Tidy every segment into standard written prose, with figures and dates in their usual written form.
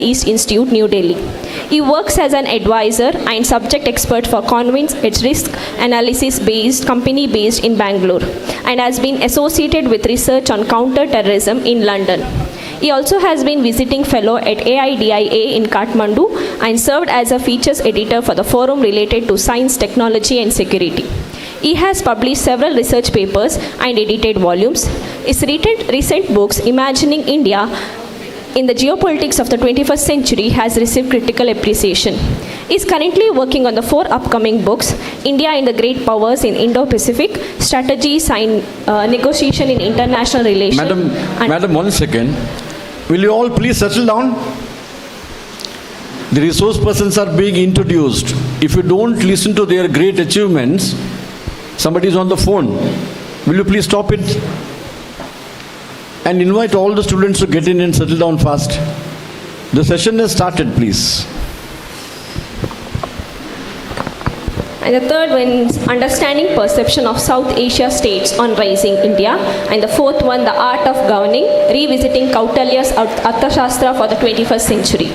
East Institute, New Delhi. He works as an advisor and subject expert for Convince, its risk analysis based company based in Bangalore, and has been associated with research on counter-terrorism in London. He also has been visiting fellow at AIDIA in Kathmandu and served as a features editor for the forum related to science, technology and security. He has published several research papers and edited volumes. His recent books, Reimagining India in the Geopolitics of the 21st Century, has received critical appreciation. He is currently working on the 4 upcoming books, India and the Great Powers in Indo-Pacific, Strategies and Negotiation in International Relations. Madam, 1 second. Will you all please settle down? The resource persons are being introduced. If you don't listen to their great achievements, somebody is on the phone. Will you please stop it? And invite all the students to get in and settle down fast. The session has started, please. And the third one is Understanding Perception of South Asia States on Rising India. And the fourth one, The Art of Governing, Revisiting Kautilya's Arthashastra for the 21st Century.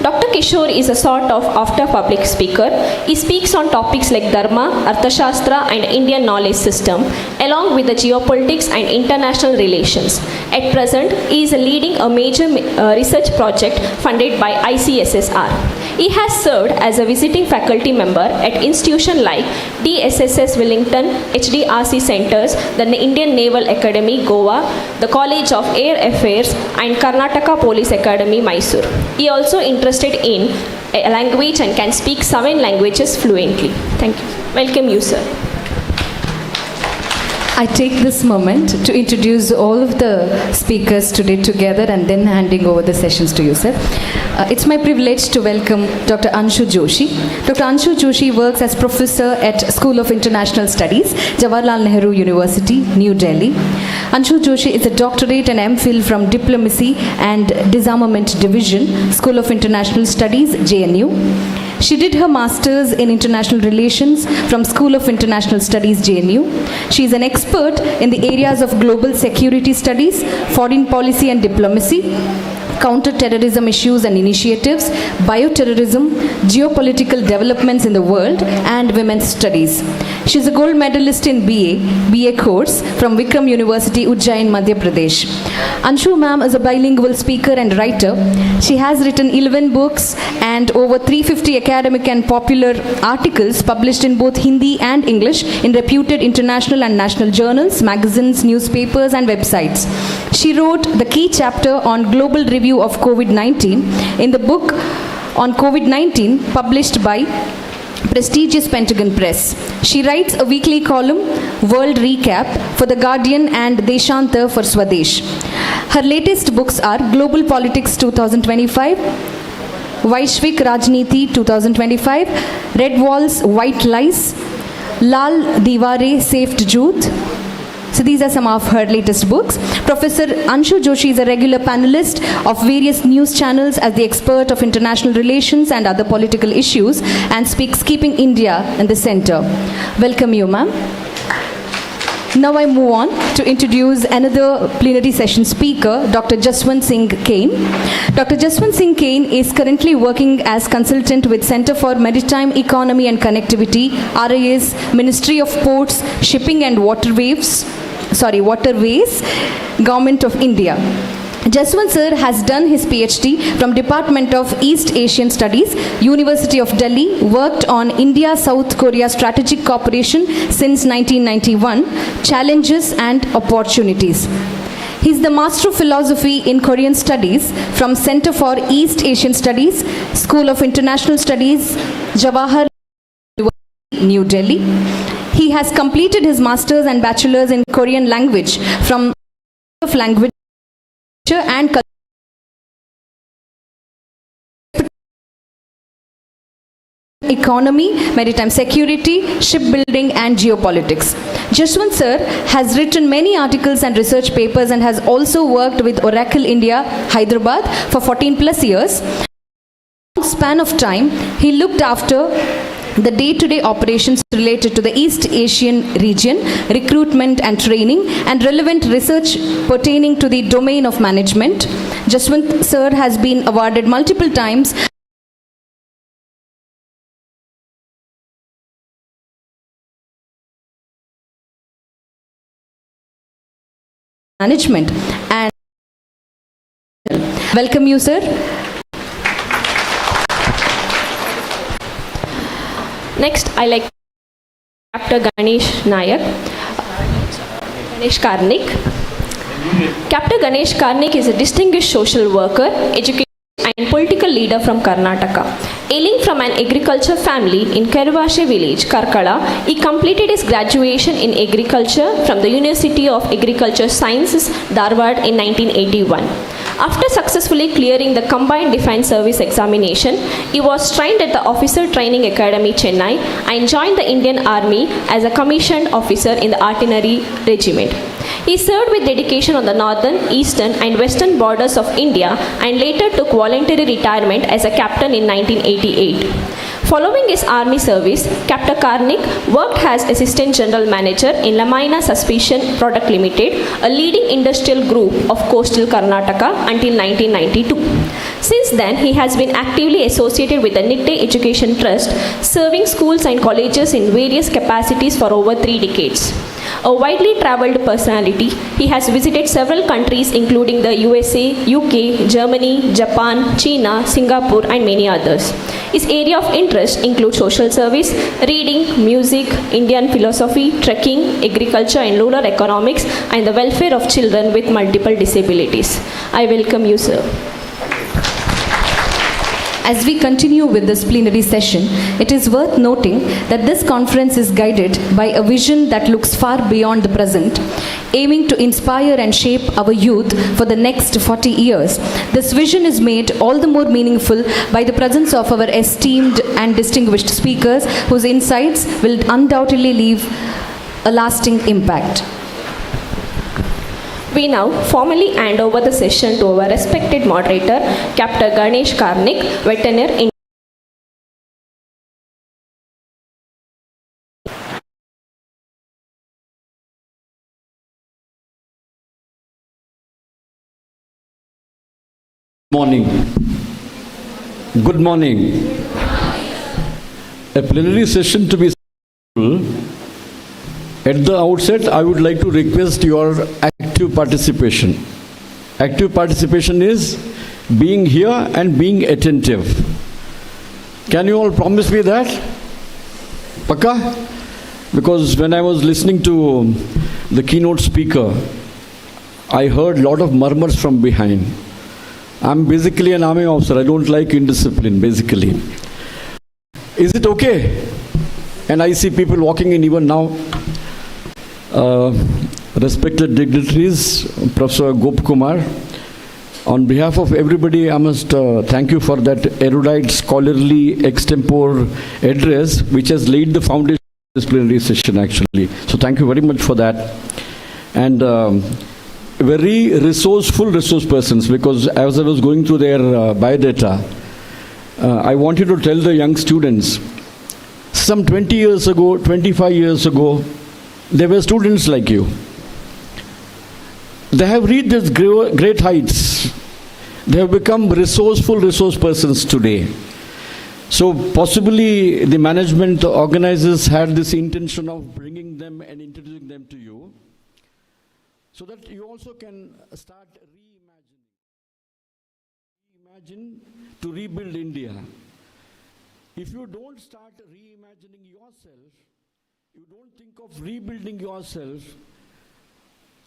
Dr. Kishore is a sort of after-public speaker. He speaks on topics like Dharma, Arthashastra and Indian knowledge system, along with the geopolitics and international relations. At present, he is leading a major research project funded by ICSSR. He has served as a visiting faculty member at institutions like DSSS Wellington, HDRC Centers, the Indian Naval Academy, Goa, the College of Air Affairs, and Karnataka Police Academy, Mysore. He also interested in language and can speak 7 languages fluently. Thank you. Welcome you, sir. I take this moment to introduce all of the speakers today together and then handing over the sessions to you, sir. It's my privilege to welcome Dr. Anshu Joshi. Dr. Anshu Joshi works as professor at School of International Studies, Jawaharlal Nehru University, New Delhi. Anshu Joshi is a doctorate and MPhil from Diplomacy and Disarmament Division, School of International Studies, JNU. She did her master's in international relations from School of International Studies, JNU. She is an expert in the areas of global security studies, foreign policy and diplomacy, counter-terrorism issues and initiatives, bioterrorism, geopolitical developments in the world, and women's studies. She is a gold medalist in BA course from Vikram University, Ujjain, Madhya Pradesh. Anshu ma'am is a bilingual speaker and writer. She has written 11 books and over 350 academic and popular articles published in both Hindi and English in reputed international and national journals, magazines, newspapers, and websites. She wrote the key chapter on global review of COVID-19 in the book on COVID-19 published by prestigious Pentagon Press. She writes a weekly column, World Recap, for The Guardian and Deshanta for Swadesh. Her latest books are Global Politics 2025, Vaishvik Rajniti 2025, Red Walls, White Lies, Lal Diware Saved Youth. So these are some of her latest books. Professor Anshu Joshi is a regular panelist of various news channels as the expert of international relations and other political issues and speaks keeping India in the center. Welcome you, ma'am. Now I move on to introduce another plenary session speaker, Dr. Jaswant Singh Kane. Dr. Jaswant Singh Kane is currently working as consultant with Center for Maritime Economy and Connectivity, RIS, Ministry of Ports, Shipping and Waterways, Government of India. Jaswant sir has done his PhD from Department of East Asian Studies, University of Delhi, worked on India-South Korea Strategic Cooperation since 1991, Challenges and Opportunities. He is the Master of Philosophy in Korean Studies from Center for East Asian Studies, School of International Studies, Jawaharlal University, New Delhi. He has completed his Master's and Bachelor's in Korean language from of Language and Economy, Maritime Security, Shipbuilding and Geopolitics. Jaswant sir has written many articles and research papers and has also worked with Oracle India, Hyderabad for 14 plus years. In a span of time, he looked after the day-to-day operations related to the East Asian region, recruitment and training, and relevant research pertaining to the domain of management. Jaswant sir has been awarded multiple times management, and welcome you, sir. Next, I like Captain Ganesh Karnik. Captain Ganesh Karnik is a distinguished social worker, educator, and political leader from Karnataka. Hailing from an agriculture family in Kervashe village, Karkala, he completed his graduation in agriculture from the University of Agriculture Sciences, Dharwad in 1981. After successfully clearing the Combined Defence Service examination, he was trained at the Officer Training Academy, Chennai, and joined the Indian Army as a commissioned officer in the Artillery Regiment. He served with dedication on the northern, eastern, and western borders of India and later took voluntary retirement as a captain in 1988. Following his army service, Captain Karnik worked as Assistant General Manager in Lamina Suspension Product Limited, a leading industrial group of coastal Karnataka until 1992. Since then, he has been actively associated with the Nitte Education Trust, serving schools and colleges in various capacities for over 3 decades. A widely travelled personality, he has visited several countries including the USA, UK, Germany, Japan, China, Singapore, and many others. His area of interest include social service, reading, music, Indian philosophy, trekking, agriculture and rural economics, and the welfare of children with multiple disabilities. I welcome you, sir. As we continue with this plenary session, it is worth noting that this conference is guided by a vision that looks far beyond the present, aiming to inspire and shape our youth for the next 40 years. This vision is made all the more meaningful by the presence of our esteemed and distinguished speakers, whose insights will undoubtedly leave a lasting impact. We now formally hand over the session to our respected moderator, Captain Ganesh Karnik, veterinary in Morning. Good morning. A plenary session to be successful. At the outset, I would like to request your active participation. Active participation is being here and being attentive. Can you all promise me that? Pakka? Because when I was listening to the keynote speaker, I heard a lot of murmurs from behind. I'm basically an army officer. I don't like indiscipline, basically. Is it okay? And I see people walking in even now. Respected dignitaries, Professor Gop Kumar, on behalf of everybody, I must thank you for that erudite, scholarly, extempore address, which has laid the foundation of this plenary session, actually. So thank you very much for that. And very resource persons, because as I was going through their biodata, I wanted to tell the young students, some 20 years ago, 25 years ago, they were students like you. They have reached these great heights. They have become resource persons today. So possibly the management, the organizers had this intention of bringing them and introducing them to you, so that you also can start reimagine to rebuild India. If you don't start reimagining yourself, you don't think of rebuilding yourself,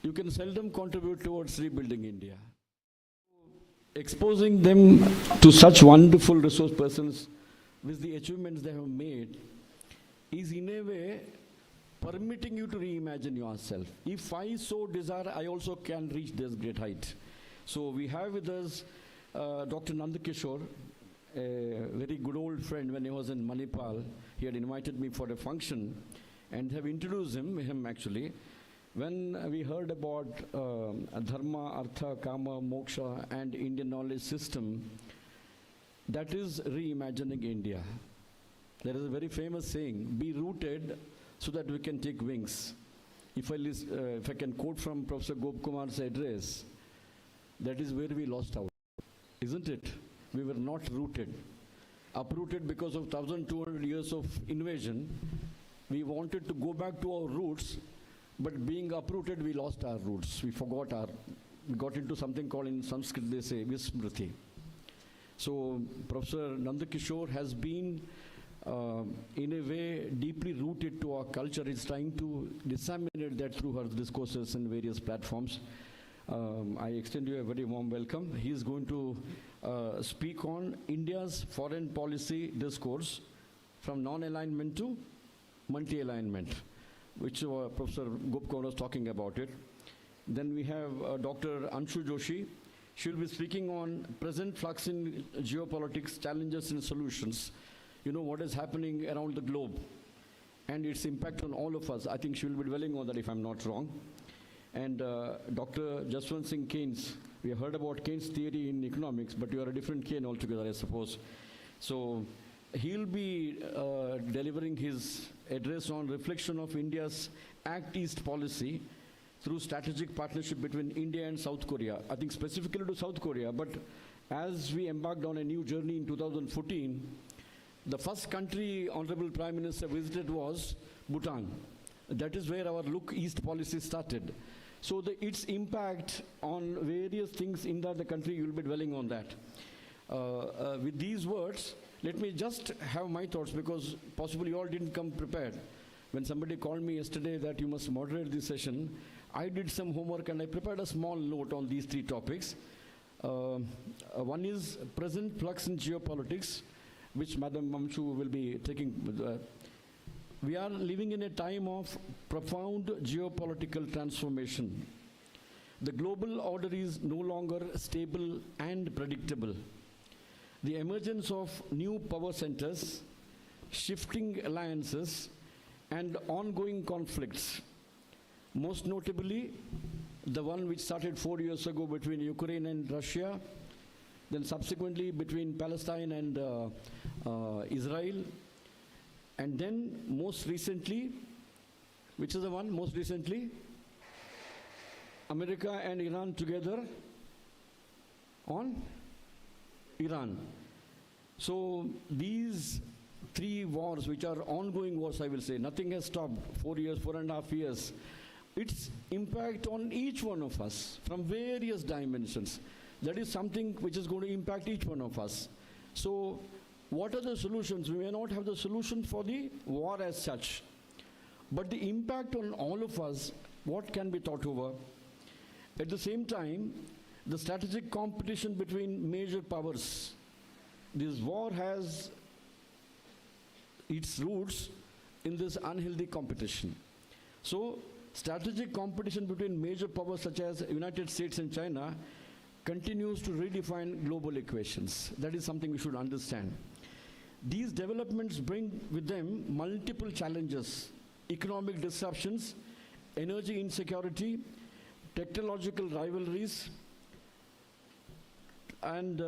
you can seldom contribute towards rebuilding India. Exposing them to such wonderful resource persons with the achievements they have made is in a way permitting you to reimagine yourself. If I so desire, I also can reach this great height. So we have with us Dr. Nandakishore, a very good old friend. When he was in Manipal, he had invited me for a function and have introduced him actually. When we heard about Dharma, Artha, Kama, Moksha and Indian knowledge system, that is reimagining India. There is a very famous saying, be rooted so that we can take wings. If I can quote from Professor Gopkumar's address, that is where we lost out, isn't it? We were not rooted. Uprooted because of 1,200 years of invasion. We wanted to go back to our roots, but being uprooted, we lost our roots. We got into something called in Sanskrit, they say, Vismriti. So Professor Nandakishore has been, in a way, deeply rooted to our culture. He's trying to disseminate that through her discourses in various platforms. I extend you a very warm welcome. He is going to speak on India's foreign policy discourse from non-alignment to multi-alignment, which Professor Gopkumar was talking about it. Then we have Dr. Anshu Joshi. She will be speaking on present flux in geopolitics, challenges and solutions. You know what is happening around the globe and its impact on all of us. I think she will be dwelling on that if I'm not wrong. And Dr. Jaswant Singh Keynes, we have heard about Keynes theory in economics, but you are a different Keynes altogether, I suppose. So he'll be delivering his address on reflection of India's Act East policy through strategic partnership between India and South Korea. I think specifically to South Korea, but as we embarked on a new journey in 2014, the first country Honorable Prime Minister visited was Bhutan. That is where our Look East policy started. So its impact on various things in the country, you will be dwelling on that. With these words, let me just have my thoughts, because possibly you all didn't come prepared. When somebody called me yesterday that you must moderate this session, I did some homework and I prepared a small note on these three topics. One is present flux in geopolitics, which Madam Mamshu will be taking. We are living in a time of profound geopolitical transformation. The global order is no longer stable and predictable. The emergence of new power centers, shifting alliances, and ongoing conflicts, most notably the one which started 4 years ago between Ukraine and Russia, then subsequently between Palestine and Israel, and then most recently, which is the one most recently? America and Iran together on Iran. So these three wars, which are ongoing wars, I will say, nothing has stopped, 4 years, 4.5 years. Its impact on each one of us from various dimensions. That is something which is going to impact each one of us. So what are the solutions? We may not have the solution for the war as such, but the impact on all of us, what can be thought over? At the same time, the strategic competition between major powers. This war has its roots in this unhealthy competition. So strategic competition between major powers such as United States and China continues to redefine global equations. That is something we should understand. These developments bring with them multiple challenges: economic disruptions, energy insecurity, technological rivalries, and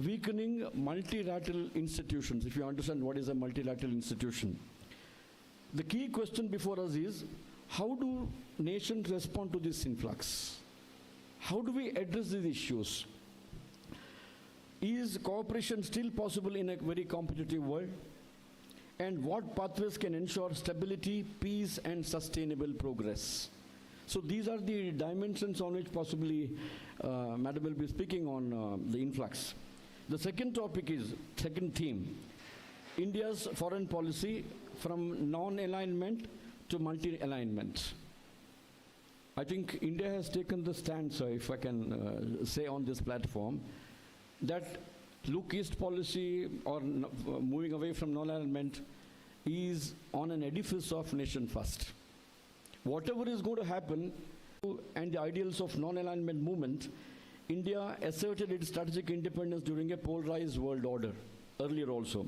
weakening multilateral institutions, if you understand what is a multilateral institution. The key question before us is, how do nations respond to this influx? How do we address these issues? Is cooperation still possible in a very competitive world? And what pathways can ensure stability, peace, and sustainable progress? So these are the dimensions on which possibly Madam will be speaking on the influx. The second topic is, second theme, India's foreign policy from non-alignment to multi-alignment. I think India has taken the stance, if I can say on this platform, that Look East policy or moving away from non-alignment is on an edifice of nation first. Whatever is going to happen and the ideals of non-alignment movement, India asserted its strategic independence during a polarized world order, earlier also.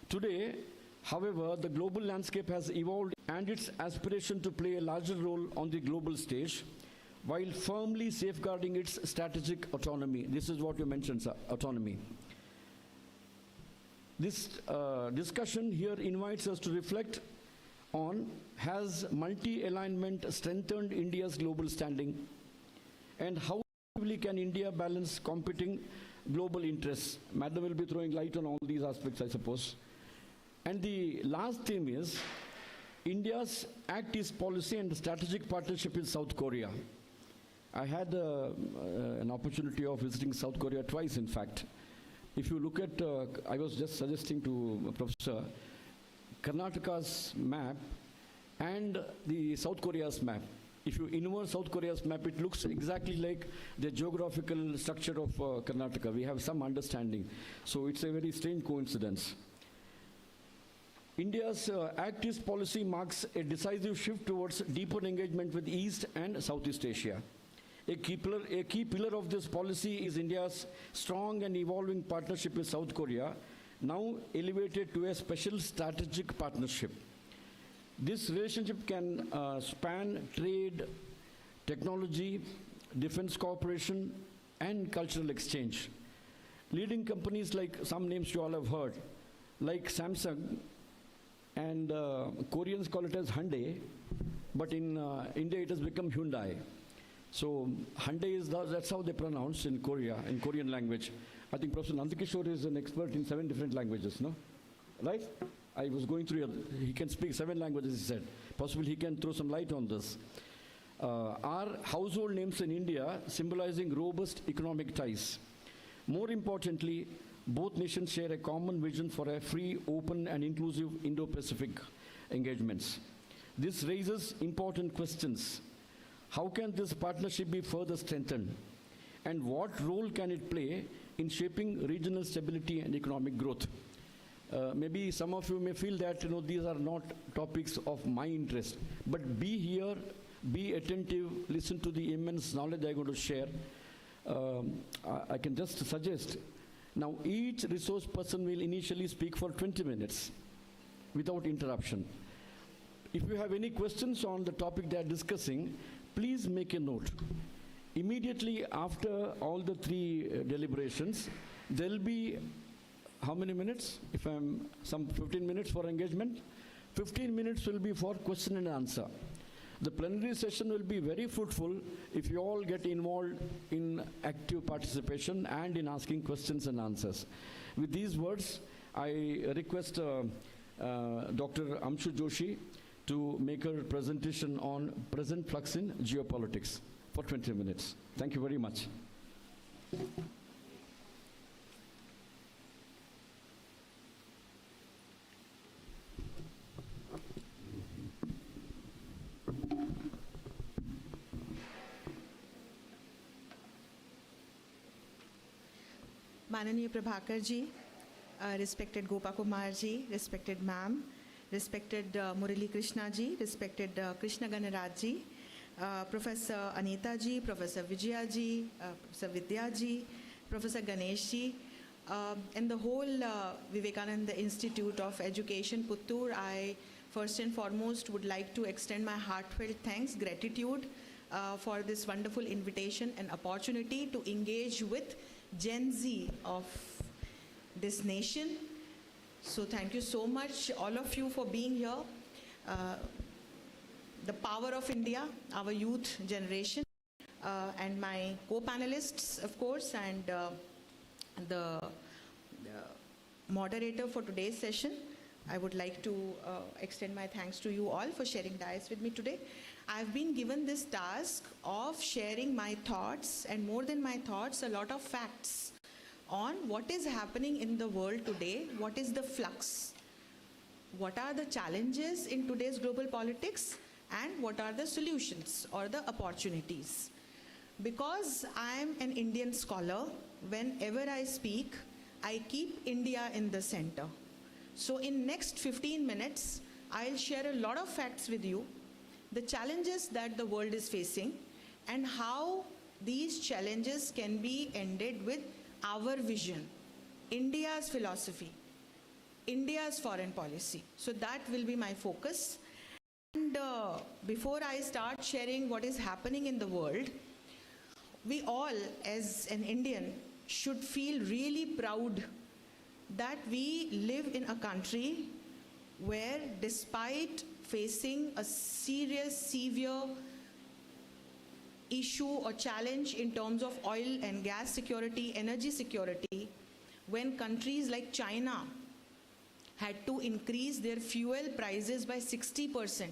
Today, however, the global landscape has evolved and its aspiration to play a larger role on the global stage while firmly safeguarding its strategic autonomy. This is what you mentioned, sir, autonomy. This discussion here invites us to reflect on, has multi-alignment strengthened India's global standing, and how effectively can India balance competing global interests? Madam will be throwing light on all these aspects, I suppose. And the last theme is India's Act East policy and strategic partnership with South Korea. I had an opportunity of visiting South Korea twice, in fact. If you look at, I was just suggesting to Professor, Karnataka's map and the South Korea's map. If you invert South Korea's map, it looks exactly like the geographical structure of Karnataka. We have some understanding. So it's a very strange coincidence. India's Act East policy marks a decisive shift towards deeper engagement with East and Southeast Asia. A key pillar of this policy is India's strong and evolving partnership with South Korea, now elevated to a special strategic partnership. This relationship can span trade, technology, defense cooperation, and cultural exchange. Leading companies like some names you all have heard, like Samsung, and Koreans call it as Hyundai, but in India it has become Hyundai. So Hyundai is that's how they pronounce in Korea, in Korean language. I think Professor Nandakishore is an expert in 7 different languages, no? Right? I was going through, he can speak 7 languages, he said. Possibly he can throw some light on this. Are household names in India symbolizing robust economic ties. More importantly, both nations share a common vision for a free, open, and inclusive Indo-Pacific engagements. This raises important questions. How can this partnership be further strengthened? And what role can it play in shaping regional stability and economic growth? Maybe some of you may feel that these are not topics of my interest, but be here, be attentive, listen to the immense knowledge I'm going to share. I can just suggest, now each resource person will initially speak for 20 minutes without interruption. If you have any questions on the topic they are discussing, please make a note. Immediately after all the 3 deliberations, there will be how many minutes? If I'm some 15 minutes for engagement, 15 minutes will be for question and answer. The plenary session will be very fruitful if you all get involved in active participation and in asking questions and answers. With these words, I request Dr. Anshu Joshi to make her presentation on present flux in geopolitics for 20 minutes. Thank you very much. Mananiya Prabhakar ji, respected Gopa Kumar ji, respected ma'am, respected Murali Krishna ji, respected Krishna Ganaraj ji, Professor Anita ji, Professor Vijaya ji, Professor Vidya ji, Professor Ganesh ji, and the whole Vivekananda Institute of Education, Puttur, I first and foremost would like to extend my heartfelt thanks, gratitude for this wonderful invitation and opportunity to engage with Gen Z of this nation. So thank you so much, all of you, for being here. The power of India, our youth generation, and my co-panelists, of course, and the moderator for today's session. I would like to extend my thanks to you all for sharing dais with me today. I've been given this task of sharing my thoughts, and more than my thoughts, a lot of facts on what is happening in the world today, what is the flux, what are the challenges in today's global politics, and what are the solutions or the opportunities. Because I'm an Indian scholar, whenever I speak, I keep India in the center. So in next 15 minutes, I'll share a lot of facts with you, the challenges that the world is facing, and how these challenges can be ended with our vision, India's philosophy, India's foreign policy. So that will be my focus. And before I start sharing what is happening in the world, we all, as an Indian, should feel really proud that we live in a country where, despite facing a serious, severe issue or challenge in terms of oil and gas security, energy security, when countries like China had to increase their fuel prices by 60%,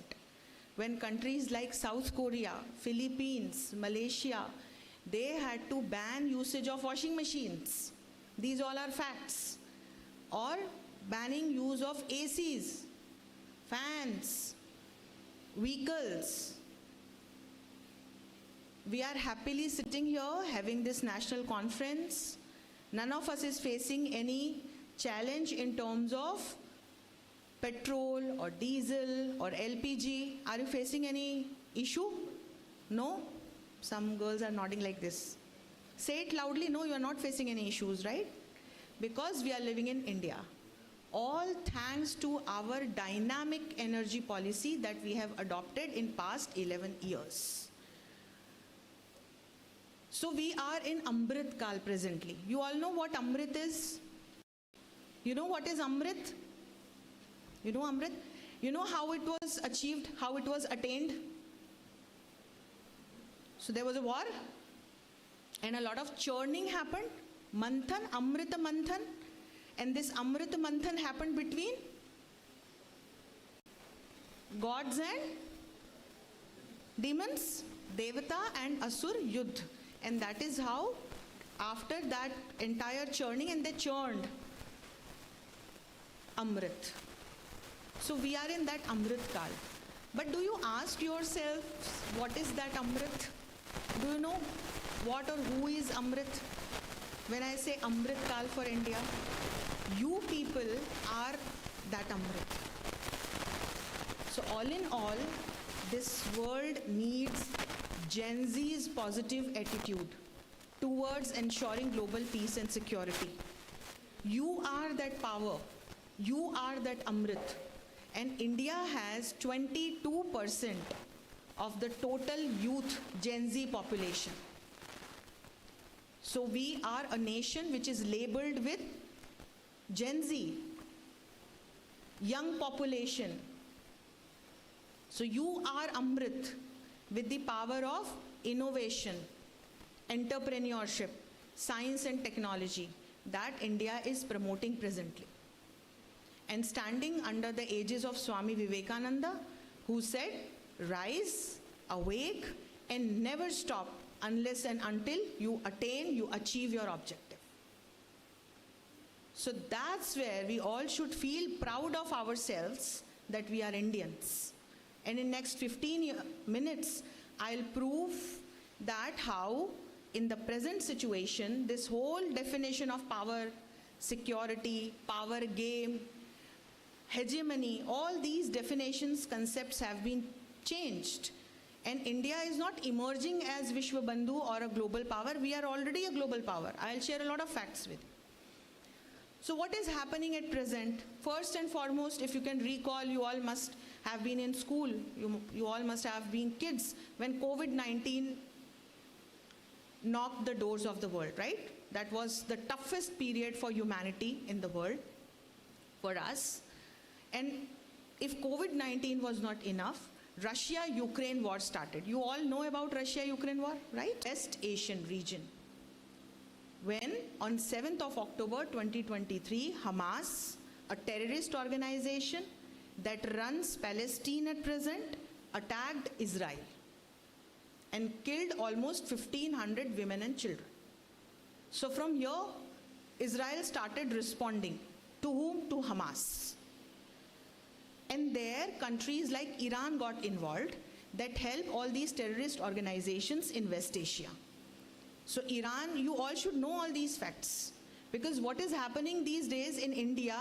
when countries like South Korea, Philippines, Malaysia, they had to ban usage of washing machines. These all are facts. Or banning use of ACs, fans, vehicles. We are happily sitting here having this national conference. None of us is facing any challenge in terms of petrol or diesel or LPG. Are you facing any issue? No? Some girls are nodding like this. Say it loudly. No, you are not facing any issues, right? Because we are living in India. All thanks to our dynamic energy policy that we have adopted in past 11 years. So we are in Amrit Kal presently. You all know what Amrit is? You know what is Amrit? You know Amrit? You know how it was achieved, how it was attained? So there was a war and a lot of churning happened. Manthan, Amrita Manthan. And this Amrita Manthan happened between gods and demons, Devata and Asur Yudh. And that is how, after that entire churning, and they churned Amrit. So we are in that Amrit Kal. But do you ask yourself, what is that Amrit? Do you know what or who is Amrit? When I say Amrit Kal for India, you people are that Amrit. So all in all, this world needs Gen Z's positive attitude towards ensuring global peace and security. You are that power. You are that Amrit. And India has 22% of the total youth Gen Z population. So we are a nation which is labeled with Gen Z, young population. So you are Amrit with the power of innovation, entrepreneurship, science and technology that India is promoting presently. And standing under the aegis of Swami Vivekananda, who said, rise, awake, and never stop unless and until you attain, you achieve your objective. So that's where we all should feel proud of ourselves that we are Indians. And in next 15 minutes, I'll prove that how in the present situation, this whole definition of power, security, power game, hegemony, all these definitions, concepts have been changed. And India is not emerging as Vishwa Bandhu or a global power. We are already a global power. I'll share a lot of facts with you. So what is happening at present? First and foremost, if you can recall, you all must have been in school. You all must have been kids when COVID-19 knocked the doors of the world, right? That was the toughest period for humanity in the world, for us. And if COVID-19 was not enough, Russia-Ukraine war started. You all know about Russia-Ukraine war, right? West Asian region. When on 7th of October 2023, Hamas, a terrorist organization that runs Palestine at present, attacked Israel and killed almost 1,500 women and children. So from here, Israel started responding. To whom? To Hamas. And there, countries like Iran got involved that help all these terrorist organizations in West Asia. So Iran, you all should know all these facts. Because what is happening these days in India,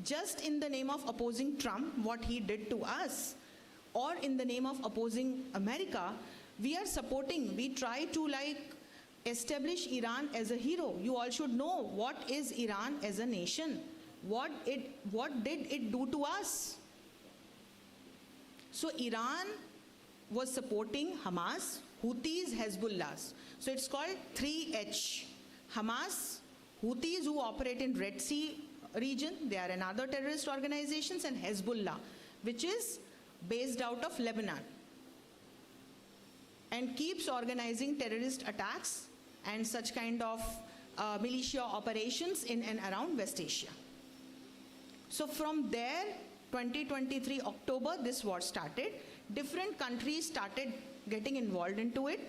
just in the name of opposing Trump, what he did to us, or in the name of opposing America, we are supporting, we try to establish Iran as a hero. You all should know what is Iran as a nation. What did it do to us? So Iran was supporting Hamas, Houthis, Hezbollah. So it's called 3H. Hamas, Houthis who operate in Red Sea region, they are another terrorist organizations, and Hezbollah, which is based out of Lebanon and keeps organizing terrorist attacks and such kind of militia operations in and around West Asia. So from there, 2023 October, this war started. Different countries started getting involved into it.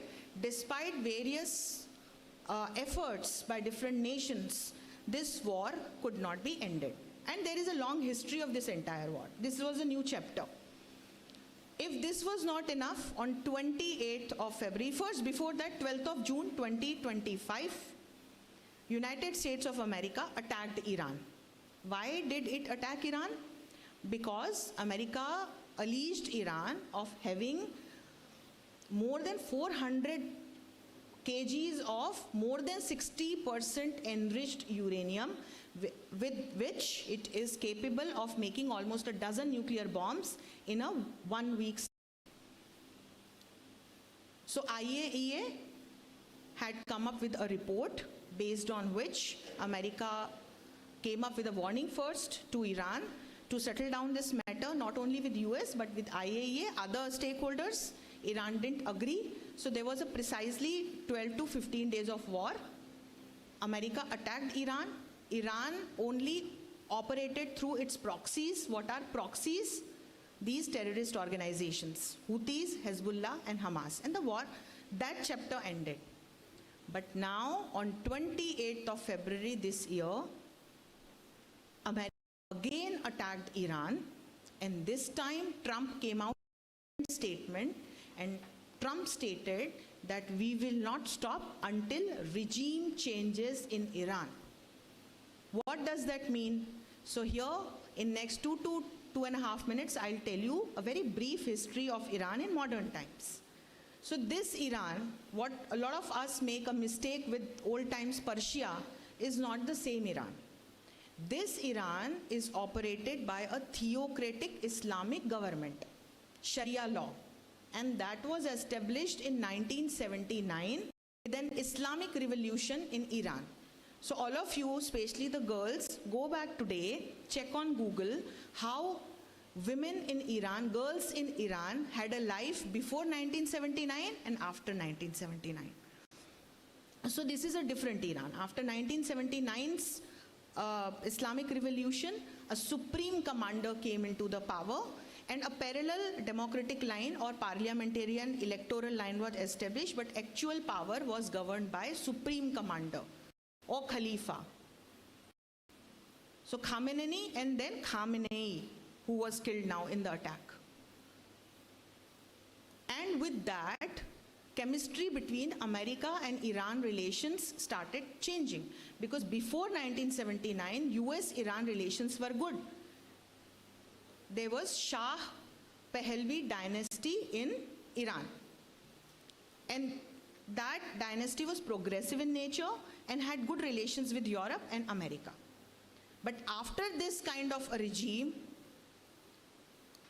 Despite various efforts by different nations, this war could not be ended. And there is a long history of this entire war. This was a new chapter. If this was not enough, on 28th of February, first before that, 12th of June 2025, United States of America attacked Iran. Why did it attack Iran? Because America alleged Iran of having more than 400 kgs of more than 60% enriched uranium, with which it is capable of making almost a dozen nuclear bombs in a 1 week. So IAEA had come up with a report based on which America came up with a warning first to Iran to settle down this matter, not only with US but with IAEA, other stakeholders. Iran didn't agree. So there was a precisely 12 to 15 days of war. America attacked Iran. Iran only operated through its proxies. What are proxies? These terrorist organizations, Houthis, Hezbollah and Hamas. And the war, that chapter ended. But now on 28th of February this year, America again attacked Iran, and this time Trump came out with a statement, and Trump stated that we will not stop until regime changes in Iran. What does that mean? So here in next 2 to 2.5 minutes, I'll tell you a very brief history of Iran in modern times. So this Iran, what a lot of us make a mistake with old times Persia, is not the same Iran. This Iran is operated by a theocratic Islamic government, Sharia law, and that was established in 1979 with an Islamic revolution in Iran. So all of you, especially the girls, go back today, check on Google how women in Iran, girls in Iran had a life before 1979 and after 1979. So this is a different Iran. After 1979's Islamic revolution, a supreme commander came into the power, and a parallel democratic line or parliamentarian electoral line was established, but actual power was governed by supreme commander or Khalifa. So Khamenei and then Khamenei, who was killed now in the attack. And with that, chemistry between America and Iran relations started changing, because before 1979, US-Iran relations were good. There was Shah Pahlavi dynasty in Iran, and that dynasty was progressive in nature and had good relations with Europe and America. But after this kind of a regime,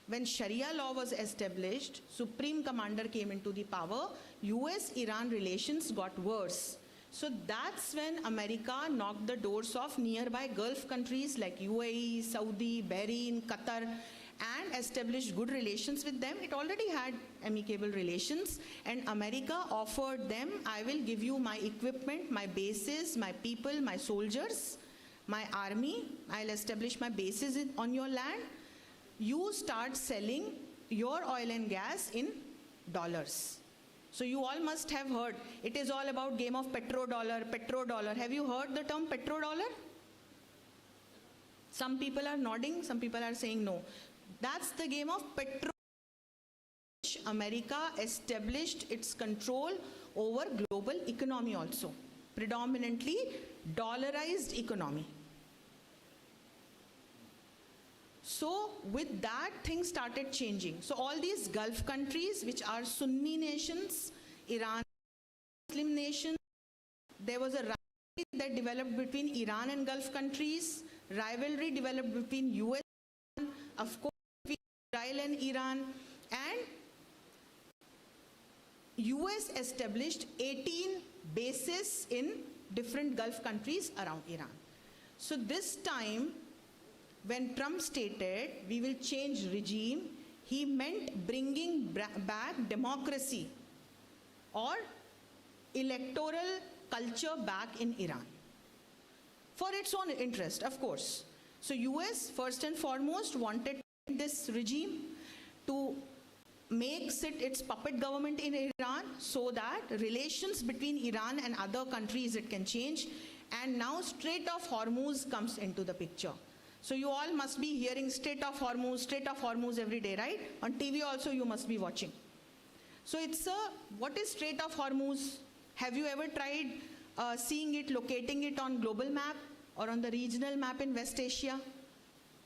when Sharia law was established, supreme commander came into the power, US-Iran relations got worse. So that's when America knocked the doors of nearby Gulf countries like UAE, Saudi, Bahrain, Qatar, and established good relations with them. It already had amicable relations, and America offered them, I will give you my equipment, my bases, my people, my soldiers, my army, I'll establish my bases on your land. You start selling your oil and gas in dollars. So you all must have heard, it is all about game of petrodollar, petrodollar. Have you heard the term petrodollar? Some people are nodding, some people are saying no. That's the game of petrodollar. America established its control over global economy also, predominantly dollarized economy. So with that, things started changing. So all these Gulf countries, which are Sunni nations, Iran, Muslim nations, there was a rivalry that developed between Iran and Gulf countries, rivalry developed between US and Iran, of course between Israel and Iran, and US established 18 bases in different Gulf countries around Iran. So this time, when Trump stated we will change regime, he meant bringing back democracy or electoral culture back in Iran. For its own interest, of course. So US first and foremost wanted this regime to make it its puppet government in Iran so that relations between Iran and other countries it can change. And now Strait of Hormuz comes into the picture. So you all must be hearing Strait of Hormuz every day, right? On TV also you must be watching. So it's what is Strait of Hormuz? Have you ever tried seeing it, locating it on global map or on the regional map in West Asia?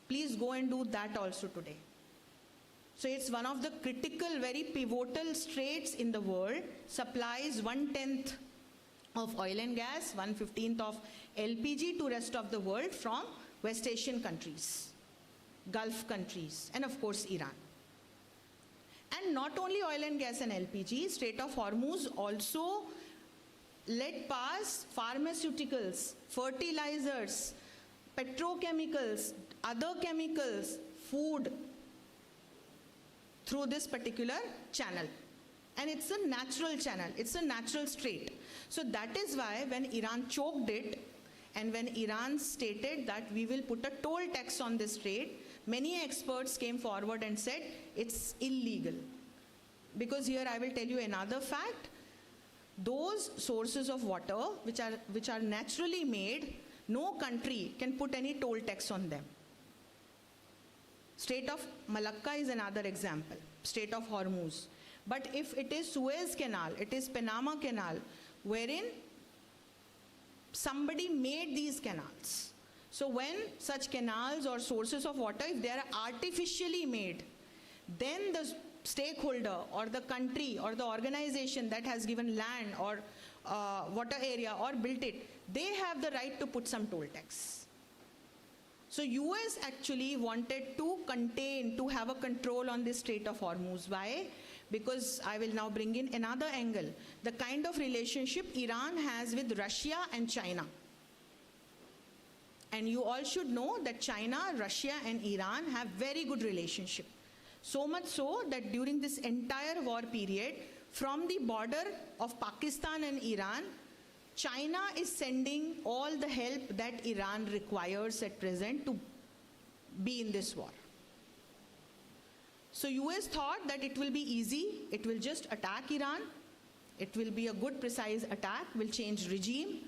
Please go and do that also today. So it's one of the critical, very pivotal straits in the world, supplies 1/10 of oil and gas, 1/15 of LPG to rest of the world from West Asian countries, Gulf countries, and of course Iran. And not only oil and gas and LPG, Strait of Hormuz also let pass pharmaceuticals, fertilizers, petrochemicals, other chemicals, food through this particular channel. And it's a natural channel, it's a natural strait. So that is why when Iran choked it and when Iran stated that we will put a toll tax on this strait, many experts came forward and said it's illegal. Because here I will tell you another fact. Those sources of water which are naturally made, no country can put any toll tax on them. Strait of Malacca is another example, Strait of Hormuz. But if it is Suez Canal, it is Panama Canal, wherein somebody made these canals. So when such canals or sources of water, if they are artificially made, then the stakeholder or the country or the organization that has given land or water area or built it, they have the right to put some toll tax. So US actually wanted to contain, to have a control on this Strait of Hormuz. Why? Because I will now bring in another angle. The kind of relationship Iran has with Russia and China. And you all should know that China, Russia and Iran have very good relationship. So much so that during this entire war period, from the border of Pakistan and Iran, China is sending all the help that Iran requires at present to be in this war. So US thought that it will be easy, it will just attack Iran, it will be a good precise attack, will change regime,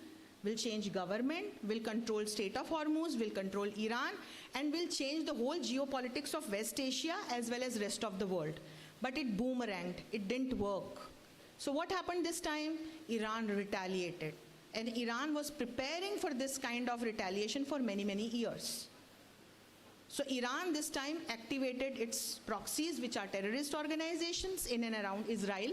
will change government, will control Strait of Hormuz, will control Iran, and will change the whole geopolitics of West Asia as well as rest of the world. But it boomeranged, it didn't work. So what happened this time? Iran retaliated. And Iran was preparing for this kind of retaliation for many, many years. So Iran this time activated its proxies, which are terrorist organizations in and around Israel.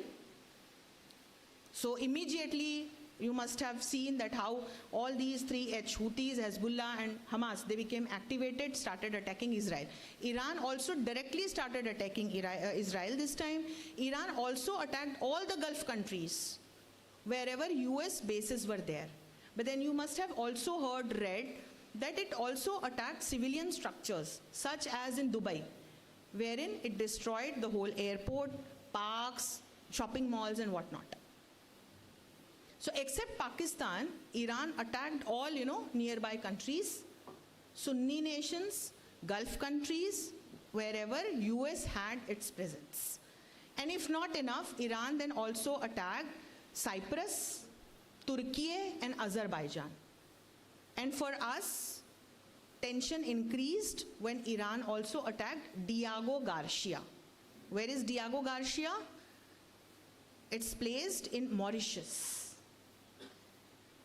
So immediately you must have seen that how all these three Houthis, Hezbollah and Hamas, they became activated, started attacking Israel. Iran also directly started attacking Israel this time. Iran also attacked all the Gulf countries, wherever US bases were there. But then you must have also read that it also attacked civilian structures, such as in Dubai, wherein it destroyed the whole airport, parks, shopping malls and whatnot. So except Pakistan, Iran attacked all, nearby countries, Sunni nations, Gulf countries, wherever US had its presence. And if not enough, Iran then also attacked Cyprus, Turkey and Azerbaijan. And for us, tension increased when Iran also attacked Diego Garcia. Where is Diego Garcia? It's placed in Mauritius,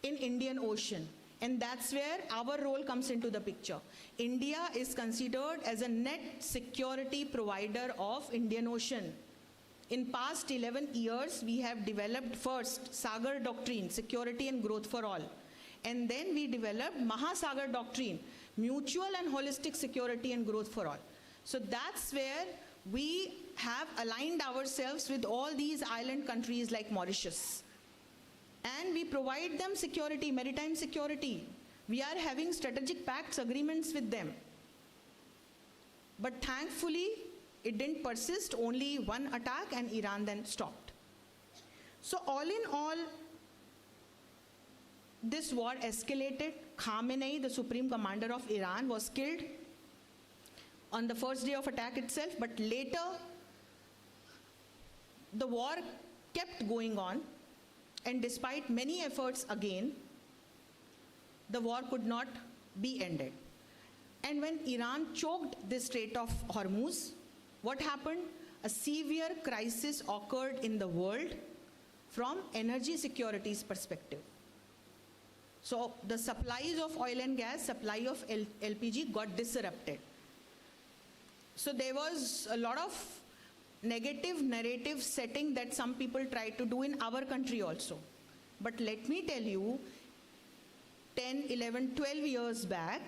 in Indian Ocean. And that's where our role comes into the picture. India is considered as a net security provider of Indian Ocean. In past 11 years, we have developed first Sagar Doctrine, security and growth for all. And then we developed Mahasagar Doctrine, mutual and holistic security and growth for all. So that's where we have aligned ourselves with all these island countries like Mauritius. And we provide them security, maritime security. We are having strategic pacts, agreements with them. But thankfully, it didn't persist, only one attack, and Iran then stopped. So all in all, this war escalated. Khamenei, the supreme commander of Iran, was killed on the first day of attack itself, but later the war kept going on, and despite many efforts again, the war could not be ended. And when Iran choked the Strait of Hormuz, what happened? A severe crisis occurred in the world from energy security's perspective. So the supplies of oil and gas, supply of LPG got disrupted. So there was a lot of negative narrative setting that some people try to do in our country also. But let me tell you, 10, 11, 12 years back,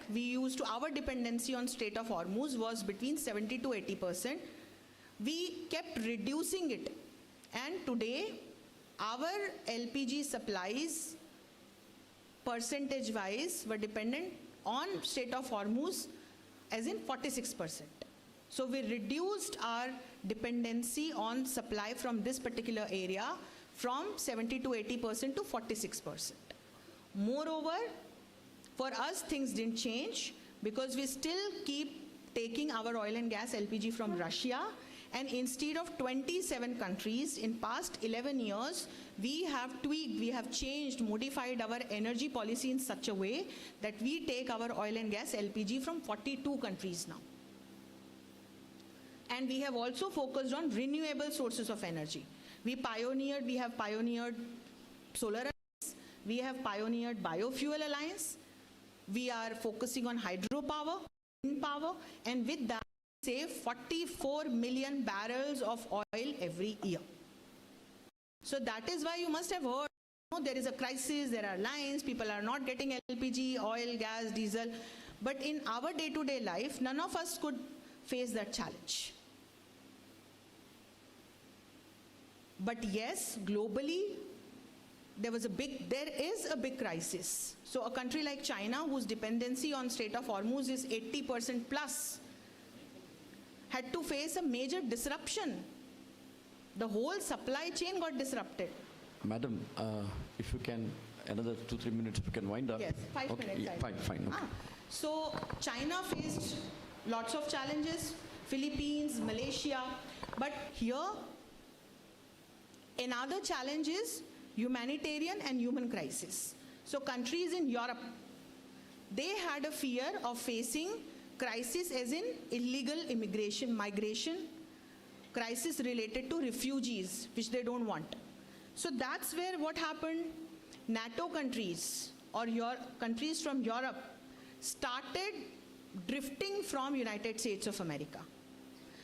our dependency on Strait of Hormuz was between 70 to 80%. We kept reducing it. And today, our LPG supplies, percentage-wise, were dependent on Strait of Hormuz as in 46%. So we reduced our dependency on supply from this particular area from 70 to 80% to 46%. Moreover, for us, things didn't change because we still keep taking our oil and gas LPG from Russia, and instead of 27 countries in past 11 years, we have tweaked, we have changed, modified our energy policy in such a way that we take our oil and gas LPG from 42 countries now. And we have also focused on renewable sources of energy. We have pioneered solar alliance, we have pioneered biofuel alliance, we are focusing on hydropower, wind power, and with that, we save 44 million barrels of oil every year. So that is why you must have heard, there is a crisis, there are lines, people are not getting LPG, oil, gas, diesel. But in our day-to-day life, none of us could face that challenge. But yes, globally, there is a big crisis. So a country like China, whose dependency on Strait of Hormuz is 80% plus, had to face a major disruption. The whole supply chain got disrupted. Madam, if you can, another 2-3 minutes, if you can wind up. Yes, 5 okay, minutes. Yeah, fine. Okay. So China faced lots of challenges, Philippines, Malaysia, but here another challenge is humanitarian and human crisis. So countries in Europe, they had a fear of facing crisis as in illegal migration, crisis related to refugees, which they don't want. So that's where what happened, NATO countries or countries from Europe started drifting from United States of America.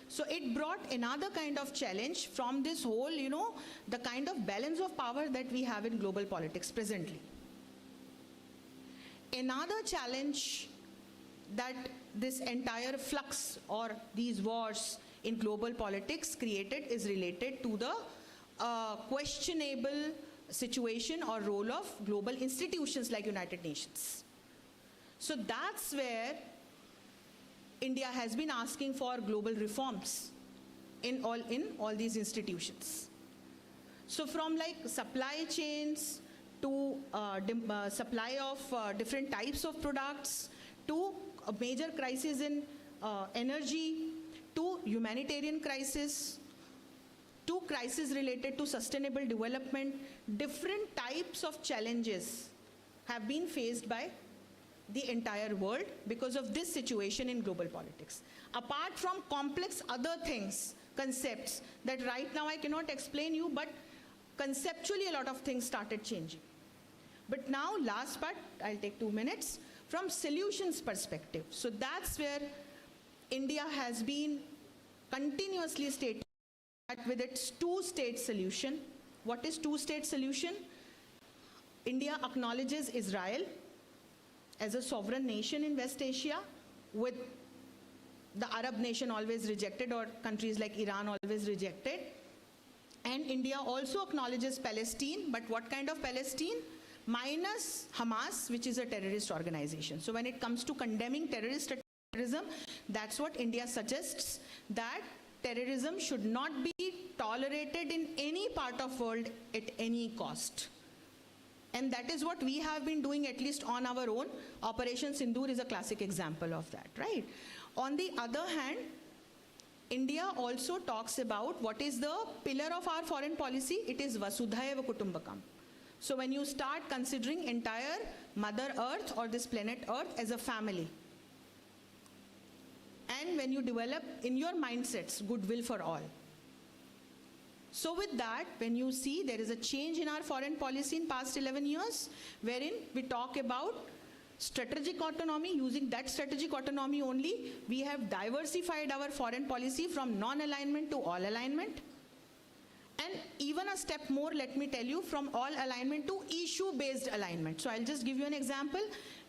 So it brought another kind of challenge from this whole, the kind of balance of power that we have in global politics presently. Another challenge that this entire flux or these wars in global politics created is related to the questionable situation or role of global institutions like United Nations. So that's where India has been asking for global reforms in all these institutions. So from like supply chains to supply of different types of products to a major crisis in energy to humanitarian crisis to crisis related to sustainable development, different types of challenges have been faced by the entire world because of this situation in global politics. Apart from complex other things, concepts that right now I cannot explain you, but conceptually a lot of things started changing. But now, last part, I'll take 2 minutes, from solutions perspective. So that's where India has been continuously stating that with its two-state solution. What is two-state solution? India acknowledges Israel as a sovereign nation in West Asia, with the Arab nation always rejected or countries like Iran always rejected. And India also acknowledges Palestine, but what kind of Palestine? Minus Hamas, which is a terrorist organization. So when it comes to condemning terrorist terrorism. That's what India suggests, that terrorism should not be tolerated in any part of world at any cost. And that is what we have been doing, at least on our own. Operation Sindoor is a classic example of that, right? On the other hand, India also talks about what is the pillar of our foreign policy. It is Vasudhaiva Kutumbakam. So when you start considering entire Mother Earth or this planet Earth as a family, and when you develop in your mindsets goodwill for all. So with that, when you see there is a change in our foreign policy in past 11 years, wherein we talk about strategic autonomy, using that strategic autonomy only, we have diversified our foreign policy from non-alignment to all alignment. And even a step more, let me tell you, from all alignment to issue-based alignment. So I'll just give you an example.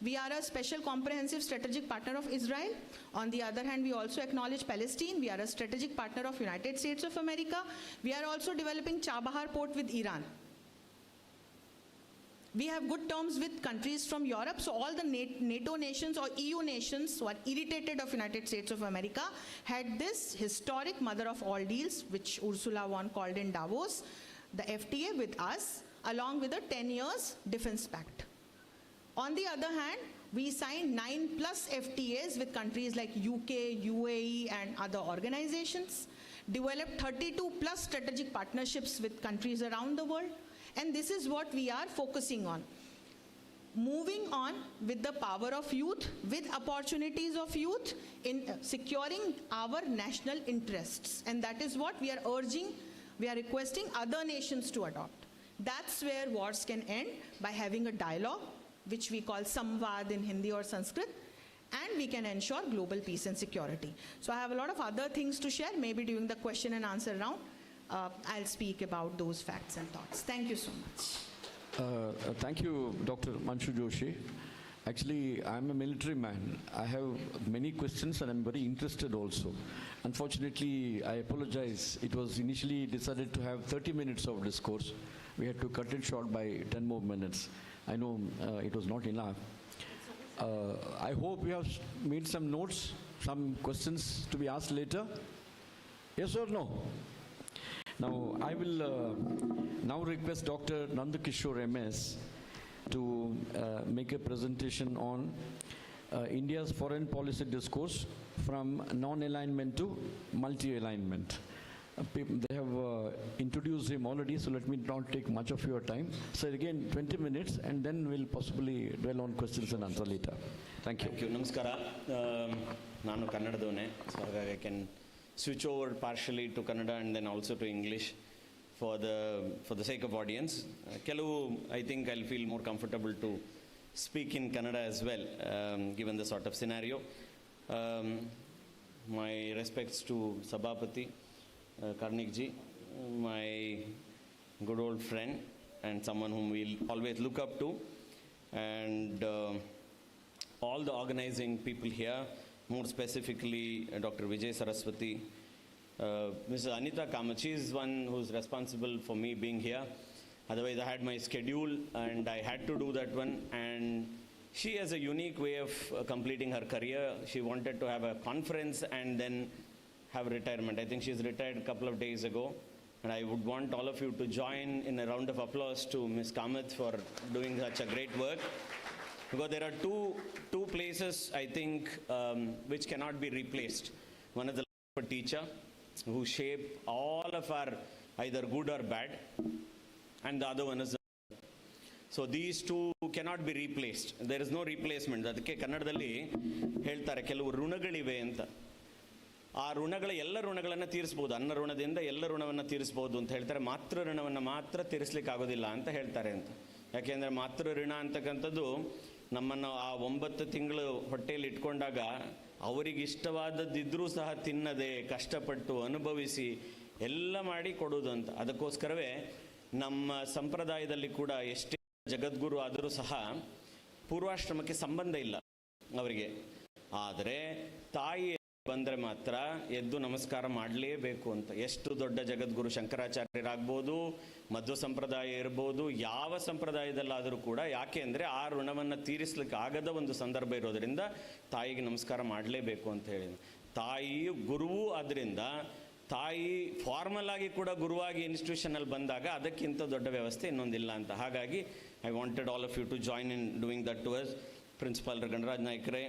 We are a special comprehensive strategic partner of Israel. On the other hand, we also acknowledge Palestine. We are a strategic partner of United States of America. We are also developing Chabahar port with Iran. We have good terms with countries from Europe. So all the NATO nations or EU nations who are irritated of United States of America had this historic mother of all deals, which Ursula von called in Davos, the FTA with us, along with a 10 years defense pact. On the other hand, we signed 9+ FTAs with countries like UK, UAE and other organizations, developed 32+ strategic partnerships with countries around the world. And this is what we are focusing on. Moving on with the power of youth, with opportunities of youth in securing our national interests. And that is what we are urging, we are requesting other nations to adopt. That's where wars can end, by having a dialogue, which we call Samvad in Hindi or Sanskrit, and we can ensure global peace and security. So I have a lot of other things to share, maybe during the question and answer round. I'll speak about those facts and thoughts. Thank you so much. Thank you, Dr. Anshu Joshi. Actually, I'm a military man. I have many questions and I'm very interested also. Unfortunately, I apologize. It was initially decided to have 30 minutes of discourse. We had to cut it short by 10 more minutes. I know it was not enough. I hope you have made some notes, some questions to be asked later. Yes or no? Now, I will now request Dr. Nandakishore MS to make a presentation on India's foreign policy discourse from non-alignment to multi-alignment. They have introduced him already, so let me not take much of your time. So again, 20 minutes, and then we'll possibly dwell on questions and answer later. Thank you. Thank you. Namaskara. Nanu Kannadadone, so I can switch over partially to Kannada and then also to English for the sake of audience. I think I'll feel more comfortable to speak in Kannada as well, given the sort of scenario. My respects to Sabhapati Karnik ji, my good old friend and someone whom we'll always look up to, and all the organizing people here, more specifically Dr. Vijay Saraswati, Mrs. Anita Kamachi is one who's responsible for me being here. Otherwise, I had my schedule and I had to do that one, and she has a unique way of completing her career. She wanted to have a conference and then have retirement. I think she's retired a couple of days ago, and I would want all of you to join in a round of applause to Ms. Kamath for doing such a great work. Because there are two places, I think, which cannot be replaced. One is the life of a teacher who shape all of our either good or bad, and the other one is the so these two cannot be replaced. There is no replacement. ಅದಕ್ಕೆ ಕನ್ನಡದಲ್ಲಿ ಹೇಳ್ತಾರೆ ಕೆಲವು ಋಣಗಳಿವೆ ಅಂತ. ಆ ಋಣಗಳ ಎಲ್ಲ ಋಣಗಳನ್ನು ತೀರಿಸಬಹುದು, ಅನ್ನ ಋಣದಿಂದ ಎಲ್ಲ ಋಣವನ್ನು ತೀರಿಸಬಹುದು ಅಂತ ಹೇಳ್ತಾರೆ. ಮಾತೃ ಋಣವನ್ನು ಮಾತ್ರ ತೀರಿಸಲಿಕ್ಕೆ ಆಗೋದಿಲ್ಲ ಅಂತ ಹೇಳ್ತಾರೆ ಅಂತ. ಯಾಕೆಂದರೆ ಮಾತೃ ಋಣ ಅಂತಕ್ಕಂಥದ್ದು ನಮ್ಮನ್ನು ಆ 9 ತಿಂಗಳು ಹೊಟ್ಟೆಯಲ್ಲಿ ಇಟ್ಕೊಂಡಾಗ ಅವರಿಗೆ ಇಷ್ಟವಾದದ್ದಿದ್ರೂ ಸಹ ತಿನ್ನದೆ ಕಷ್ಟಪಟ್ಟು ಅನುಭವಿಸಿ ಎಲ್ಲ ಮಾಡಿ ಕೊಡೋದು ಅಂತ. ಅದಕ್ಕೋಸ್ಕರವೇ ನಮ್ಮ ಸಂಪ್ರದಾಯದಲ್ಲಿ ಕೂಡ ಎಷ್ಟೇ ಜಗದ್ಗುರು ಆದರೂ ಸಹ ಪೂರ್ವಾಶ್ರಮಕ್ಕೆ ಸಂಬಂಧ ಇಲ್ಲ ಅವರಿಗೆ. ಆದರೆ ತಾಯಿ ಬಂದರೆ ಮಾತ್ರ ಎದ್ದು ನಮಸ್ಕಾರ ಮಾಡಲೇಬೇಕು ಅಂತ. ಎಷ್ಟು ದೊಡ್ಡ ಜಗದ್ಗುರು ಶಂಕರಾಚಾರ್ಯರಾಗ್ಬೋದು, ಮಧ್ವ ಸಂಪ್ರದಾಯ ಇರ್ಬೋದು, ಯಾವ ಸಂಪ್ರದಾಯದಲ್ಲಾದರೂ ಕೂಡ. ಯಾಕೆ ಅಂದರೆ ಆ ಋಣವನ್ನು ತೀರಿಸಲಿಕ್ಕೆ ಆಗದ ಒಂದು ಸಂದರ್ಭ ಇರೋದರಿಂದ ತಾಯಿಗೆ ನಮಸ್ಕಾರ ಮಾಡಲೇಬೇಕು ಅಂತ ಹೇಳಿ. ತಾಯಿಯು ಗುರುವು, ಆದ್ದರಿಂದ ತಾಯಿ ಫಾರ್ಮಲ್ ಆಗಿ ಕೂಡ ಗುರುವಾಗಿ ಇನ್ಸ್ಟಿಟ್ಯೂಷನಲ್ಲಿ ಬಂದಾಗ ಅದಕ್ಕಿಂತ ದೊಡ್ಡ ವ್ಯವಸ್ಥೆ ಇನ್ನೊಂದಿಲ್ಲ ಅಂತ. ಹಾಗಾಗಿ I wanted all of you to join in doing that to us. Principal Ganaraj ನಾಯ್ಕರೇ,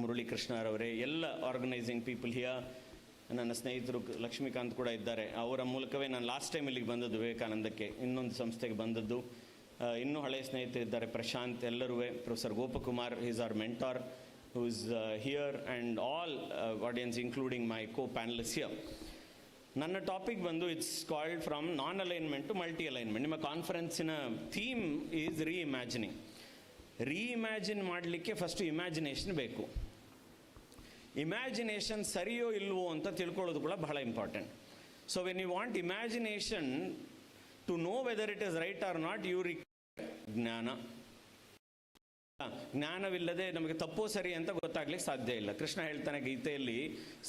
ಮುರಳಿ ಕೃಷ್ಣರವರೇ, ಎಲ್ಲ ಆರ್ಗನೈಸಿಂಗ್ ಪೀಪಲ್ ಹಿಯರ್, ನನ್ನ ಸ್ನೇಹಿತರು ಲಕ್ಷ್ಮೀಕಾಂತ್ ಕೂಡ ಇದ್ದಾರೆ. ಅವರ ಮೂಲಕವೇ ನಾನು ಲಾಸ್ಟ್ ಟೈಮ್ ಇಲ್ಲಿಗೆ ಬಂದದ್ದು, ವಿವೇಕಾನಂದಕ್ಕೆ ಇನ್ನೊಂದು ಸಂಸ್ಥೆಗೆ ಬಂದದ್ದು. ಇನ್ನೂ ಹಳೆಯ ಸ್ನೇಹಿತರಿದ್ದಾರೆ, ಪ್ರಶಾಂತ್, ಎಲ್ಲರೂ, professor Gopakumar, is our mentor who is here, and all audience including my co-panelists here. ನನ್ನ ಟಾಪಿಕ್ ಬಂದು it's called from non alignment to multi alignment. ನಿಮ್ಮ ಕಾನ್ಫರೆನ್ಸಿನ ಥೀಮ್ ಈಸ್ ರೀಇಮ್ಯಾಜಿನಿಂಗ್. ರೀಇಮ್ಯಾಜಿನ್ ಮಾಡಲಿಕ್ಕೆ ಫಸ್ಟ್ ಇಮ್ಯಾಜಿನೇಷನ್ ಬೇಕು. ಇಮ್ಯಾಜಿನೇಷನ್ ಸರಿಯೋ ಇಲ್ವೋ ಅಂತ ತಿಳ್ಕೊಳ್ಳೋದು ಕೂಡ ಬಹಳ important. So when you want imagination to know whether it is right or not, you require ಜ್ಞಾನ. ಜ್ಞಾನವಿಲ್ಲದೆ ನಮಗೆ ತಪ್ಪೋ ಸರಿ ಅಂತ ಗೊತ್ತಾಗ್ಲಿಕ್ಕೆ ಸಾಧ್ಯ ಇಲ್ಲ. ಕೃಷ್ಣ ಹೇಳ್ತಾನೆ ಗೀತೆಯಲ್ಲಿ,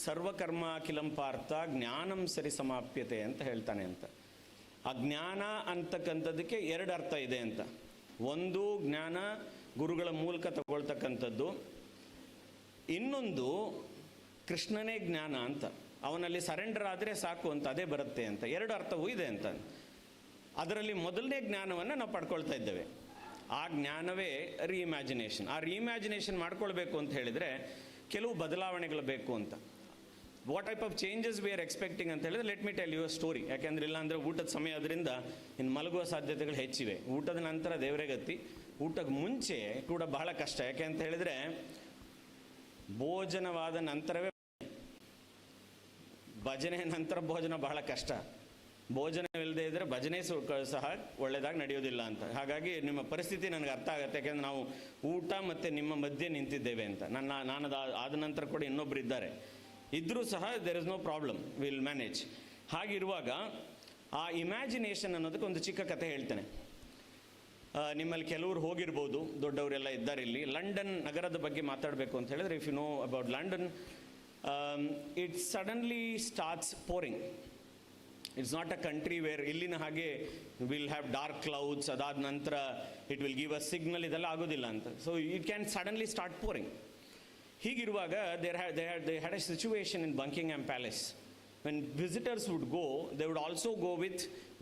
ಸರ್ವಕರ್ಮ ಅಖಿಲಂ ಪಾರ್ಥ ಜ್ಞಾನಂ ಸರಿ ಸಮಾಪ್ಯತೆ ಅಂತ ಹೇಳ್ತಾನೆ ಅಂತ. ಆ ಜ್ಞಾನ ಅಂತಕ್ಕಂಥದ್ದಕ್ಕೆ ಎರಡು ಅರ್ಥ ಇದೆ ಅಂತ. ಒಂದು, ಜ್ಞಾನ ಗುರುಗಳ ಮೂಲಕ ತಗೊಳ್ತಕ್ಕಂಥದ್ದು. ಇನ್ನೊಂದು, ಕೃಷ್ಣನೇ ಜ್ಞಾನ ಅಂತ, ಅವನಲ್ಲಿ ಸರೆಂಡರ್ ಆದರೆ ಸಾಕು ಅಂತ, ಅದೇ ಬರುತ್ತೆ ಅಂತ. ಎರಡು ಅರ್ಥವೂ ಇದೆ ಅಂತ. ಅದರಲ್ಲಿ ಮೊದಲನೇ ಜ್ಞಾನವನ್ನು ನಾವು ಪಡ್ಕೊಳ್ತಾ ಇದ್ದೇವೆ. ಆ ಜ್ಞಾನವೇ ರೀಇಮ್ಯಾಜಿನೇಷನ್. ಆ ರೀಇಮ್ಯಾಜಿನೇಷನ್ ಮಾಡ್ಕೊಳ್ಬೇಕು ಅಂತ ಹೇಳಿದರೆ ಕೆಲವು ಬದಲಾವಣೆಗಳು ಬೇಕು ಅಂತ. What type of changes we are expecting ಅಂತ ಹೇಳಿದ್ರೆ, let me tell you a story. ಯಾಕೆಂದ್ರೆ ಇಲ್ಲಾಂದರೆ ಊಟದ ಸಮಯ ಅದರಿಂದ ಇನ್ನು ಮಲಗುವ ಸಾಧ್ಯತೆಗಳು ಹೆಚ್ಚಿವೆ. ಊಟದ ನಂತರ ದೇವರೇ ಗತಿ, ಊಟಕ್ಕೆ ಮುಂಚೆ ಕೂಡ ಬಹಳ ಕಷ್ಟ. ಯಾಕೆ ಅಂತ ಹೇಳಿದರೆ ಭೋಜನವಾದ ನಂತರವೇ ಭಜನೆ, ನಂತರ ಭೋಜನ ಬಹಳ ಕಷ್ಟ. ಭೋಜನವಿಲ್ಲದೆ ಇದ್ದರೆ ಭಜನೆ ಸಹ ಒಳ್ಳೆಯದಾಗಿ ನಡೆಯೋದಿಲ್ಲ ಅಂತ. ಹಾಗಾಗಿ ನಿಮ್ಮ ಪರಿಸ್ಥಿತಿ ನನಗೆ ಅರ್ಥ ಆಗುತ್ತೆ. ಯಾಕೆಂದರೆ ನಾವು ಊಟ ಮತ್ತು ನಿಮ್ಮ ಮಧ್ಯೆ ನಿಂತಿದ್ದೇವೆ ಅಂತ. ನಾನು ಆದ ನಂತರ ಕೂಡ ಇನ್ನೊಬ್ಬರು ಇದ್ದಾರೆ, ಇದ್ದರೂ ಸಹ there is no problem, will manage. ಹಾಗಿರುವಾಗ ಆ ಇಮ್ಯಾಜಿನೇಷನ್ ಅನ್ನೋದಕ್ಕೆ ಒಂದು ಚಿಕ್ಕ ಕಥೆ ಹೇಳ್ತೇನೆ. ನಿಮ್ಮಲ್ಲಿ ಕೆಲವರು ಹೋಗಿರ್ಬೋದು, ದೊಡ್ಡವರೆಲ್ಲ ಇದ್ದಾರೆ ಇಲ್ಲಿ. ಲಂಡನ್ ನಗರದ ಬಗ್ಗೆ ಮಾತಾಡಬೇಕು ಅಂತ ಹೇಳಿದ್ರೆ, if you know about London, it suddenly starts pouring. It's not a country where ಇಲ್ಲಿನ ಹಾಗೆ ವಿಲ್ ಹ್ಯಾವ್ ಡಾರ್ಕ್ ಕ್ಲೌಡ್ಸ್, ಅದಾದ ನಂತರ it will give a signal, ಇದೆಲ್ಲ ಆಗೋದಿಲ್ಲ ಅಂತ. So it can suddenly start pouring. ಹೀಗಿರುವಾಗ they had a situation in Buckingham Palace. When visitors would go, they would also go with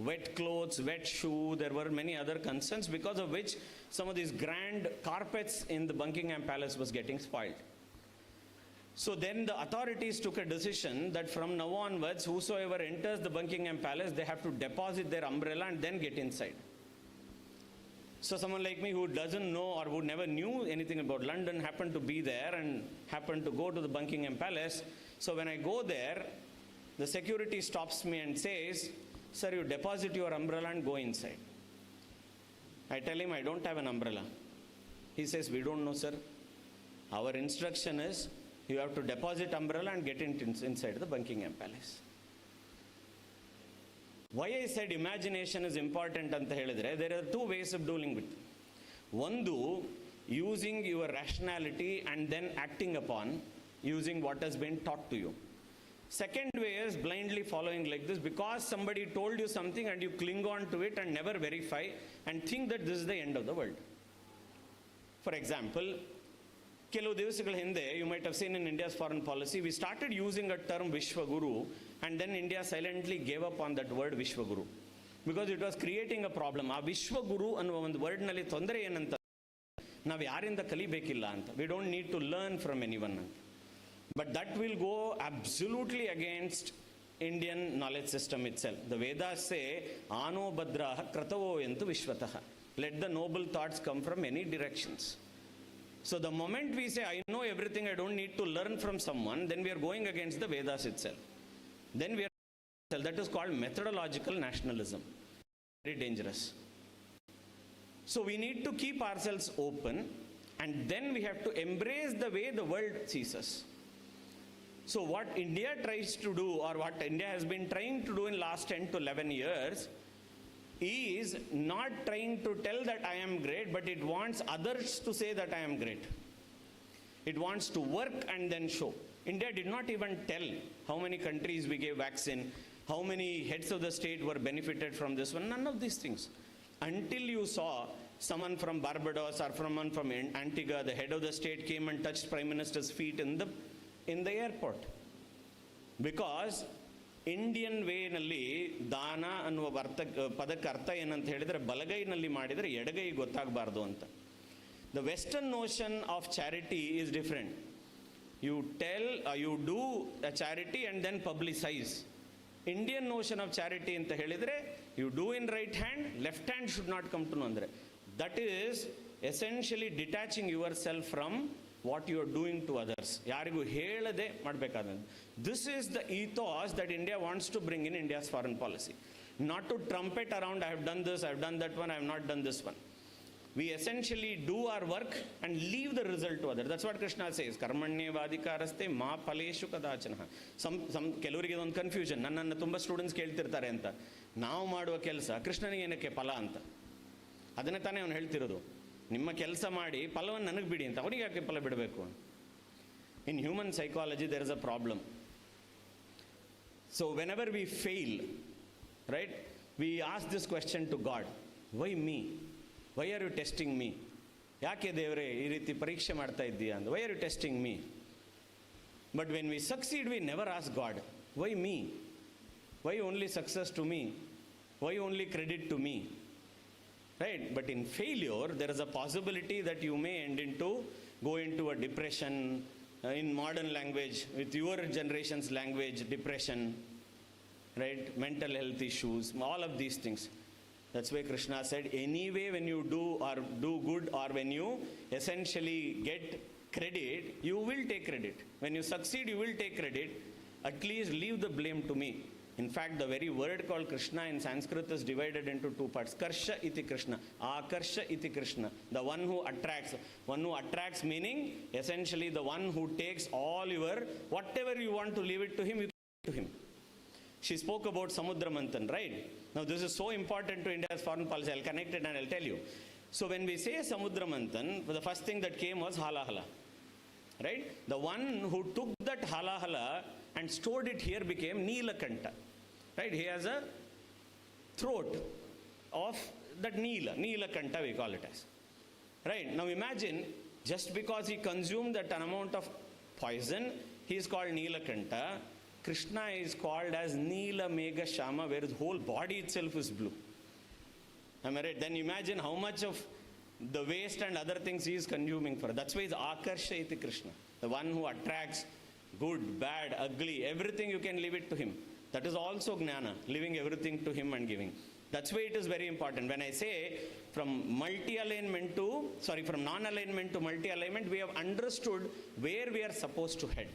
wet clothes, wet shoe. There were many other concerns, because of which some of these grand carpets in the Buckingham Palace was getting spoiled. So then the authorities took a decision that from now onwards, whosoever enters the Buckingham Palace, they have to deposit their umbrella and then get inside. So someone like me who doesn't know or who never knew anything about London happened to be there and happened to go to the Buckingham Palace. So when I go there, the security stops me and says, "Sir, you deposit your umbrella and go inside." I tell him I don't have an umbrella. He says, "We don't know, sir. Our instruction is you have to deposit umbrella and get inside the Buckingham Palace." Why I said imagination is important anta helidre, there are two ways of dealing with. Ondu, using your rationality and then acting upon, using what has been taught to you. Second way is blindly following like this, because somebody told you something and you cling on to it and never verify and think that this is the end of the world. For example, ಕೆಲವು ದಿವಸಗಳ ಹಿಂದೆ, you might have seen in India's foreign policy, we started using a term Vishwaguru, and then India silently gave up on that word Vishwaguru because it was creating a problem. ಆ ವಿಶ್ವಗುರು ಅನ್ನುವ ಒಂದು ವರ್ಡ್ನಲ್ಲಿ ತೊಂದರೆ ಏನಂತ, ನಾವು ಯಾರಿಂದ ಕಲಿಬೇಕಿಲ್ಲ ಅಂತ. We don't need to learn from anyone ಅಂತ. But that will go absolutely against Indian knowledge system itself. The Vedas say, "Ano badrah kratavo yantu vishwatah." Let the noble thoughts come from any directions. So the moment we say, "I know everything, I don't need to learn from someone," then we are going against the Vedas itself. Then we are, that is called methodological nationalism. Very dangerous. So we need to keep ourselves open, and then we have to embrace the way the world sees us. So what India tries to do, or what India has been trying to do in last 10 to 11 years, is not trying to tell that I am great, but it wants others to say that I am great. It wants to work and then show. India did not even tell how many countries we gave vaccine, how many heads of the state were benefited from this one, none of these things. Until you saw someone from Barbados or someone from Antigua, the head of the state came and touched Prime Minister's feet in the airport. Because Indian ವೇನಲ್ಲಿ ದಾನ ಅನ್ನುವ ಪದಕ್ಕೆ ಅರ್ಥ ಏನಂತ ಹೇಳಿದರೆ ಬಲಗೈನಲ್ಲಿ ಮಾಡಿದರೆ ಎಡಗೈ ಗೊತ್ತಾಗಬಾರ್ದು ಅಂತ. The western notion of charity is different. You tell you do a charity and then publicise. Indian notion of charity ಅಂತ ಹೇಳಿದರೆ you do in right hand, left hand should not come to know. ಅಂದರೆ that is essentially detaching yourself from what you are doing to others. ಯಾರಿಗೂ ಹೇಳದೆ ಮಾಡಬೇಕಾದಂತೆ. This is the ethos that India wants to bring in India's foreign policy. Not to trumpet around, I have done this, I have done that one, I have not done this one. We essentially do our work and leave the result to others. That's what Krishna says. Karmanyevadikaraste ma phaleshu kadachana. ಕೆಲವರಿಗೆ ಇದೊಂದು confusion. ನನ್ನನ್ನು ತುಂಬ students ಕೇಳ್ತಿರ್ತಾರೆ ಅಂತ, ನಾವು ಮಾಡುವ ಕೆಲಸ ಕೃಷ್ಣನಿಗೆ ಏನಕ್ಕೆ ಫಲ ಅಂತ. ಅದನ್ನೇ ತಾನೇ ಅವನು ಹೇಳ್ತಿರೋದು. ನಿಮ್ಮ ಕೆಲಸ ಮಾಡಿ ಫಲವನ್ನು ನನಗೆ ಬಿಡಿ ಅಂತ. ಅವನಿಗೆ ಯಾಕೆ ಫಲ ಬಿಡಬೇಕು? In human psychology there is a problem. So whenever we fail, right, we ask this question to God. Why me? Why are you testing me? ಯಾಕೆ ದೇವರೇ ಈ ರೀತಿ ಪರೀಕ್ಷೆ ಮಾಡ್ತಾ ಇದ್ದೀಯಾ ಅಂತ. Why are you testing me? But when we succeed, we never ask God, why me? Why only success to me? Why only credit to me? Right? But in failure, there is a possibility that you may go into a depression, in modern language, with your generation's language, depression, right? Mental health issues, all of these things. That's why Krishna said, anyway, when you do good, or when you essentially get credit, you will take credit. When you succeed, you will take credit. At least leave the blame to me. In fact, the very word called Krishna in Sanskrit is divided into two parts. Karsha iti Krishna, Akarsha iti Krishna. The one who attracts. One who attracts meaning essentially the one who takes all your, whatever you want to leave it to him, you give it to him. She spoke about Samudra Manthan, right? Now this is so important to India's foreign policy. I'll connect it and I'll tell you. So when we say Samudra Manthan, the first thing that came was Halahala. Right? The one who took that halahala and stored it here became Neelakanta. Right? He has a throat of that Neelakanta we call it as. Right? Now imagine, just because he consumed that an amount of poison, he is called Neelakanta. Krishna is called as Neela Megha Shama, where his whole body itself is blue. Am I right? Then imagine how much of the waste and other things he is consuming for. That's why it's Akarsha iti Krishna. The one who attracts good, bad, ugly, everything you can leave it to him. That is also Gnana, leaving everything to him and giving. That's why it is very important. When I say from non-alignment to multi-alignment, we have understood where we are supposed to head.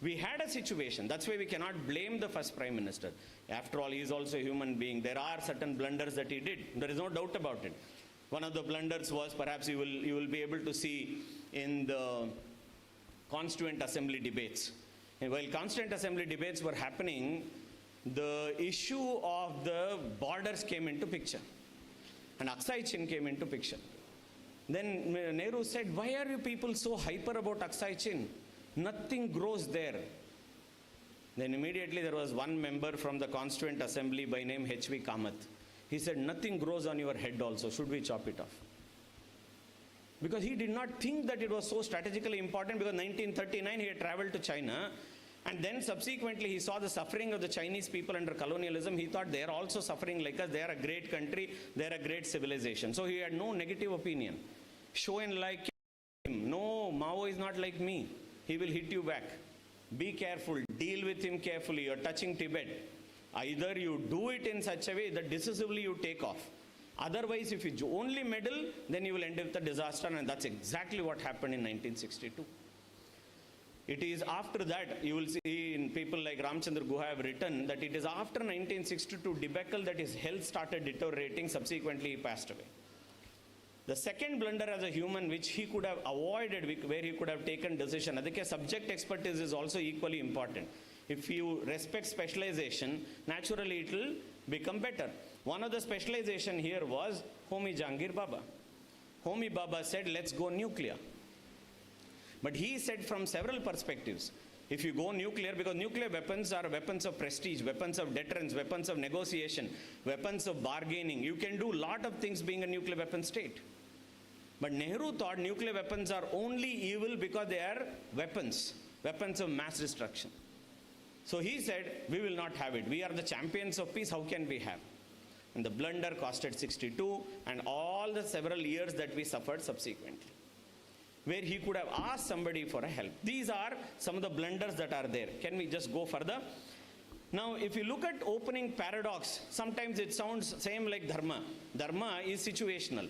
We had a situation. That's why we cannot blame the first Prime Minister. After all, he is also a human being. There are certain blunders that he did. There is no doubt about it. One of the blunders was, perhaps you will be able to see in the Constituent Assembly debates. And while Constituent Assembly debates were happening, the issue of the borders came into picture. And Aksai Chin came into picture. Then Nehru said, why are you people so hyper about Aksai Chin? Nothing grows there. Then immediately there was one member from the Constituent Assembly by name H.V. Kamath. He said, nothing grows on your head also. Should we chop it off? Because he did not think that it was so strategically important, because 1939 he had traveled to China, and then subsequently he saw the suffering of the Chinese people under colonialism. He thought they are also suffering like us. They are a great country. They are a great civilization. So he had no negative opinion. Show and like him. No, Mao is not like me. He will hit you back. Be careful. Deal with him carefully. You are touching Tibet. Either you do it in such a way that decisively you take off. Otherwise, if you only meddle, then you will end with a disaster, and that's exactly what happened in 1962. It is after that, you will see in people like Ramchandra Guha have written that it is after 1962 debacle that his health started deteriorating. Subsequently, he passed away. The second blunder as a human, which he could have avoided, where he could have taken decision, adike subject expertise is also equally important. If you respect specialization, naturally it will become better. One of the specialization here was Homi Jahangir Baba. Homi Baba said, let's go nuclear. But he said from several perspectives, if you go nuclear, because nuclear weapons are weapons of prestige, weapons of deterrence, weapons of negotiation, weapons of bargaining. You can do a lot of things being a nuclear weapon state. But Nehru thought nuclear weapons are only evil because they are weapons, weapons of mass destruction. So he said, we will not have it. We are the champions of peace, how can we have? And the blunder costed 62 and all the several years that we suffered subsequently, where he could have asked somebody for a help. These are some of the blunders that are there. Can we just go further? Now, if you look at opening paradox, sometimes it sounds same like dharma. Dharma is situational.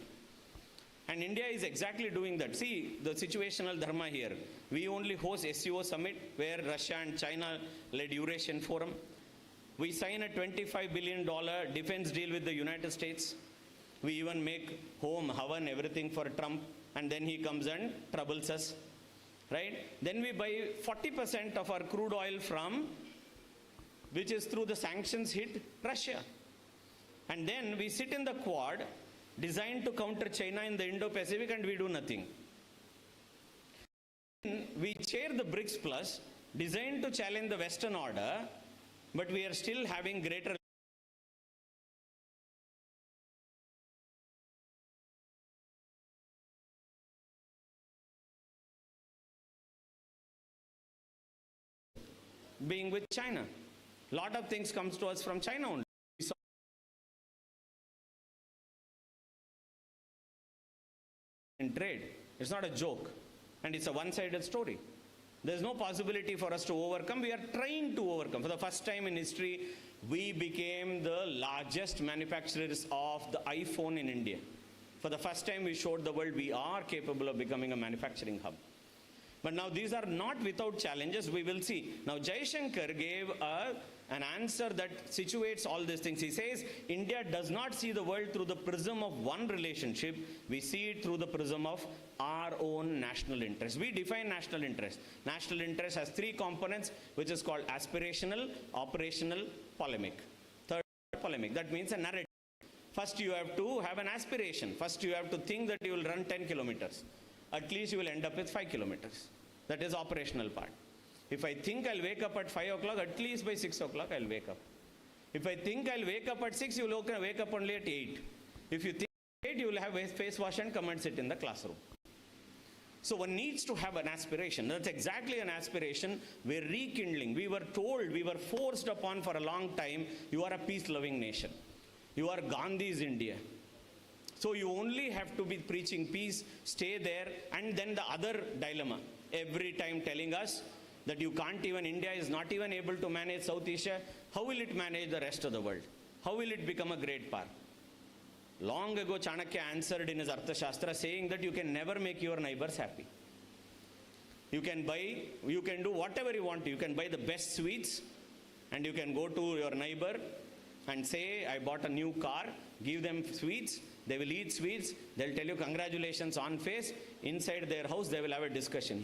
And India is exactly doing that. See, the situational dharma here. We only host SCO summit where Russia and China led Eurasian Forum. We sign a $25 billion defense deal with the United States. We even make home, havan, everything for Trump. And then he comes and troubles us, right? Then we buy 40% of our crude oil from, which is through the sanctions hit Russia. And then we sit in the Quad, designed to counter China in the Indo-Pacific, and we do nothing. We chair the BRICS Plus, designed to challenge the Western order, but we are still having greater being with China. Lot of things comes to us from China only. In trade, it's not a joke, and it's a one-sided story. There's no possibility for us to overcome. We are trying to overcome. For the first time in history, we became the largest manufacturers of the iPhone in India. For the first time, we showed the world we are capable of becoming a manufacturing hub. But now these are not without challenges. We will see. Now Jaishankar gave an answer that situates all these things. He says, India does not see the world through the prism of one relationship. We see it through the prism of our own national interest. We define national interest. National interest has three components, which is called aspirational, operational, polemic. Third, polemic. That means a narrative. First, you have to have an aspiration. First, you have to think that you will run 10 kilometers. At least you will end up with 5 kilometers. That is operational part. If I think I'll wake up at 5 o'clock, at least by 6 o'clock I'll wake up. If I think I'll wake up at 6, you will wake up only at 8. If you think at 8, you will have face wash and come and sit in the classroom. So one needs to have an aspiration. That's exactly an aspiration. We're rekindling. We were told, we were forced upon for a long time, you are a peace-loving nation. You are Gandhi's India. So you only have to be preaching peace, stay there, and then the other dilemma, every time telling us that you can't even, India is not even able to manage South Asia, how will it manage the rest of the world? How will it become a great power? Long ago, Chanakya answered in his Arthashastra saying that you can never make your neighbors happy. You can do whatever you want. You can buy the best sweets, and you can go to your neighbor and say, I bought a new car, give them sweets. They will eat sweets. They'll tell you congratulations on face. Inside their house, they will have a discussion.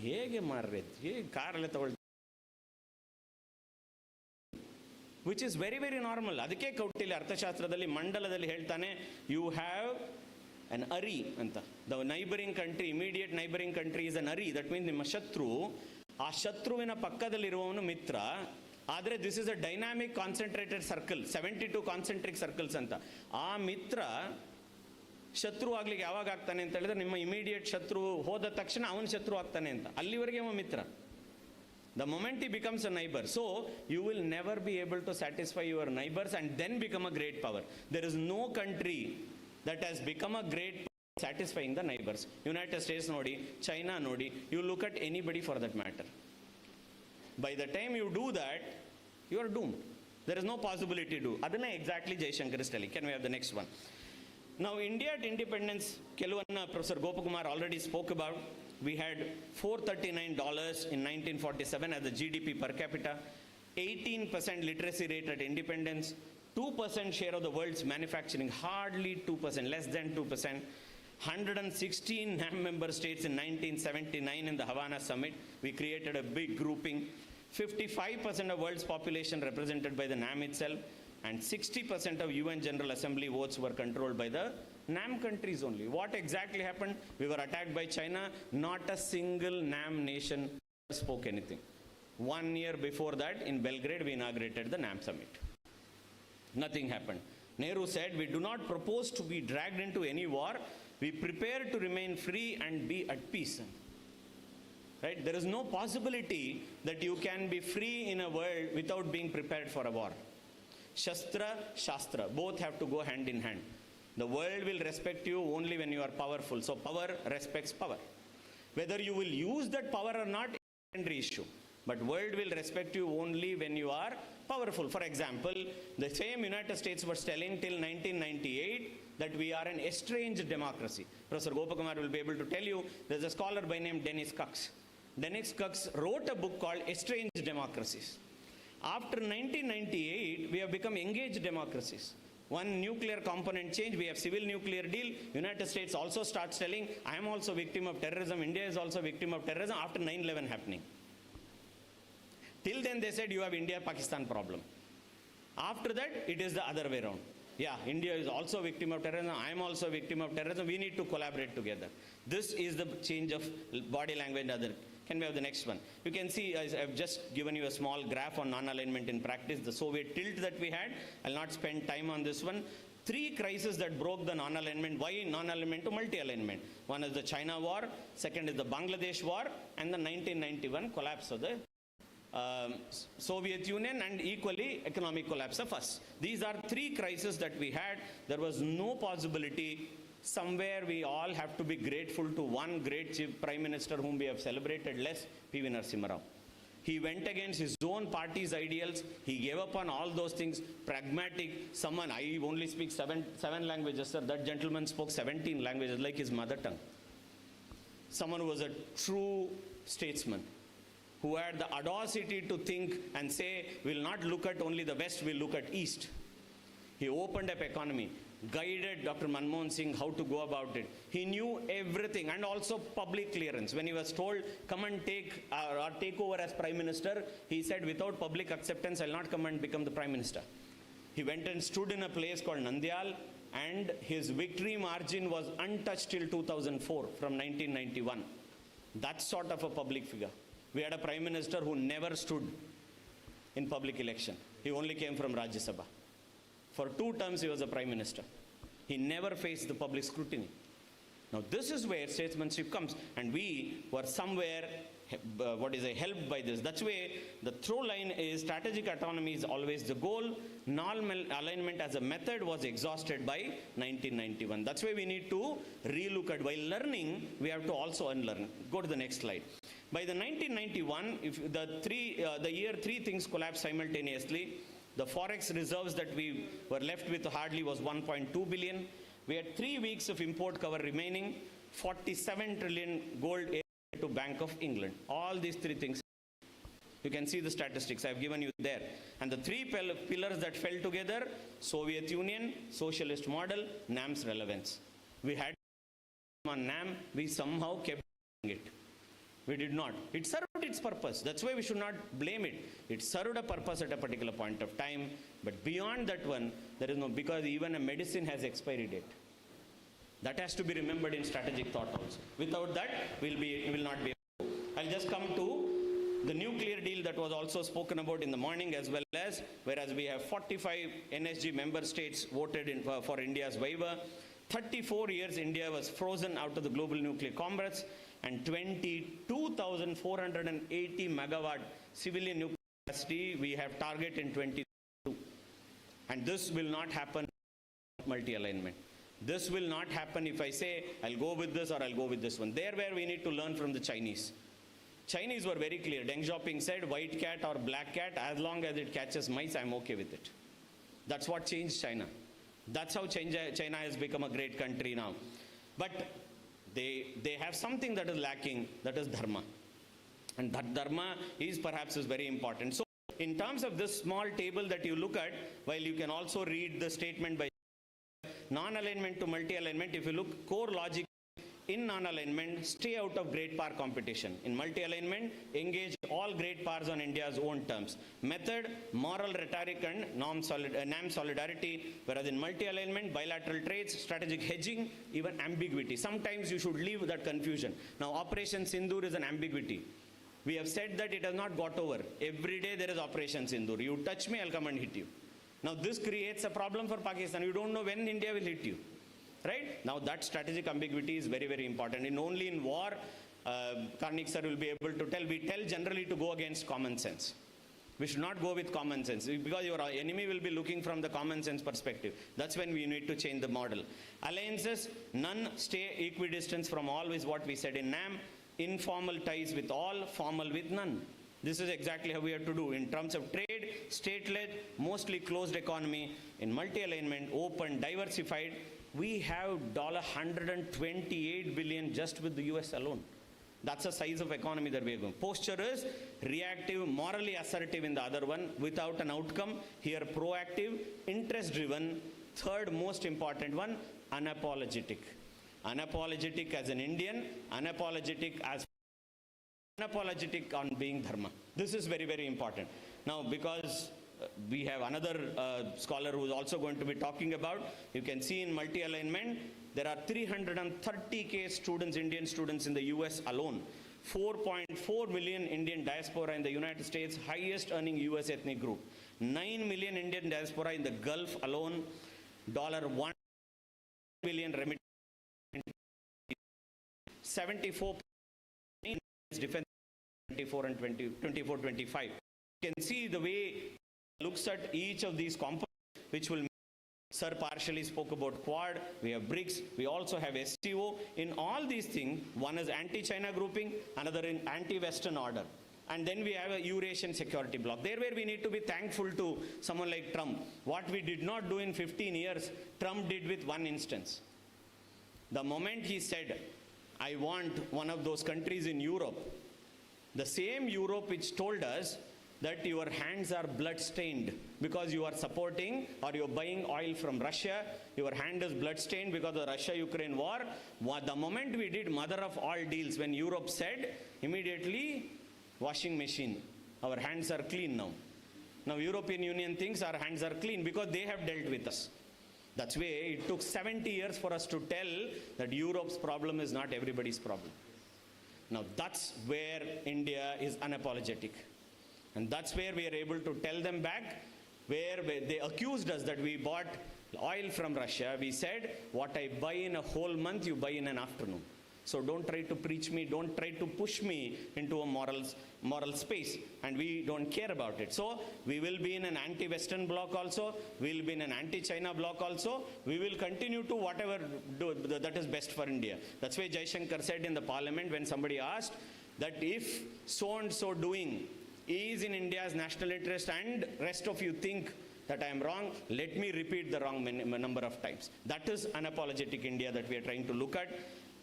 Which is very, very normal. Adike Kautilya Arthashastradalli Mandaladalli heltane, you have an Ari anta. The neighboring country, immediate neighboring country is an Ari. That means ನಿಮ್ಮ ಶತ್ರು, ಆ ಶತ್ರುವಿನ ಪಕ್ಕದಲ್ಲಿರುವವನು ಮಿತ್ರ. ಆದರೆ this is a dynamic concentrated circle, 72 concentric circles ಅಂತ. ಆ ಮಿತ್ರ ಶತ್ರು ಆಗ್ಲಿಕ್ಕೆ ಯಾವಾಗ ಆಗ್ತಾನೆ ಅಂತ ಹೇಳಿದ್ರೆ ನಿಮ್ಮ ಇಮಿಡಿಯೇಟ್ ಶತ್ರು ಹೋದ ತಕ್ಷಣ ಅವನ ಶತ್ರು ಆಗ್ತಾನೆ ಅಂತ. ಅಲ್ಲಿವರೆಗೆ ಅವ ಮಿತ್ರ. The moment he becomes a neighbor, so you will never be able to satisfy your neighbors and then become a great power. There is no country that has become a great power satisfying the neighbors. United States nodi, China nodi, you look at anybody for that matter. By the time you do that, you are doomed. There is no possibility to do. Adana exactly Jaishankar is telling. Can we have the next one? Now, India at independence, Kelvanna Professor Gopakumar already spoke about. We had $439 in 1947 as the GDP per capita, 18% literacy rate at independence, 2% share of the world's manufacturing, hardly 2%, less than 2%. 116 NAM member states in 1979 in the Havana summit. We created a big grouping. 55% of world's population represented by the NAM itself, and 60% of UN General Assembly votes were controlled by the NAM countries only. What exactly happened? We were attacked by China. Not a single NAM nation spoke anything. 1 year before that, in Belgrade, we inaugurated the NAM summit. Nothing happened. Nehru said, we do not propose to be dragged into any war. We prepare to remain free and be at peace. Right? There is no possibility that you can be free in a world without being prepared for a war. Shastra, Shastra, both have to go hand in hand. The world will respect you only when you are powerful. So power respects power. Whether you will use that power or not is a secondary issue. But world will respect you only when you are powerful. For example, the same United States was telling till 1998 that we are an estranged democracy. Professor Gopakumar will be able to tell you, there's a scholar by name Dennis Cox. Dennis Cox wrote a book called Estranged Democracies. After 1998, we have become engaged democracies. One nuclear component change, we have civil nuclear deal. United States also starts telling, I am also victim of terrorism, India is also victim of terrorism after 9/11 happening. Till then they said you have India-Pakistan problem. After that, it is the other way around. Yeah, India is also a victim of terrorism, I am also a victim of terrorism, we need to collaborate together. This is the change of body language and other. Can we have the next one? You can see, I've just given you a small graph on non-alignment in practice, the Soviet tilt that we had. I'll not spend time on this one. 3 crises that broke the non-alignment. Why non-alignment to multi-alignment? One is the China war, second is the Bangladesh war, and the 1991 collapse of the Soviet Union, and equally economic collapse of us. These are 3 crises that we had. There was no possibility. Somewhere we all have to be grateful to one great chief prime minister whom we have celebrated less, P.V. Narasimha Rao. He went against his own party's ideals. He gave up on all those things. Pragmatic. Someone, I only speak seven languages, sir. That gentleman spoke 17 languages like his mother tongue. Someone who was a true statesman, who had the audacity to think and say, we'll not look at only the West, we'll look at East. He opened up economy, guided Dr. Manmohan Singh how to go about it. He knew everything, and also public clearance. When he was told, come and take over as Prime Minister, he said, without public acceptance, I'll not come and become the Prime Minister. He went and stood in a place called Nandyal, and his victory margin was untouched till 2004, from 1991. That sort of a public figure. We had a Prime Minister who never stood in public election. He only came from Rajya Sabha. For 2 terms, he was a Prime Minister. He never faced the public scrutiny. Now, this is where statesmanship comes, and we were somewhere, helped by this. That's why the through line is strategic autonomy is always the goal. Non-alignment as a method was exhausted by 1991. That's why we need to relook at. While learning, we have to also unlearn. Go to the next slide. By the 1991, if the year 3 things collapsed simultaneously. The forex reserves that we were left with hardly was 1.2 billion. We had 3 weeks of import cover remaining, 47 trillion gold to Bank of England. All these 3 things. You can see the statistics I've given you there. And the 3 pillars that fell together, Soviet Union, socialist model, NAM's relevance. We had on NAM, we somehow kept it. We did not. It served its purpose. That's why we should not blame it. It served a purpose at a particular point of time. But beyond that one, there is no, because even a medicine has expiry date. That has to be remembered in strategic thought also. Without that, we will not be able to. I'll just come to the nuclear deal that was also spoken about in the morning, as well as, whereas we have 45 NSG member states voted for India's waiver. 34 years India was frozen out of the global nuclear commerce, and 22,480 megawatt civilian nuclear capacity we have target in 2022. And this will not happen multi-alignment. This will not happen if I say, I'll go with this or I'll go with this one. There where we need to learn from the Chinese. Chinese were very clear. Deng Xiaoping said, white cat or black cat, as long as it catches mice, I'm okay with it. That's what changed China. That's how China has become a great country now. But they have something that is lacking, that is dharma. And that dharma is perhaps very important. So in terms of this small table that you look at, while you can also read the statement by non-alignment to multi-alignment, if you look core logic, In non-alignment, stay out of great power competition. In multi-alignment, engage all great powers on India's own terms. Method, moral rhetoric and NAM solidarity, whereas in multi-alignment, bilateral trades, strategic hedging, even ambiguity. Sometimes you should leave that confusion. Now, Operation Sindoor is an ambiguity. We have said that it has not got over. Every day there is Operation Sindoor. You touch me, I'll come and hit you. Now, this creates a problem for Pakistan. You don't know when India will hit you. Right? Now that strategic ambiguity is very, very important. Only in war, Karnik sir will be able to tell. We tell generally to go against common sense. We should not go with common sense because your enemy will be looking from the common sense perspective. That's when we need to change the model. Alliances, none stay equidistant from all is what we said in NAM. Informal ties with all, formal with none. This is exactly how we have to do. In terms of trade, state-led, mostly closed economy. In multi-alignment, open, diversified, we have $128 billion just with the US alone. That's the size of economy that we are going. Posture is reactive, morally assertive in the other one, without an outcome. Here, proactive, interest-driven. Third most important one, unapologetic. Unapologetic as an Indian, unapologetic on being dharma. This is very, very important. Now, because we have another scholar who is also going to be talking about, you can see in multi-alignment, there are 330,000 students, Indian students in the US alone. 4.4 million Indian diaspora in the United States, highest earning US ethnic group. 9 million Indian diaspora in the Gulf alone. $1 billion remittance. 74 defense 24-25. You can see the way looks at each of these components, which will, sir partially spoke about Quad, we have BRICS, we also have SCO. In all these things, one is anti-China grouping, another in anti-Western order. And then we have a Eurasian security bloc. There where we need to be thankful to someone like Trump. What we did not do in 15 years, Trump did with one instance. The moment he said, I want one of those countries in Europe, the same Europe which told us that your hands are blood-stained because you are supporting or you're buying oil from Russia, your hand is blood-stained because of the Russia-Ukraine war. The moment we did mother of all deals, when Europe said, immediately, washing machine, our hands are clean now. Now European Union thinks our hands are clean because they have dealt with us. That's why it took 70 years for us to tell that Europe's problem is not everybody's problem. Now that's where India is unapologetic. And that's where we are able to tell them back, where they accused us that we bought oil from Russia. We said, what I buy in a whole month, you buy in an afternoon. So don't try to preach me, don't try to push me into a moral space. And we don't care about it. So we will be in an anti-Western bloc also. We will be in an anti-China bloc also. We will continue to whatever that is best for India. That's why Jaishankar said in the parliament when somebody asked that if so-and-so doing is in India's national interest and rest of you think that I am wrong, let me repeat the wrong number of times. That is unapologetic India that we are trying to look at.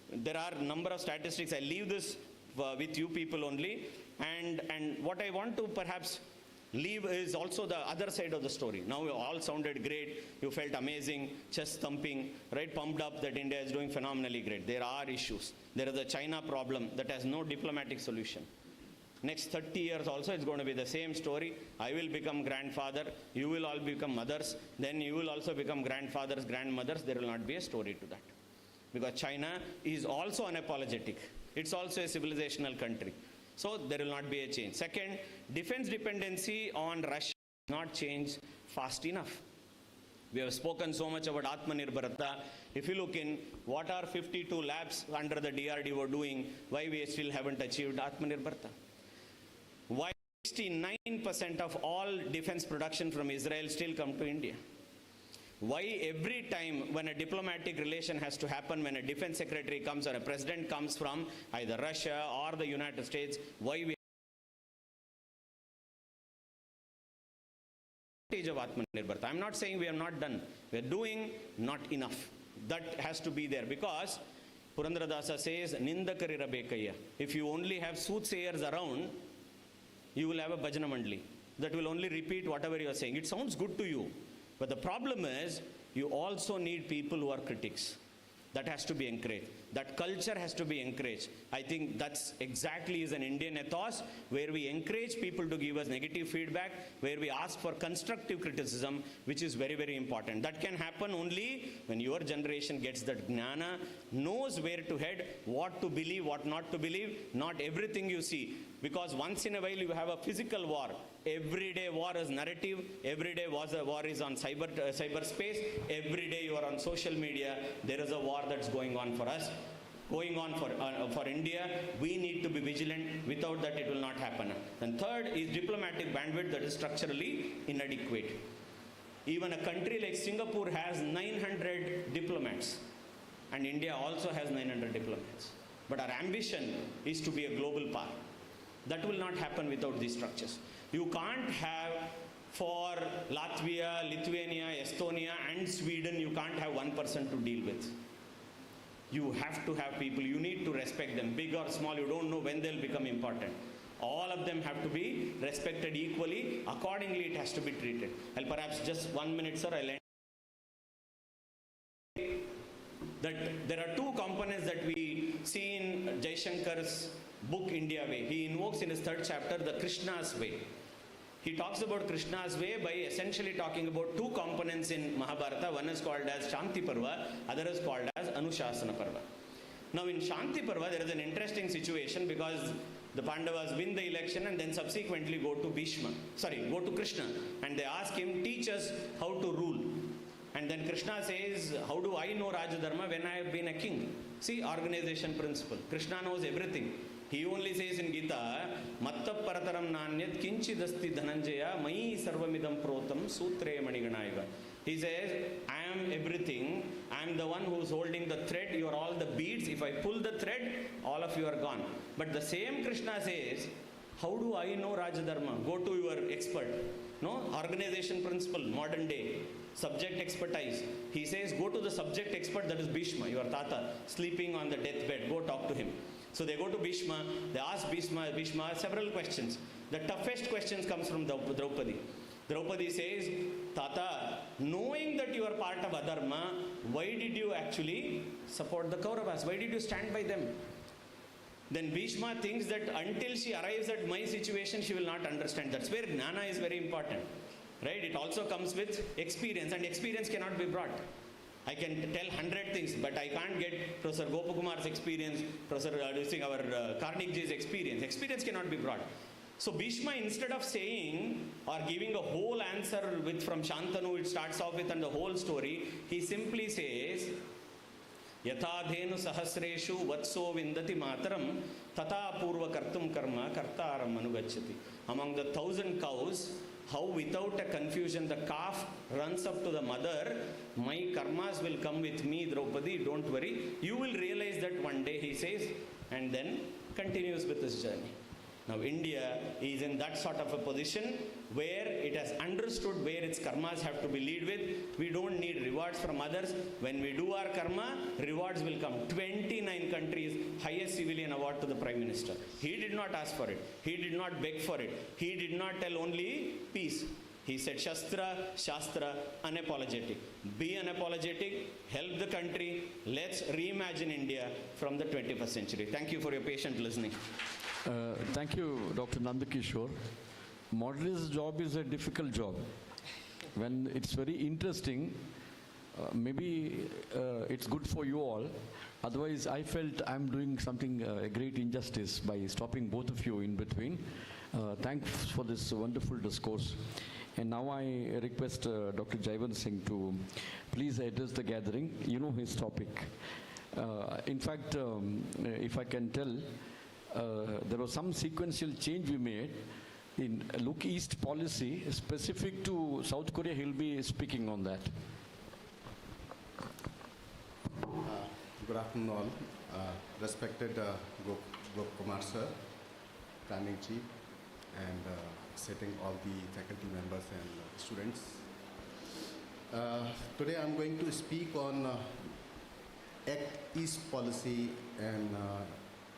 There are a number of statistics. I leave this with you people only. And what I want to perhaps leave is also the other side of the story. Now you all sounded great. You felt amazing, chest thumping, right? Pumped up that India is doing phenomenally great. There are issues. There is a China problem that has no diplomatic solution. Next 30 years also it's going to be the same story. I will become grandfather, you will all become mothers, then you will also become grandfathers, grandmothers. There will not be a story to that. Because China is also unapologetic. It's also a civilizational country. So there will not be a change. Second, defense dependency on Russia does not change fast enough. We have spoken so much about Atmanirbharata. If you look in what are 52 labs under the DRDO doing, why we still haven't achieved Atmanirbharata? Why 69% of all defense production from Israel still come to India? Why every time when a diplomatic relation has to happen, when a defense secretary comes or a president comes from either Russia or the United States, why we of Atmanirbharata? I'm not saying we are not done. We are doing not enough. That has to be there because Purandaradasa says, Nindakarirabekaya. If you only have soothsayers around, you will have a bhajana mandali that will only repeat whatever you are saying. It sounds good to you. But the problem is, you also need people who are critics. That has to be encouraged. That culture has to be encouraged. I think that's exactly is an Indian ethos, where we encourage people to give us negative feedback, where we ask for constructive criticism, which is very, very important. That can happen only when your generation gets that gnana, knows where to head, what to believe, what not to believe, not everything you see. Because once in a while you have a physical war. Every day war is narrative. Every day war is on cyberspace. Every day you are on social media. There is a war that's going on for us, going on for India. We need to be vigilant. Without that, it will not happen. And third is diplomatic bandwidth that is structurally inadequate. Even a country like Singapore has 900 diplomats, and India also has 900 diplomats. But our ambition is to be a global power. That will not happen without these structures. You can't have, for Latvia, Lithuania, Estonia and Sweden, you can't have one person to deal with. You have to have people, you need to respect them, big or small, you don't know when they'll become important. All of them have to be respected equally, accordingly it has to be treated. I'll perhaps just 1 minute, sir, I'll end. That there are two components that we see in Jaishankar's book India Way. He invokes in his third chapter the Krishna's way. He talks about Krishna's way by essentially talking about two components in Mahabharata. One is called as Shanti Parva, other is called as Anushasana Parva. Now in Shanti Parva there is an interesting situation, because the Pandavas win the election and then subsequently go to Krishna, and they ask him, teach us how to rule. And then Krishna says, how do I know Rajadharma when I have been a king? See, organization principle. Krishna knows everything. He only says in Gita, Matta Parataram Nanyat Kinchidasti Dhananjaya Mai Sarvamidam Protam Sutre Maniganaiva. He says, I am everything. I am the one who is holding the thread. You are all the beads. If I pull the thread, all of you are gone. But the same Krishna says, how do I know Rajadharma? Go to your expert. No? Organization principle, modern day. Subject expertise. He says, go to the subject expert, that is Bhishma, your Tata, sleeping on the deathbed. Go talk to him. So they go to Bhishma, they ask Bhishma several questions. The toughest questions comes from Draupadi. Draupadi says, Tata, knowing that you are part of Adharma, why did you actually support the Kauravas? Why did you stand by them? Then Bhishma thinks that until she arrives at my situation, she will not understand. That's where Gnana is very important. Right? It also comes with experience, and experience cannot be brought. I can tell 100 things, but I can't get Professor Gopakumar's experience, Professor Karnikji's experience. Experience cannot be brought. So Bhishma, instead of saying or giving a whole answer from Shantanu, it starts off with and the whole story, he simply says, Yatadhenu sahasreshu vatso vindati mataram tata purva kartum karma kartaram anugacchati. Among the 1,000 cows, how without a confusion the calf runs up to the mother, my karmas will come with me, Draupadi, don't worry. You will realize that one day, he says, and then continues with his journey. Now India is in that sort of a position where it has understood where its karmas have to be lead with. We don't need rewards from others. When we do our karma, rewards will come. 29 countries, highest civilian award to the Prime Minister. He did not ask for it. He did not beg for it. He did not tell only peace. He said, Shastra, Shastra, unapologetic. Be unapologetic, help the country. Let's reimagine India from the 21st century. Thank you for your patient listening. Thank you, Dr. Nandakishore. Moderator's job is a difficult job. When it's very interesting, maybe it's good for you all. Otherwise, I felt I'm doing something, a great injustice by stopping both of you in between. Thanks for this wonderful discourse. And now I request Dr. Jaivan Singh to please address the gathering. You know his topic. In fact, if I can tell, there was some sequential change we made in Look East policy specific to South Korea. He'll be speaking on that. Good afternoon all. Respected Gopakumar sir, Karnikji, and sitting all the faculty members and students. Today I'm going to speak on Act East policy, and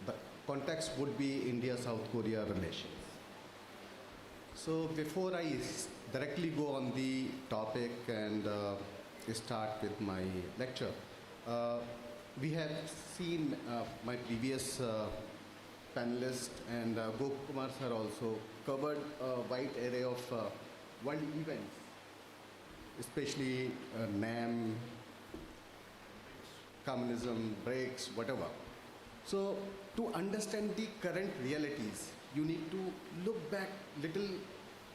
the context would be India-South Korea relations. So before I directly go on the topic and start with my lecture, we have seen my previous panelists and Gokumar sir also covered a wide array of world events, especially NAM, communism, BRICS, whatever. So to understand the current realities, you need to look back little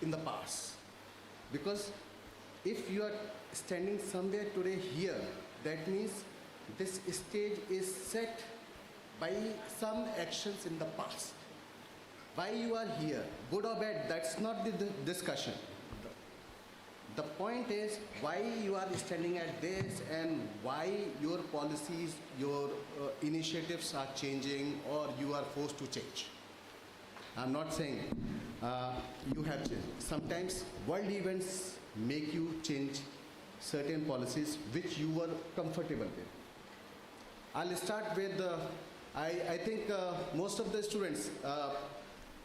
in the past. Because if you are standing somewhere today here, that means this stage is set by some actions in the past. Why you are here, good or bad, that's not the discussion. The point is why you are standing at this and why your policies, your initiatives are changing or you are forced to change. I'm not saying you have changed. Sometimes world events make you change certain policies which you were comfortable with. I'll start with, I think most of the students,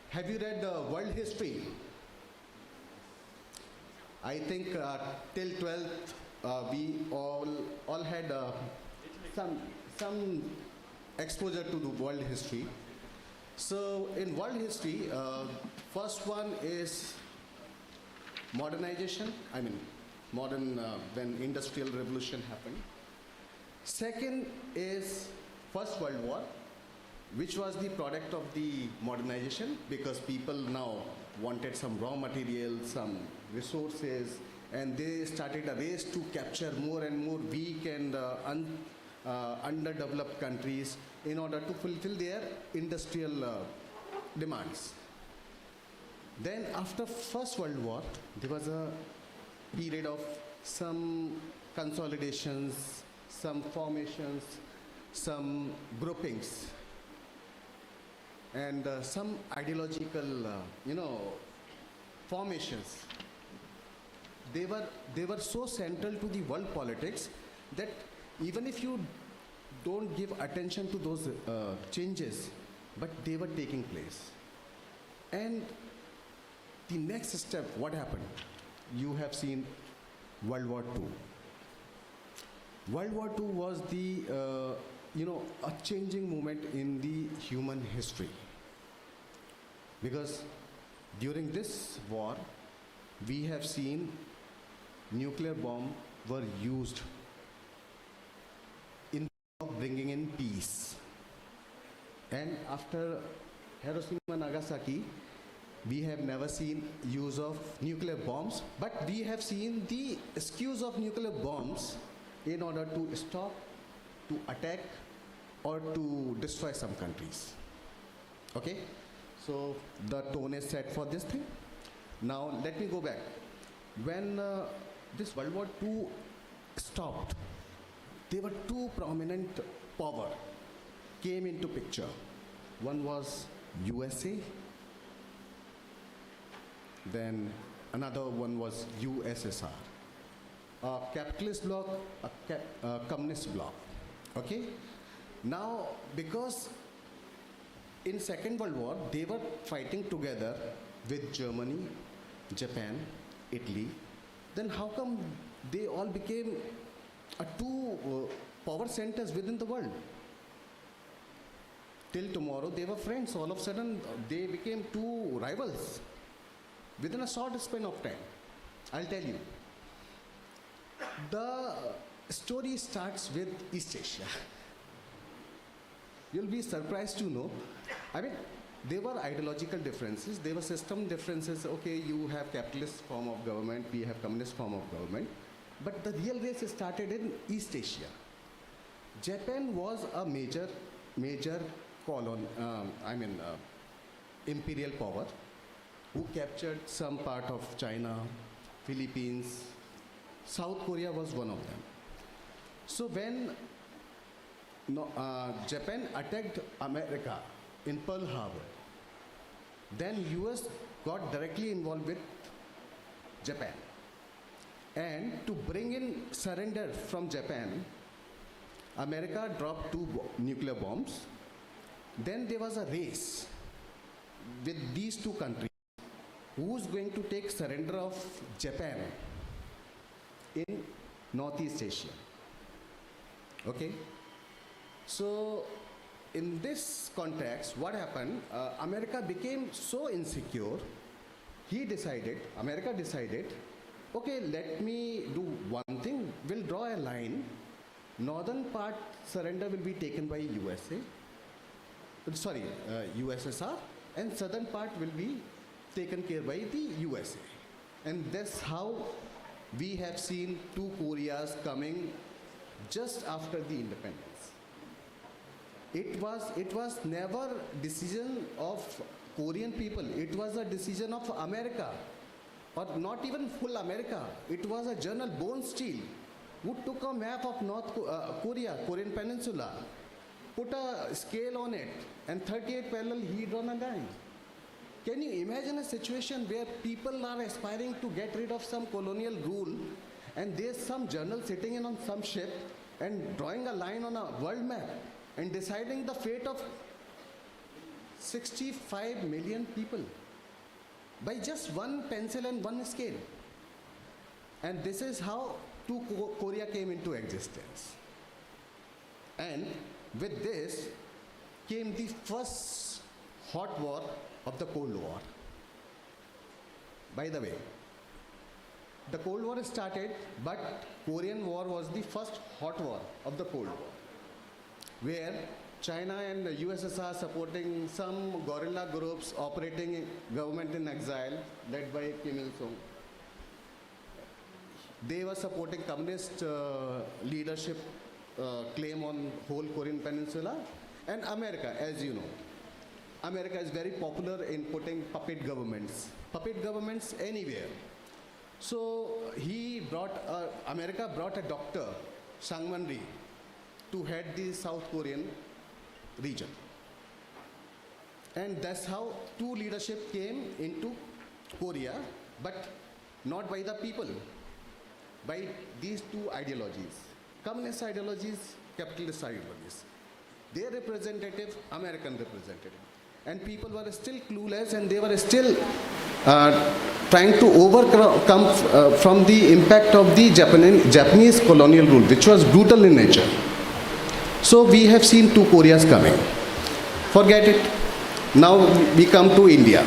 have you read world history? I think till 12th we all had some exposure to the world history. So in world history, first one is modernization. I mean, when industrial revolution happened. Second is First World War, which was the product of the modernization because people now wanted some raw materials, some resources, and they started a race to capture more and more weak and underdeveloped countries in order to fulfill their industrial demands. Then after First World War, there was a period of some consolidations, some formations, some groupings, and some ideological, formations. They were so central to the world politics that even if you don't give attention to those changes, but they were taking place. And the next step, what happened? You have seen World War II. World War II was the, a changing moment in the human history. Because during this war, we have seen nuclear bombs were used in bringing in peace. And after Hiroshima and Nagasaki, we have never seen use of nuclear bombs, but we have seen the excuse of nuclear bombs in order to stop, to attack, or to destroy some countries. Okay? So the tone is set for this thing. Now let me go back. When this World War II stopped, there were two prominent powers came into picture. One was USA, then another one was USSR. A capitalist bloc, a communist bloc. Okay? Now, because in Second World War, they were fighting together with Germany, Japan, Italy, then how come they all became two power centers within the world? Till tomorrow, they were friends. All of a sudden, they became two rivals within a short span of time. I'll tell you. The story starts with East Asia. You'll be surprised to know. I mean, there were ideological differences, there were system differences. Okay, you have capitalist form of government, we have communist form of government. But the real race started in East Asia. Japan was a major imperial power who captured some part of China, Philippines. South Korea was one of them. So when Japan attacked America in Pearl Harbor, then US got directly involved with Japan. And to bring in surrender from Japan, America dropped two nuclear bombs. Then there was a race with these two countries. Who's going to take surrender of Japan in Northeast Asia? Okay? So in this context, what happened? America became so insecure. America decided, okay, let me do one thing. We'll draw a line. Northern part surrender will be taken by USSR, and southern part will be taken care by the USA. And that's how we have seen two Koreas coming just after the independence. It was never decision of Korean people. It was a decision of America, or not even full America. It was a General Bonesteel who took a map of Korean Peninsula, put a scale on it, and 38 parallel he drawn a line. Can you imagine a situation where people are aspiring to get rid of some colonial rule, and there's some general sitting in on some ship and drawing a line on a world map and deciding the fate of 65 million people by just one pencil and one scale? And this is how two Korea came into existence. And with this came the first hot war of the Cold War. By the way, the Cold War started, but Korean War was the first hot war of the Cold War, where China and the USSR supporting some guerrilla groups operating government in exile led by Kim Il-sung. They were supporting communist leadership claim on whole Korean Peninsula. And America, as you know, America is very popular in putting puppet governments anywhere. So America brought a doctor, Sangman Rhee, to head the South Korean region. And that's how two leadership came into Korea, but not by the people, by these two ideologies, communist ideologies, capitalist ideologies. Their representative, American representative. And people were still clueless, and they were still trying to overcome from the impact of the Japanese colonial rule, which was brutal in nature. So we have seen two Koreas coming. Forget it. Now we come to India.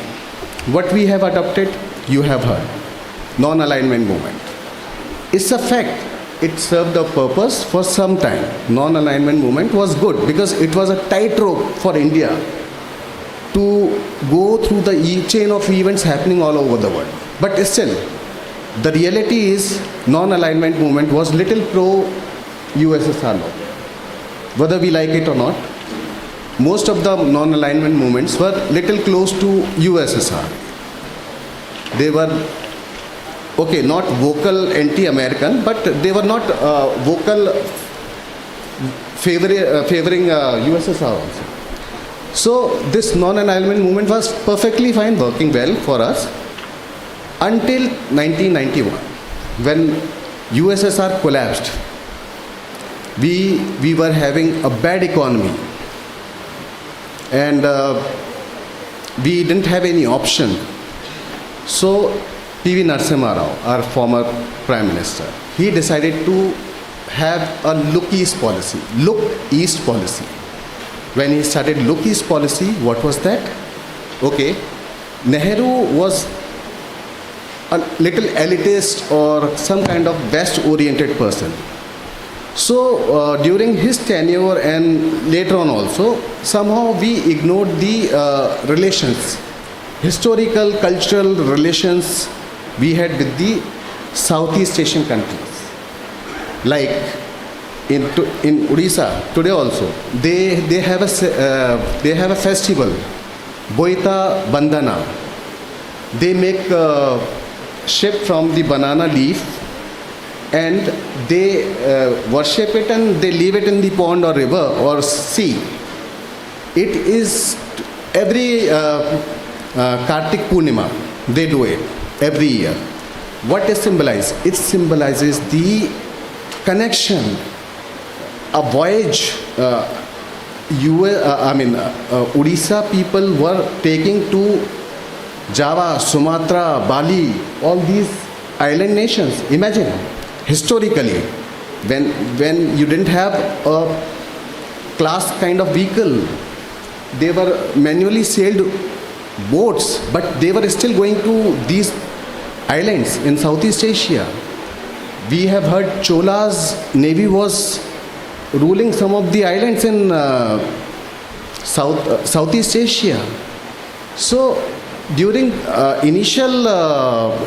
What we have adopted, you have heard. Non-alignment movement. It's a fact. It served a purpose for some time. Non-alignment movement was good because it was a tightrope for India to go through the chain of events happening all over the world. But still, the reality is non-alignment movement was little pro-USSR law. Whether we like it or not, most of the non-alignment movements were little close to USSR. They were, okay, not vocal anti-American, but they were not vocal favoring USSR also. So this non-alignment movement was perfectly fine, working well for us until 1991, when USSR collapsed. We were having a bad economy, and we didn't have any option. So P.V. Narasimha Rao, our former Prime Minister, he decided to have a look east policy. When he started look east policy, what was that? Okay, Nehru was a little elitist or some kind of West-oriented person. So during his tenure and later on also, somehow we ignored the relations, historical, cultural relations we had with the Southeast Asian countries. Like in Odisha today also, they have a festival, Boita Bandhana. They make shape from the banana leaf, and they worship it and they leave it in the pond or river or sea. It is every Kartik Purnima, they do it every year. What it symbolizes? It symbolizes the connection, a voyage. Odisha people were taking to Java, Sumatra, Bali, all these island nations. Imagine, historically, when you didn't have a class kind of vehicle. They were manually sailed boats, but they were still going to these islands in Southeast Asia. We have heard Chola's navy was ruling some of the islands in Southeast Asia. So during initial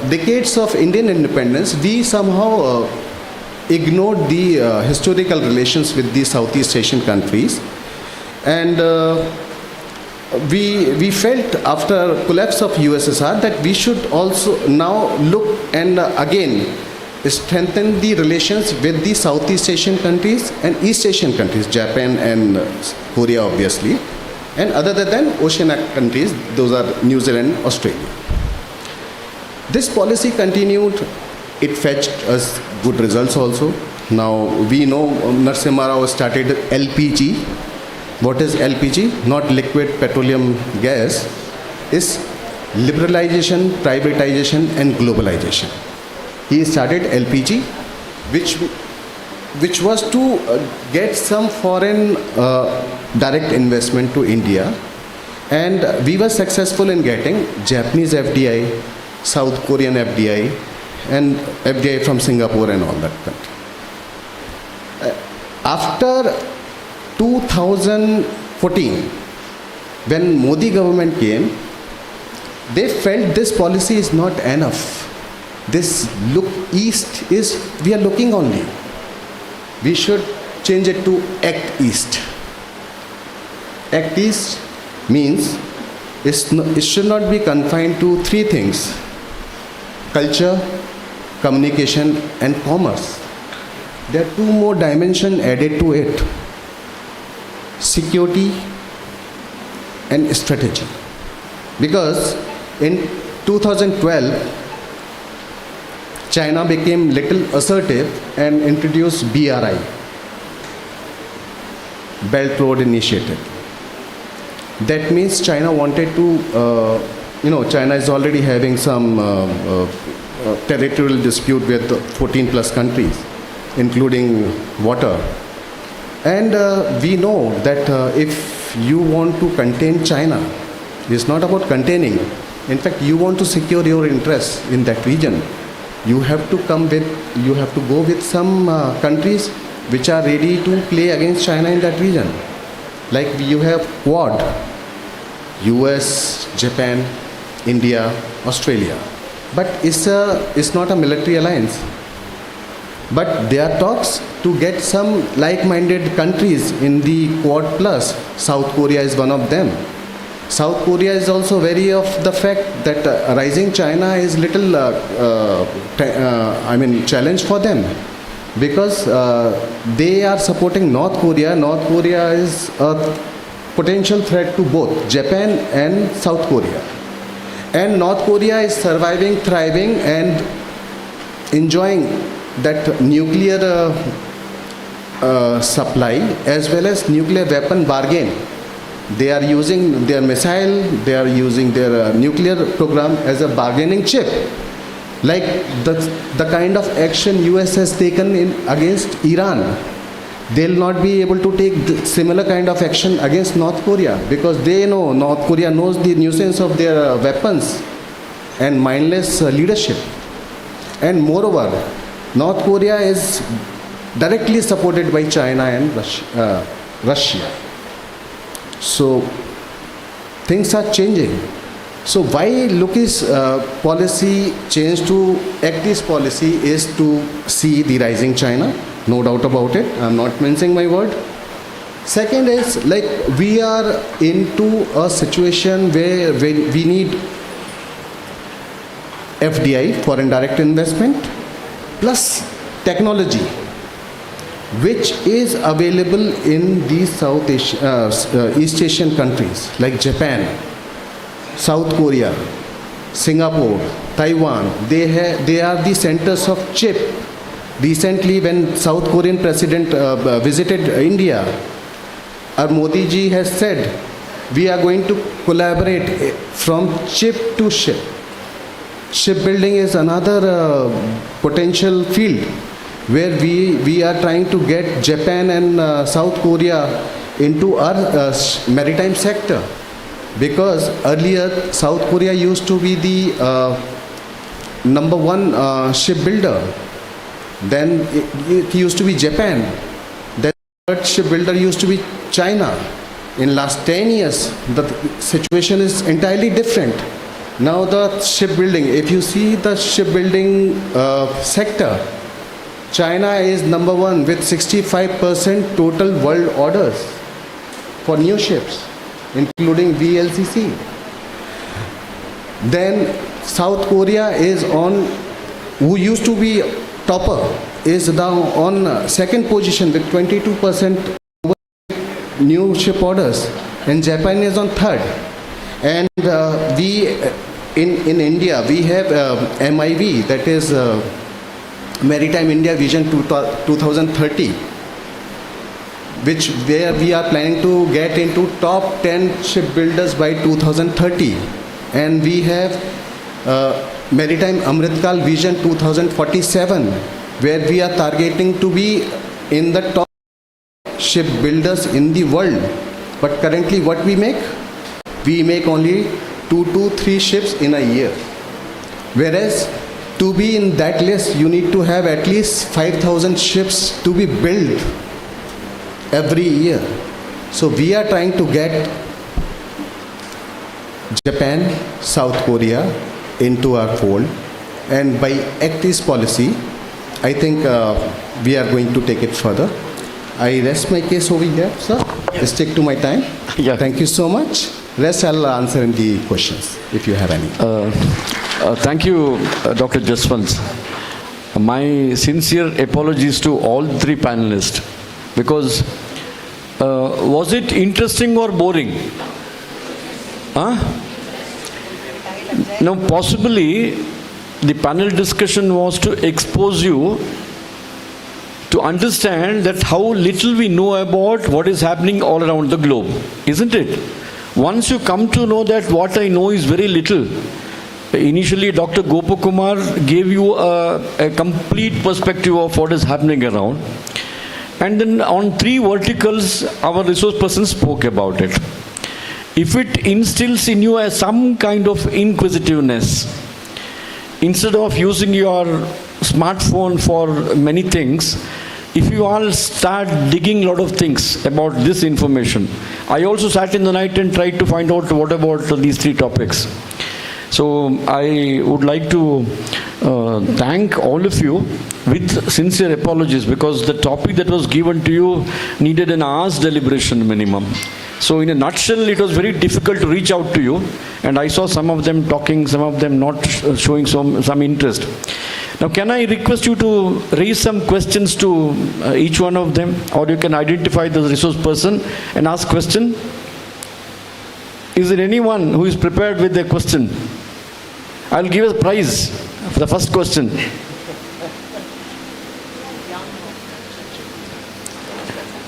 decades of Indian independence, we somehow ignored the historical relations with the Southeast Asian countries, and we felt after collapse of USSR that we should also now look and again strengthen the relations with the Southeast Asian countries and East Asian countries, Japan and Korea obviously, and other than Oceanic countries, those are New Zealand, Australia. This policy continued. It fetched us good results also. Now we know Narasimha Rao started LPG. What is LPG? Not liquid petroleum gas. Is liberalization, privatization and globalization. He started LPG, which was to get some foreign direct investment to India, and we were successful in getting Japanese FDI, South Korean FDI, and FDI from Singapore and all that country. After 2014, when Modi government came, they felt this policy is not enough. This look east is, we are looking only. We should change it to act east. Act east means it should not be confined to three things: culture, communication and commerce. There are two more dimensions added to it: security and strategy. Because in 2012, China became little assertive and introduced BRI, Belt Road Initiative. That means China wanted to, China is already having some territorial dispute with 14 plus countries, including water. And we know that if you want to contain China, it's not about containing. In fact, you want to secure your interests in that region. You have to go with some countries which are ready to play against China in that region. Like you have Quad, US, Japan, India, Australia. But it's not a military alliance. But there are talks to get some like-minded countries in the Quad Plus. South Korea is one of them. South Korea is also wary of the fact that rising China is little challenge for them, because they are supporting North Korea. North Korea is a potential threat to both Japan and South Korea. And North Korea is surviving, thriving and enjoying that nuclear supply as well as nuclear weapon bargain. They are using their missile, they are using their nuclear program as a bargaining chip. Like the kind of action US has taken against Iran, they'll not be able to take similar kind of action against North Korea, because they know, North Korea knows the nuisance of their weapons and mindless leadership. And moreover, North Korea is directly supported by China and Russia. So things are changing. So why Look's policy changed to Act East policy is to see the rising China, no doubt about it. I'm not mincing my word. Second is, like, we are into a situation where we need FDI, foreign direct investment, plus technology, which is available in these East Asian countries like Japan, South Korea, Singapore, Taiwan. They are the centers of chip. Recently, when South Korean president visited India, our Modi ji has said, we are going to collaborate from chip to ship. Shipbuilding is another potential field where we are trying to get Japan and South Korea into our maritime sector. Because earlier South Korea used to be the number one shipbuilder. Then it used to be Japan. Then third shipbuilder used to be China. In last 10 years, the situation is entirely different. Now the shipbuilding, if you see the shipbuilding sector, China is number one with 65% total world orders for new ships, including VLCC. Then South Korea is on, who used to be topper, is now on second position with 22% new ship orders, and Japan is on third. And we in India we have MIV, that is Maritime India Vision 2030, which where we are planning to get into top 10 shipbuilders by 2030, and we have Maritime Amritkal Vision 2047, where we are targeting to be in the top shipbuilders in the world. But currently what we make only 2 to 3 ships in a year, whereas to be in that list you need to have at least 5,000 ships to be built every year. So we are trying to get Japan, South Korea into our fold, and by Act East policy I think we are going to take it further. I rest my case over here, sir. Stick to my time. Yeah. Thank you so much. Rest I'll answer in the questions if you have any. Thank you, Dr. Jaswant. My sincere apologies to all 3 panelists, because was it interesting or boring? Huh? Now, possibly the panel discussion was to expose you to understand that how little we know about what is happening all around the globe, isn't it? Once you come to know that what I know is very little, initially Dr. Gopakumar gave you a complete perspective of what is happening around, and then on 3 verticals our resource person spoke about it. If it instills in you some kind of inquisitiveness, instead of using your smartphone for many things, if you all start digging a lot of things about this information. I also sat in the night and tried to find out what about these 3 topics. So I would like to thank all of you with sincere apologies, because the topic that was given to you needed an hour's deliberation minimum. So in a nutshell, it was very difficult to reach out to you, and I saw some of them talking, some of them not showing some interest. Now, can I request you to raise some questions to each one of them, or you can identify the resource person and ask question? Is there anyone who is prepared with a question? I'll give a prize for the first question.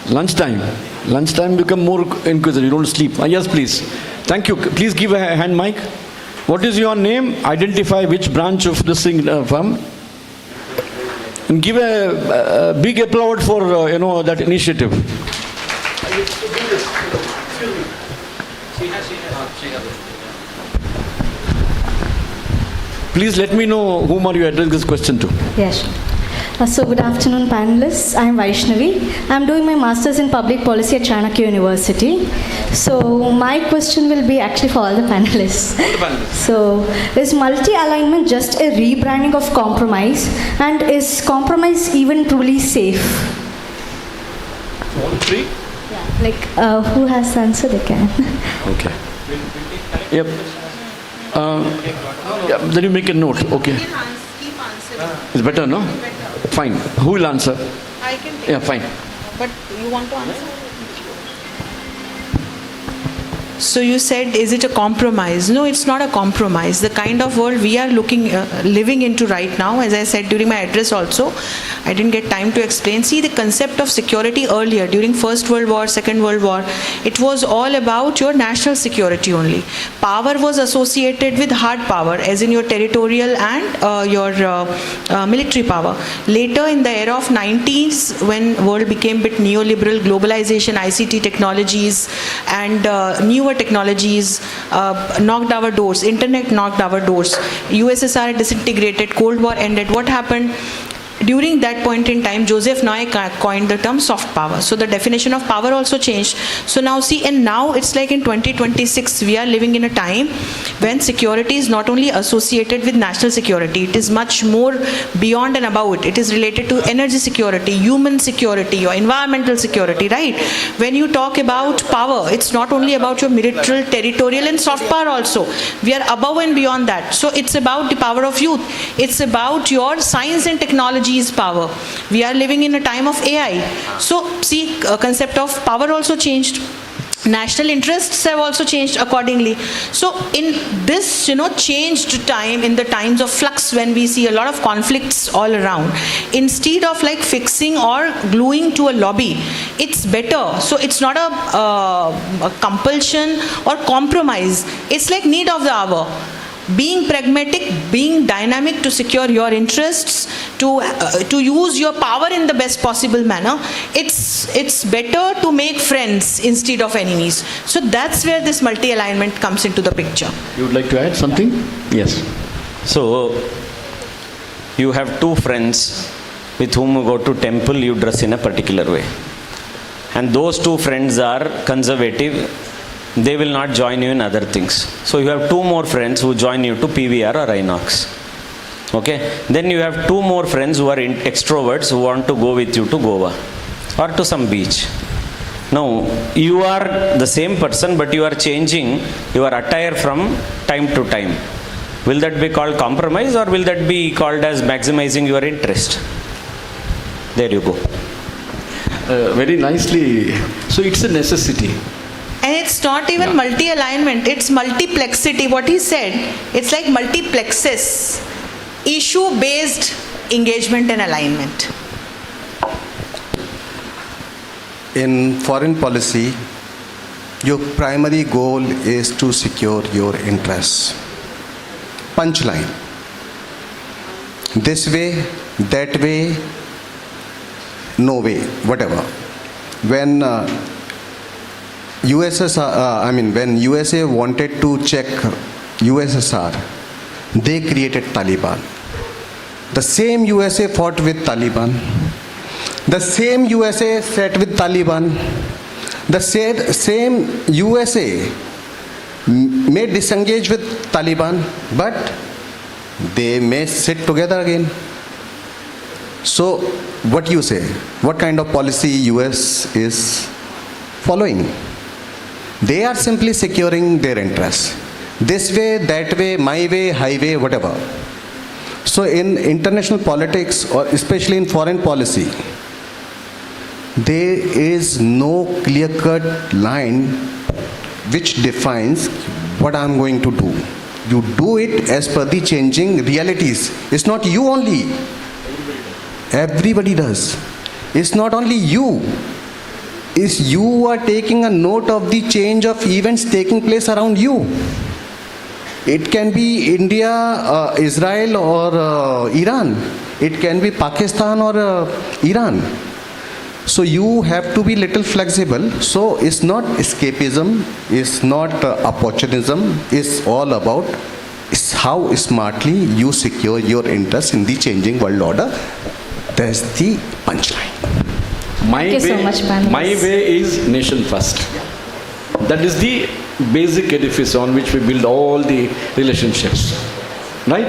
Lunchtime become more inquisitive, you don't sleep. Yes, please. Thank you. Please give a hand mic. What is your name? Identify which branch of this thing from. And give a big applaud for that initiative. Please let me know whom are you addressing this question to. Yes. So good afternoon, panelists. I am Vaishnavi. I am doing my Masters in Public Policy at Chanakya University. So my question will be actually for all the panelists. So is multi-alignment just a rebranding of compromise? And is compromise even truly safe? All 3? Yeah. Like who has answered? They can. Okay. Yep. Then you make a note. Okay. Keep answering. It's better, no? Fine. Who will answer? I can take Yeah, fine. But you want to answer? So you said, is it a compromise? No, it's not a compromise. The kind of world we are living into right now, as I said during my address also, I didn't get time to explain. See, the concept of security earlier, during First World War, Second World War, it was all about your national security only. Power was associated with hard power, as in your territorial and your military power. Later, in the era of 90s, when world became a bit neoliberal, globalization, ICT technologies, and newer technologies knocked our doors. Internet knocked our doors. USSR disintegrated. Cold War ended. What happened? During that point in time, Joseph Nye coined the term soft power. So the definition of power also changed. So now see, and now it's like in 2026, we are living in a time when security is not only associated with national security, it is much more beyond and above it. It is related to energy security, human security, or environmental security, right? When you talk about power, it's not only about your military, territorial, and soft power also. We are above and beyond that. So it's about the power of youth. It's about your science and technology is power. We are living in a time of AI. So see, concept of power also changed. National interests have also changed accordingly. So in this, changed time, in the times of flux, when we see a lot of conflicts all around, instead of like fixing or gluing to a lobby, it's better. So it's not a compulsion or compromise. It's like need of the hour. Being pragmatic, being dynamic to secure your interests, to use your power in the best possible manner. It's better to make friends instead of enemies. So that's where this multi-alignment comes into the picture. You would like to add something? Yes. So, you have two friends with whom you go to temple, you dress in a particular way. And those two friends are conservative. They will not join you in other things. So you have two more friends who join you to PVR or Inox. Okay? Then you have two more friends who are extroverts who want to go with you to Goa or to some beach. Now, you are the same person, but you are changing your attire from time to time. Will that be called compromise, or will that be called as maximizing your interest? There you go. Very nicely. So it's a necessity. And it's not even multi-alignment, it's multiplexity. What he said, it's like multiplexes. Issue-based engagement and alignment. In foreign policy, your primary goal is to secure your interests. Punchline. This way, that way, no way, whatever. When when USA wanted to check USSR, they created Taliban. The same USA fought with Taliban. The same USA sat with Taliban. The same USA may disengage with Taliban, but they may sit together again. So, what do you say? What kind of policy US is following? They are simply securing their interests. This way, that way, my way, highway, whatever. So in international politics, or especially in foreign policy, there is no clear-cut line which defines what I'm going to do. You do it as per the changing realities. It's not you only. Everybody does. It's not only you. Is you are taking a note of the change of events taking place around you. It can be India, Israel, or Iran. It can be Pakistan or Iran. So you have to be little flexible. So it's not escapism, it's not opportunism, it's all about how smartly you secure your interests in the changing world order. That's the punchline. Thank you so much, panelists. My way is nation first. That is the basic edifice on which we build all the relationships. Right?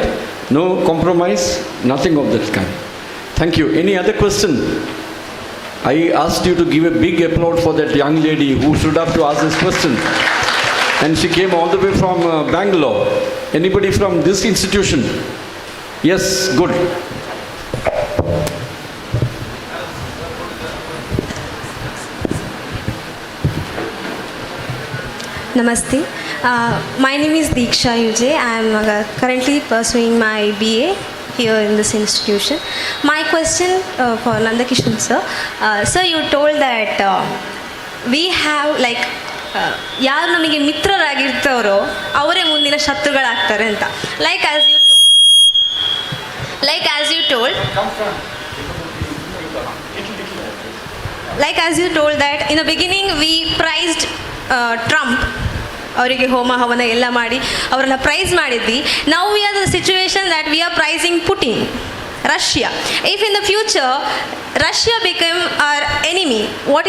No compromise, nothing of that kind. Thank you. Any other question? I asked you to give a big applause for that young lady who stood up to ask this question. And she came all the way from Bangalore. Anybody from this institution? Yes, good. Namaste. My name is Deeksha Ujay. I am currently pursuing my BA here in this institution. My question for Nandakishore sir. Sir, you told that we have like ಯಾರು ನಮಗೆ ಮಿತ್ರರಾಗಿರ್ತಾರೋ ಅವರೇ ಮುಂದಿನ ಶತ್ರುಗಳಾಗ್ತಾರೆ ಅಂತ. Like as you told that in the beginning we prized Trump, ಅವರಿಗೆ ಹೋಮ ಹವನ ಎಲ್ಲ ಮಾಡಿ ಅವರನ್ನ ಪ್ರೈಸ್ ಮಾಡಿದ್ವಿ. Now we are in the situation that we are prizing Putin, Russia. If in the future Russia become our enemy, what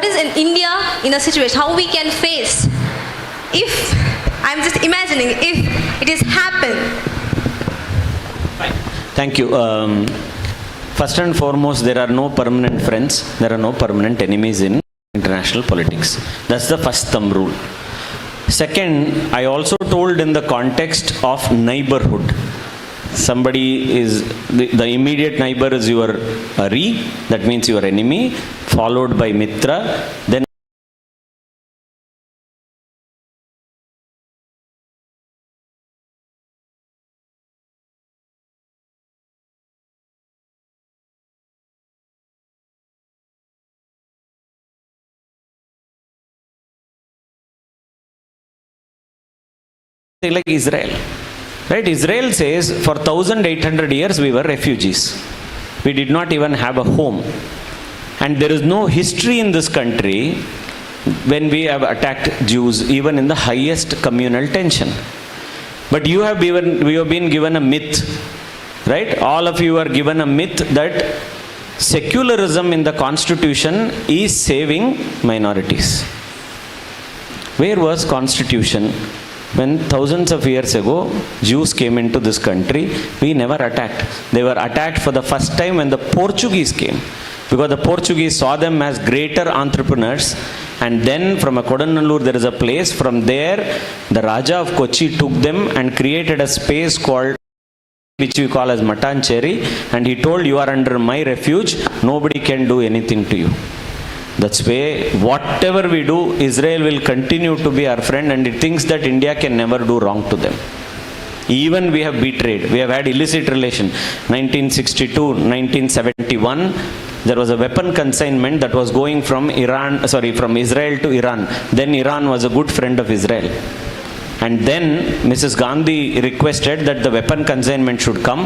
is in India in a situation, how we can face, if I'm just imagining if it is happen. Thank you. First and foremost, there are no permanent friends, there are no permanent enemies in international politics. That's the first thumb rule. Second, I also told in the context of neighborhood. Somebody is, the immediate neighbor is your Ari, that means your enemy, followed by Mitra, then like Israel. Right? Israel says for 1800 years we were refugees. We did not even have a home. And there is no history in this country when we have attacked Jews, even in the highest communal tension. But we have been given a myth. Right? All of you are given a myth that secularism in the constitution is saving minorities. Where was constitution? When thousands of years ago Jews came into this country, we never attacked. They were attacked for the first time when the Portuguese came, because the Portuguese saw them as greater entrepreneurs, and then from a Kodannallur there is a place, from there the Raja of Kochi took them and created a space called, which we call as Matancheri, and he told, you are under my refuge, nobody can do anything to you. That's why whatever we do, Israel will continue to be our friend, and it thinks that India can never do wrong to them. Even we have betrayed, we have had illicit relation. 1962, 1971, there was a weapon consignment that was going from Israel to Iran. Then Iran was a good friend of Israel. And then Mrs. Gandhi requested that the weapon consignment should come.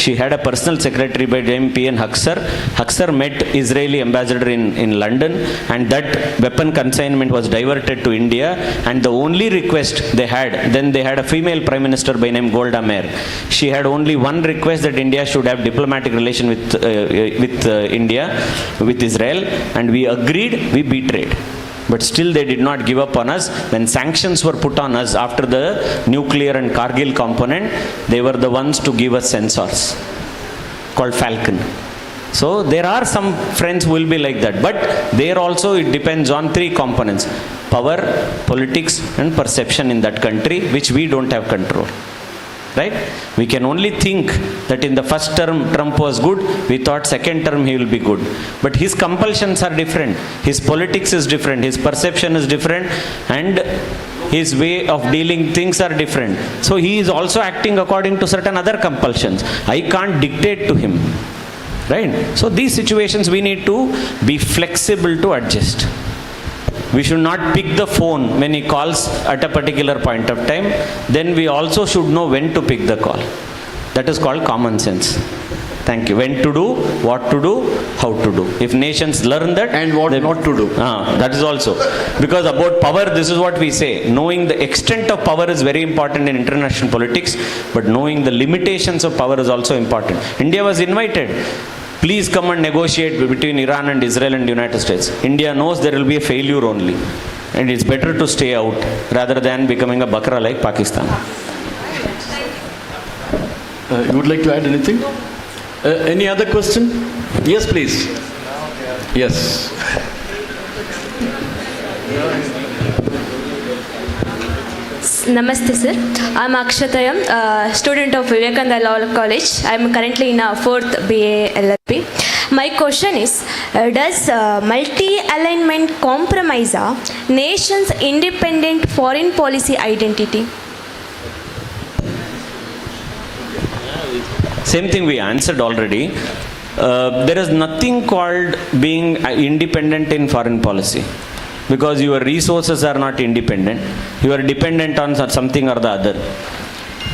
She had a personal secretary by name P.N. Haksar. Haksar met Israeli ambassador in London, and that weapon consignment was diverted to India. And the only request they had, then they had a female prime minister by name Golda Meir. She had only one request, that India should have diplomatic relation with India, with Israel, and we agreed, we betrayed. But still they did not give up on us. When sanctions were put on us after the nuclear and Kargil component, they were the ones to give us sensors called Falcon. So there are some friends who will be like that. But there also it depends on three components: power, politics and perception in that country, which we don't have control. Right? We can only think that in the first term Trump was good, we thought second term he will be good. But his compulsions are different, his politics is different, his perception is different, and his way of dealing things are different. So he is also acting according to certain other compulsions. I can't dictate to him. Right? So these situations we need to be flexible to adjust. We should not pick the phone when he calls at a particular point of time. Then we also should know when to pick the call. That is called common sense. Thank you. When to do, what to do, how to do. If nations learn that. And what not to do. That is also. Because about power, this is what we say. Knowing the extent of power is very important in international politics, but knowing the limitations of power is also important. India was invited. Please come and negotiate between Iran and Israel and the United States. India knows there will be a failure only. And it's better to stay out rather than becoming a bakra like Pakistan. You would like to add anything? Any other question? Yes, please. Yes. Namaste sir. I'm Akshatayam, student of Vivekananda Law College. I'm currently in a 4th BA LLB. My question is, does multi-alignment compromise a nation's independent foreign policy identity? Same thing we answered already. There is nothing called being independent in foreign policy, because your resources are not independent. You are dependent on something or the other.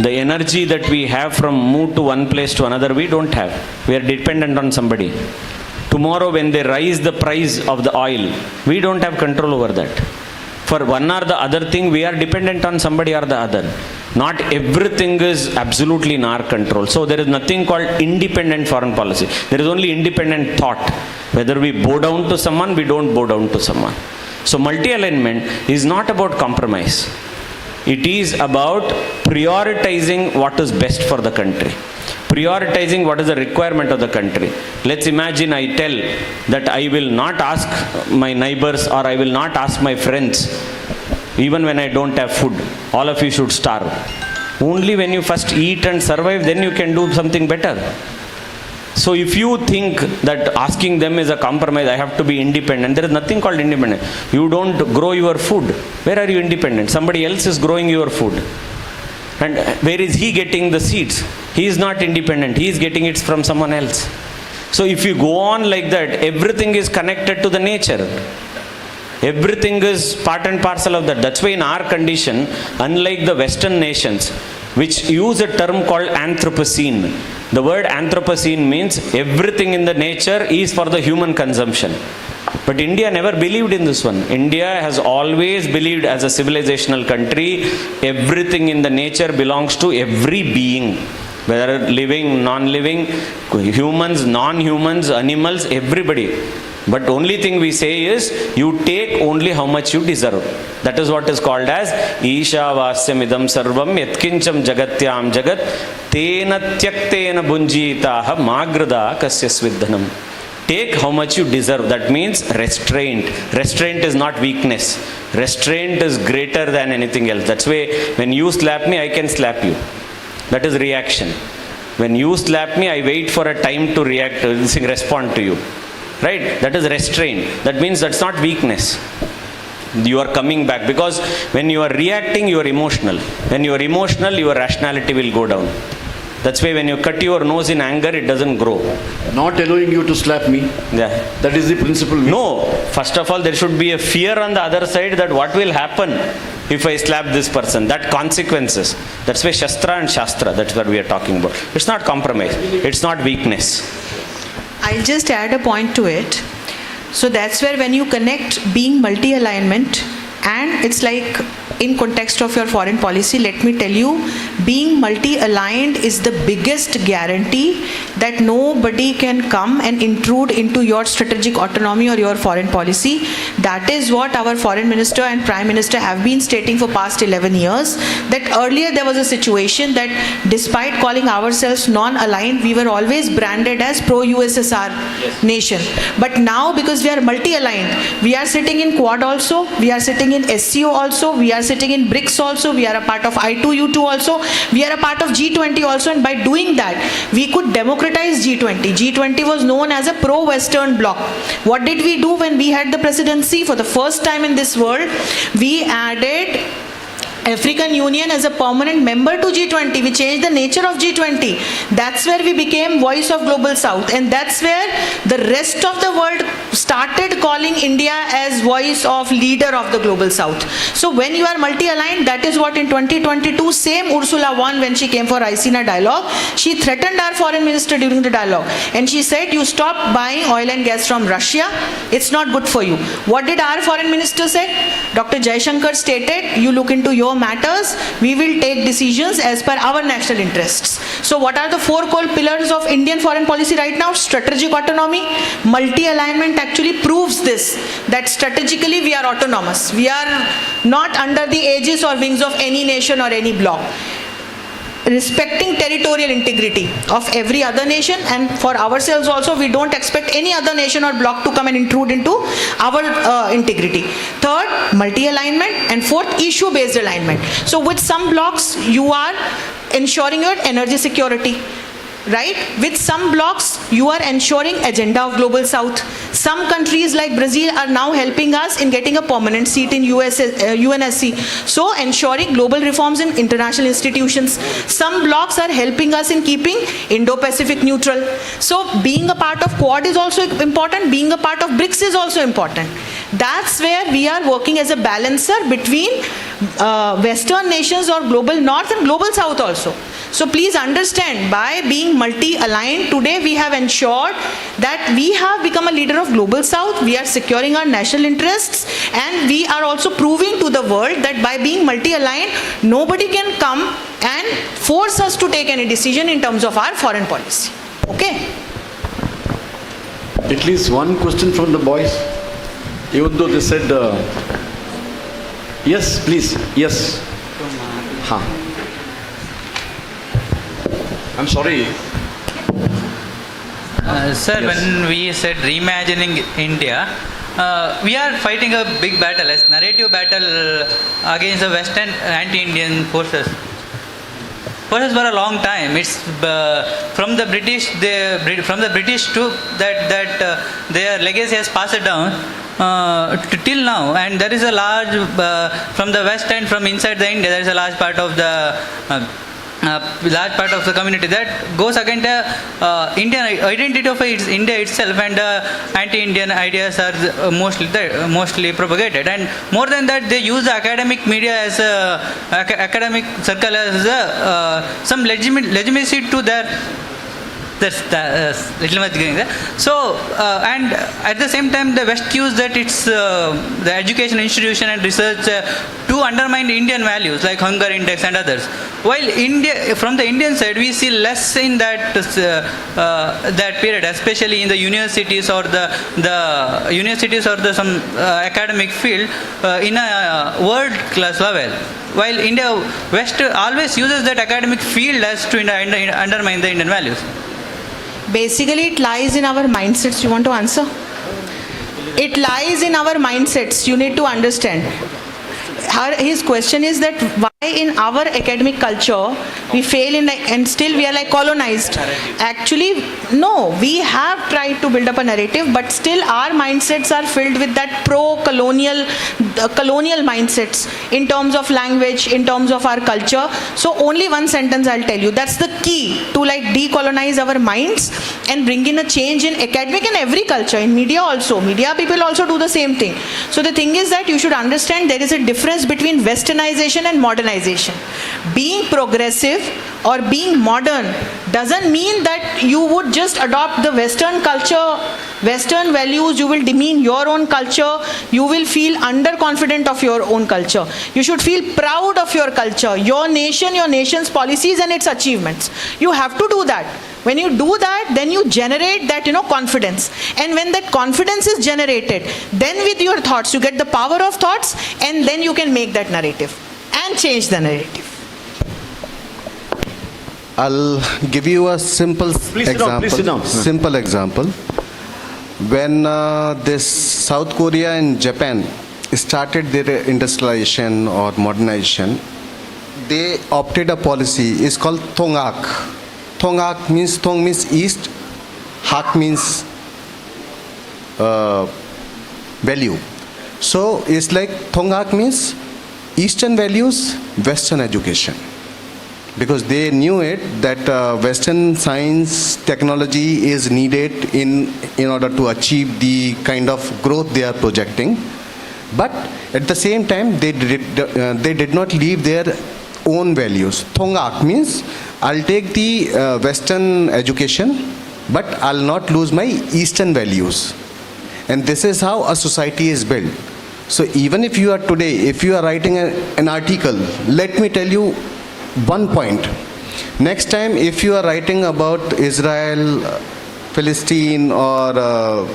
The energy that we have from move to one place to another, we don't have. We are dependent on somebody. Tomorrow when they rise the price of the oil, we don't have control over that. For one or the other thing, we are dependent on somebody or the other. Not everything is absolutely in our control. So there is nothing called independent foreign policy. There is only independent thought. Whether we bow down to someone, we don't bow down to someone. So multi-alignment is not about compromise. It is about prioritizing what is best for the country. Prioritizing what is the requirement of the country. Let's imagine I tell that I will not ask my neighbors or I will not ask my friends, even when I don't have food. All of you should starve. Only when you first eat and survive, then you can do something better. So if you think that asking them is a compromise, I have to be independent, there is nothing called independent. You don't grow your food. Where are you independent? Somebody else is growing your food. And where is he getting the seeds? He is not independent. He is getting it from someone else. So if you go on like that, everything is connected to the nature. Everything is part and parcel of that. That's why in our condition, unlike the Western nations, which use a term called Anthropocene. The word Anthropocene means everything in the nature is for the human consumption. But India never believed in this one. India has always believed, as a civilizational country, everything in the nature belongs to every being. Whether living, non-living, humans, non-humans, animals, everybody. But only thing we say is, you take only how much you deserve. That is what is called as Isha Vasyam Idam Sarvam Yatkincham Jagatyam Jagat Tena Tyaktena Bunjitaha Magrada Kasyasvidhanam. Take how much you deserve. That means restraint. Restraint is not weakness. Restraint is greater than anything else. That's why when you slap me, I can slap you. That is reaction. When you slap me, I wait for a time to react, respond to you. Right? That is restraint. That means that's not weakness. You are coming back, because when you are reacting, you are emotional. When you are emotional, your rationality will go down. That's why when you cut your nose in anger, it doesn't grow. Not allowing you to slap me. Yeah. That is the principle. No. First of all, there should be a fear on the other side that what will happen if I slap this person. That consequences. That's why Shastra and Shastra, that's what we are talking about. It's not compromise. It's not weakness. I'll just add a point to it. So that's where when you connect being multi-alignment, and it's like in context of your foreign policy, let me tell you, being multi-aligned is the biggest guarantee that nobody can come and intrude into your strategic autonomy or your foreign policy. That is what our foreign minister and prime minister have been stating for past 11 years, that earlier there was a situation that despite calling ourselves non-aligned, we were always branded as pro-USSR nation. But now, because we are multi-aligned, we are sitting in Quad also, we are sitting in SCO also, we are sitting in BRICS also, we are a part of I2U2 also, we are a part of G20 also, and by doing that, we could democratize G20. G20 was known as a pro-Western bloc. What did we do when we had the presidency? For the first time in this world, we added African Union as a permanent member to G20. We changed the nature of G20. That's where we became voice of Global South, and that's where the rest of the world started calling India as voice of leader of the Global South. So when you are multi-aligned, that is what in 2022, same Ursula von, when she came for ICNA dialogue, she threatened our foreign minister during the dialogue, and she said, you stop buying oil and gas from Russia, it's not good for you. What did our foreign minister say? Dr. Jaishankar stated, you look into your matters, we will take decisions as per our national interests. So what are the four core pillars of Indian foreign policy right now? Strategic autonomy. Multi-alignment actually proves this, that strategically we are autonomous. We are not under the aegis or wings of any nation or any bloc. respecting territorial integrity of every other nation, and for ourselves also, we don't expect any other nation or bloc to come and intrude into our integrity. Third, multi-alignment, and fourth, issue-based alignment. So with some blocs, you are ensuring your energy security. Right? With some blocks, you are ensuring agenda of Global South. Some countries like Brazil are now helping us in getting a permanent seat in UNSC. So ensuring global reforms in international institutions. Some blocks are helping us in keeping Indo-Pacific neutral. So being a part of Quad is also important. Being a part of BRICS is also important. That's where we are working as a balancer between Western nations or Global North and Global South also. So please understand, by being multi-aligned, today we have ensured that we have become a leader of Global South, we are securing our national interests, and we are also proving to the world that by being multi-aligned, nobody can come and force us to take any decision in terms of our foreign policy. Okay? At least one question from the boys, even though they said, yes, please, yes. I'm sorry. Sir, Yes. when we said reimagining India, we are fighting a big battle, a narrative battle against the Western anti-Indian forces. Forces for a long time. It's from the British. From the British too. That their legacy has passed down till now, and there is a large from the West and from inside the India. There is a large part of the. Community that goes against the Indian identity of India itself, and anti-Indian ideas are mostly propagated. And more than that, they use the academic media as academic circle as some legitimacy to their. That's little much going there. So, and at the same time, the West use that it's the education institution and research to undermine Indian values like hunger index and others. While India, from the Indian side, we see less in that that period, especially in the universities or the some academic field in a world class level. While India, West always uses that academic field as to undermine the Indian values. Basically, it lies in our mindsets. You want to answer? It lies in our mindsets. You need to understand. His question is that why in our academic culture we fail in and still we are like colonized. Actually, no, we have tried to build up a narrative, but still our mindsets are filled with that pro-colonial colonial mindsets in terms of language, in terms of our culture. So only one sentence I'll tell you. That's the key to like decolonize our minds and bring in a change in academic and every culture, in media also. Media people also do the same thing. So the thing is that you should understand there is a difference between westernization and modernization. Being progressive or being modern doesn't mean that you would just adopt the Western culture, Western values, you will demean your own culture, you will feel underconfident of your own culture. You should feel proud of your culture, your nation, your nation's policies and its achievements. You have to do that. When you do that, then you generate that, confidence. And when that confidence is generated, then with your thoughts, you get the power of thoughts, and then you can make that narrative and change the narrative. I'll give you a simple example. Please sit down. Simple example. When this South Korea and Japan started their industrialization or modernization, they opted a policy. It's called Thongak. Thongak means, Thong means east, Hak means value. So it's like Thongak means Eastern values, Western education. Because they knew it that Western science technology is needed in order to achieve the kind of growth they are projecting. But at the same time, they did not leave their own values. Thongak means I'll take the Western education, but I'll not lose my Eastern values. And this is how a society is built. So even if you are today, if you are writing an article, let me tell you one point. Next time, if you are writing about Israel, Palestine, or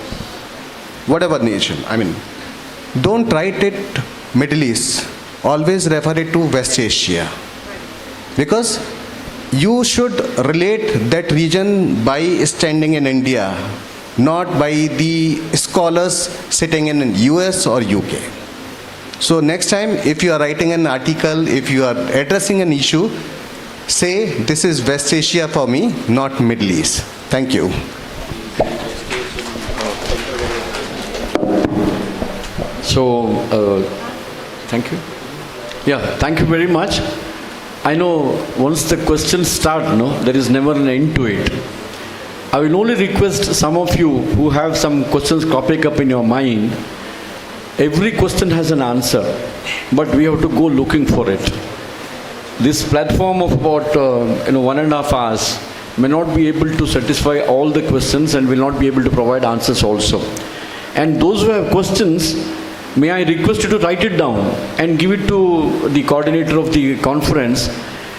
whatever nation, don't write it Middle East. Always refer it to West Asia. Because you should relate that region by standing in India, not by the scholars sitting in US or UK. So next time, if you are writing an article, if you are addressing an issue, say this is West Asia for me, not Middle East. Thank you. So, thank you. Yeah, thank you very much. I know once the questions start, no, there is never an end to it. I will only request some of you who have some questions cropping up in your mind. Every question has an answer, but we have to go looking for it. This platform of about 1.5 hours may not be able to satisfy all the questions and will not be able to provide answers also. And those who have questions, may I request you to write it down and give it to the coordinator of the conference,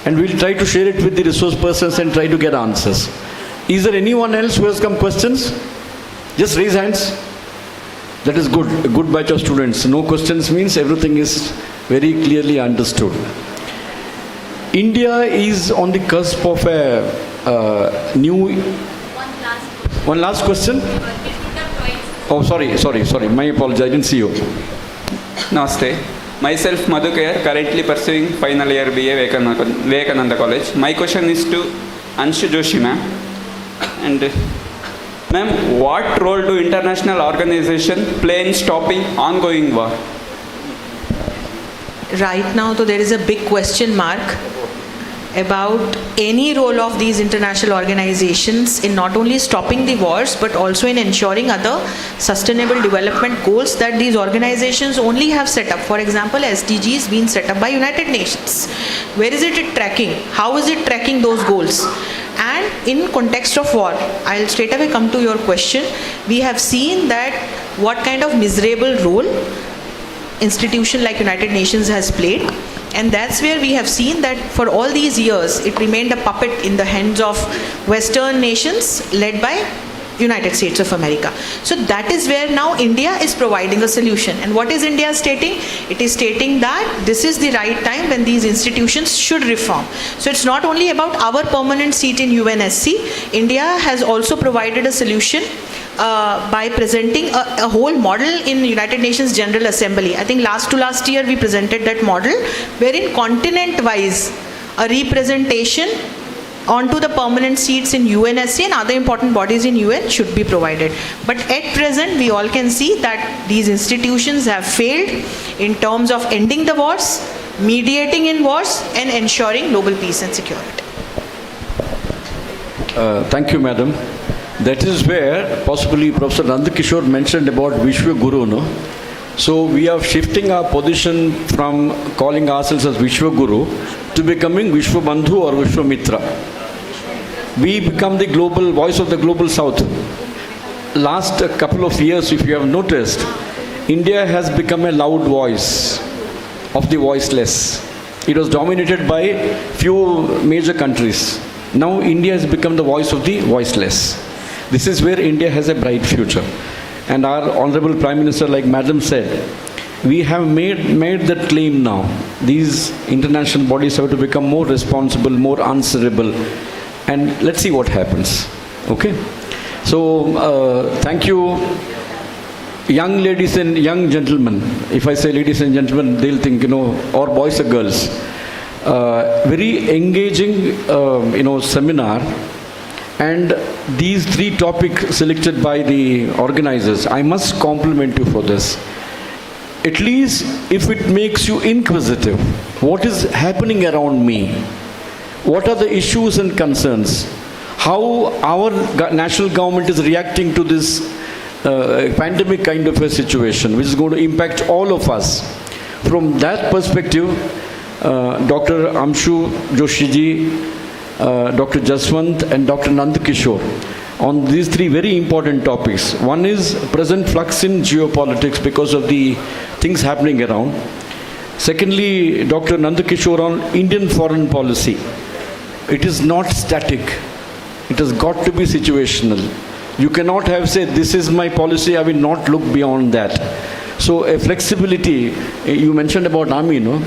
and we'll try to share it with the resource persons and try to get answers. Is there anyone else who has some questions? Just raise hands. That is good. A good batch of students. No questions means everything is very clearly understood. India is on the cusp of a new... One last question? Oh, sorry. My apologies. I didn't see you. Namaste. Myself, Madhukar, currently pursuing final year BA Vivekananda College. My question is to Anshu Joshi, ma'am. And, ma'am, what role do international organizations play in stopping ongoing war? Right now, though, there is a big question mark about any role of these international organizations in not only stopping the wars but also in ensuring other sustainable development goals that these organizations only have set up. For example, SDGs being set up by United Nations. Where is it tracking? How is it tracking those goals? And in context of war, I'll straight away come to your question. We have seen that what kind of miserable role institution like United Nations has played. And that's where we have seen that for all these years, it remained a puppet in the hands of Western nations led by United States of America. So that is where now India is providing a solution. And what is India stating? It is stating that this is the right time when these institutions should reform. So it's not only about our permanent seat in UNSC. India has also provided a solution by presenting a whole model in United Nations General Assembly. I think last year we presented that model, wherein continent-wise a representation onto the permanent seats in UNSC and other important bodies in UN should be provided. But at present, we all can see that these institutions have failed in terms of ending the wars, mediating in wars, and ensuring global peace and security. Thank you, madam. That is where possibly Professor Nandakishore mentioned about Vishwa Guru, no? So we are shifting our position from calling ourselves as Vishwa Guru to becoming Vishwa Bandhu or Vishwa Mitra. We become the global voice of the global south. Last couple of years, if you have noticed, India has become a loud voice of the voiceless. It was dominated by few major countries. Now India has become the voice of the voiceless. This is where India has a bright future. And our Honorable Prime Minister, like Madam said, we have made that claim now. These international bodies have to become more responsible, more answerable. And let's see what happens. Okay? So, thank you. Young ladies and young gentlemen, if I say ladies and gentlemen, they'll think, or boys or girls. Very engaging, seminar. And these three topics selected by the organizers, I must compliment you for this. At least if it makes you inquisitive, what is happening around me? What are the issues and concerns? How our national government is reacting to this pandemic kind of a situation, which is going to impact all of us. From that perspective, Dr. Anshu Joshi ji, Dr. Jaswant and Dr. Nandakishore on these three very important topics. One is present flux in geopolitics because of the things happening around. Secondly, Dr. Nandakishore on Indian foreign policy. It is not static. It has got to be situational. You cannot have said, this is my policy, I will not look beyond that. So a flexibility, you mentioned about army, no?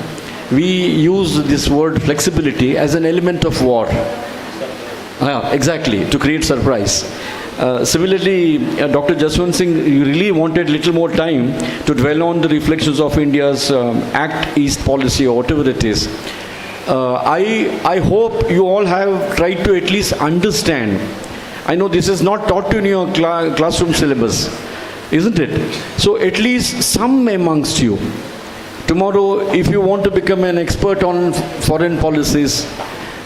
we use this word flexibility as an element of war. Exactly, to create surprise. Similarly, Dr. Jaswant Singh, you really wanted little more time to dwell on the reflections of India's Act East policy or whatever it is. I hope you all have tried to at least understand. I know this is not taught to in your classroom syllabus, isn't it? So at least some amongst you. Tomorrow, if you want to become an expert on foreign policies,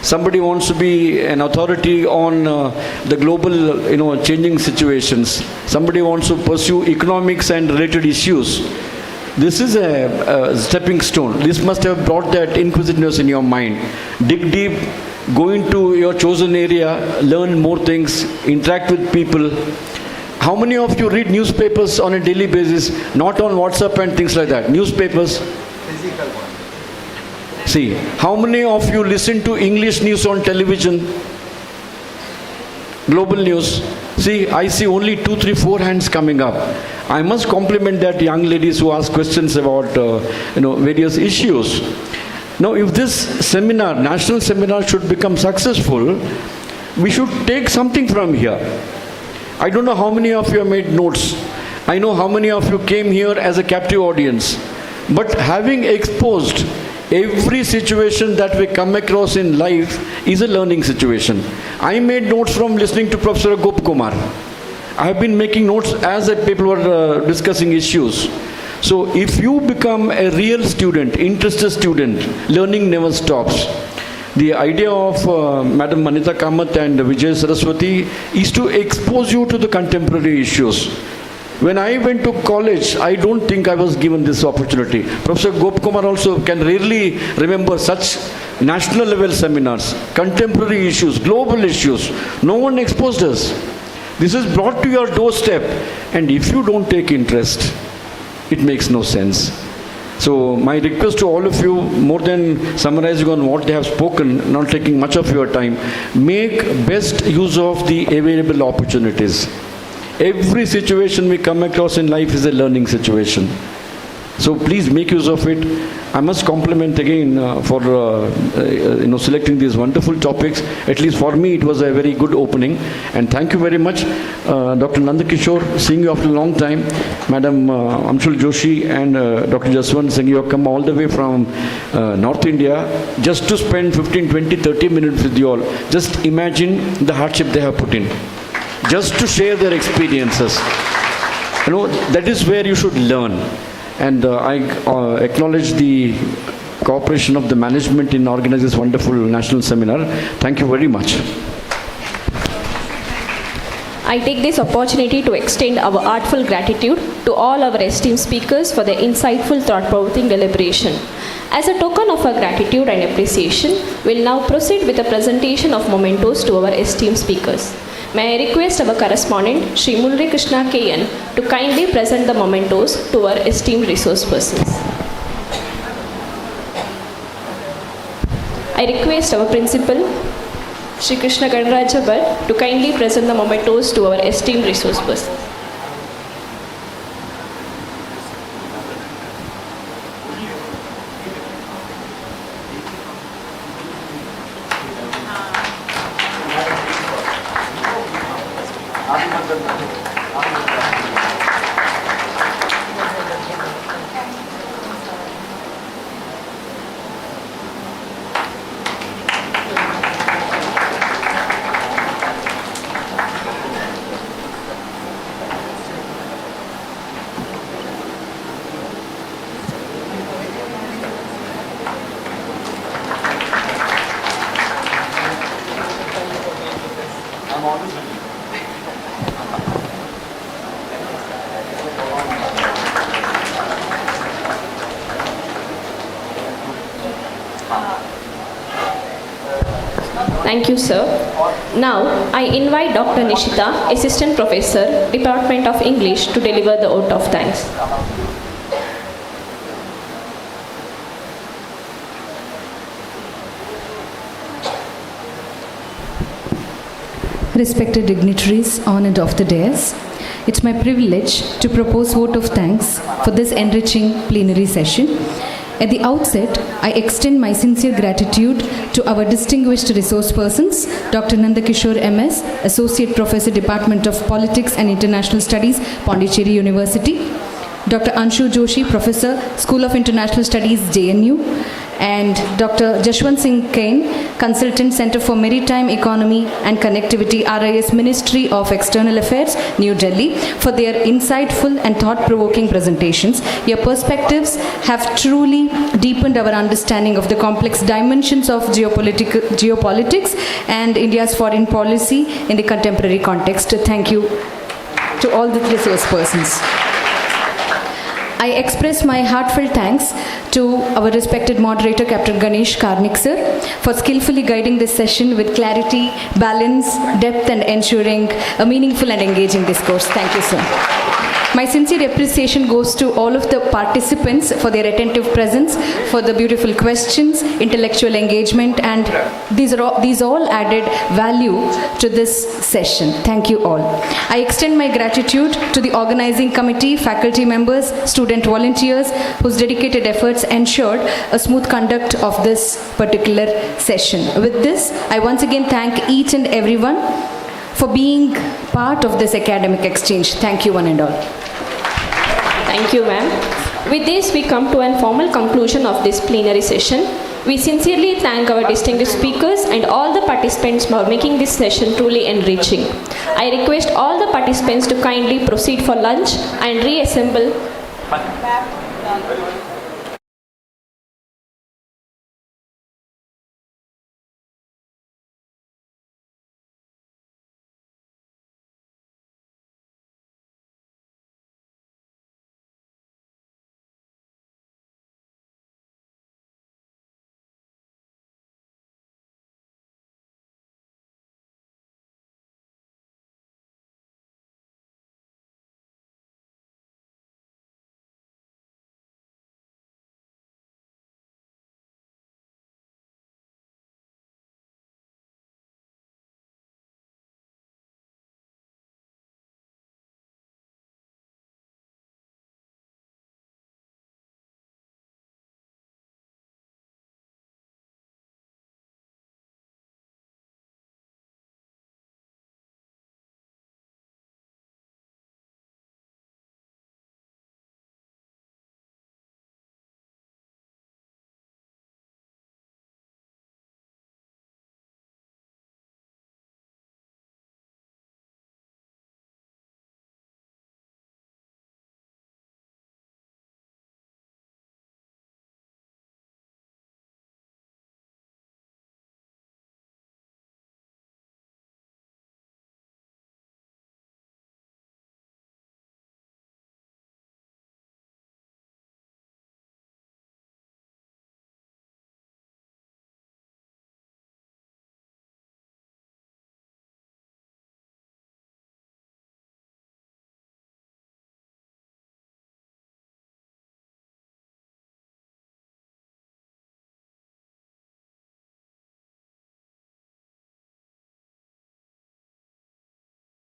somebody wants to be an authority on the global, changing situations, somebody wants to pursue economics and related issues, this is a stepping stone. This must have brought that inquisitiveness in your mind. Dig deep, go into your chosen area, learn more things, interact with people. How many of you read newspapers on a daily basis, not on WhatsApp and things like that? Newspapers? Physical one. See, how many of you listen to English news on television? Global news? See, I see only 2, 3, 4 hands coming up. I must compliment that young ladies who ask questions about, various issues. Now, if this seminar, national seminar, should become successful, we should take something from here. I don't know how many of you have made notes. I know how many of you came here as a captive audience. But having exposed every situation that we come across in life is a learning situation. I made notes from listening to Professor Gopkumar. I have been making notes as people were discussing issues. So if you become a real student, interested student, learning never stops. The idea of Madam Manita Kamath and Vijay Saraswati is to expose you to the contemporary issues. When I went to college, I don't think I was given this opportunity. Professor Gopkumar also can rarely remember such national level seminars, contemporary issues, global issues. No one exposed us. This is brought to your doorstep, and if you don't take interest, it makes no sense. So my request to all of you, more than summarizing on what they have spoken, not taking much of your time, make best use of the available opportunities. Every situation we come across in life is a learning situation. So please make use of it. I must compliment again for selecting these wonderful topics. At least for me, it was a very good opening. And thank you very much, Dr. Nandakishore, seeing you after a long time. Madam Anshul Joshi and Dr. Jaswant Singh, you have come all the way from North India just to spend 15, 20, 30 minutes with you all. Just imagine the hardship they have put in, just to share their experiences. That is where you should learn. And I acknowledge the cooperation of the management in organizing this wonderful national seminar. Thank you very much. I take this opportunity to extend our heartfelt gratitude to all our esteemed speakers for their insightful, thought-provoking deliberation. As a token of our gratitude and appreciation, we'll now proceed with the presentation of mementos to our esteemed speakers. May I request our correspondent, Sri Mulri Krishna KN, to kindly present the mementos to our esteemed resource persons. I request our principal, Sri Krishna Ganraja Bhatt, to kindly present the mementos to our esteemed resource persons. Thank you, sir. Now, I invite Dr. Nishita, Assistant Professor, Department of English, to deliver the vote of thanks. Respected dignitaries on and off the dais, it's my privilege to propose vote of thanks for this enriching plenary session. At the outset, I extend my sincere gratitude to our distinguished resource persons, Dr. Nandakishore MS, Associate Professor, Department of Politics and International Studies, Pondicherry University, Dr. Anshu Joshi, Professor, School of International Studies, JNU, and Dr. Jashwant Singh Kain, Consultant, Center for Maritime Economy and Connectivity, RIS, Ministry of External Affairs, New Delhi, for their insightful and thought-provoking presentations. Your perspectives have truly deepened our understanding of the complex dimensions of geopolitics and India's foreign policy in the contemporary context. Thank you to all the resource persons. I express my heartfelt thanks to our respected moderator, Captain Ganesh Karnik sir, for skillfully guiding this session with clarity, balance, depth, and ensuring a meaningful and engaging discourse. Thank you, sir. My sincere appreciation goes to all of the participants for their attentive presence, for the beautiful questions, intellectual engagement, and these all added value to this session. Thank you all. I extend my gratitude to the organizing committee, faculty members, student volunteers whose dedicated efforts ensured a smooth conduct of this particular session. With this, I once again thank each and everyone for being part of this academic exchange. Thank you, one and all. Thank you, ma'am. With this, we come to a formal conclusion of this plenary session. We sincerely thank our distinguished speakers and all the participants for making this session truly enriching. I request all the participants to kindly proceed for lunch and reassemble.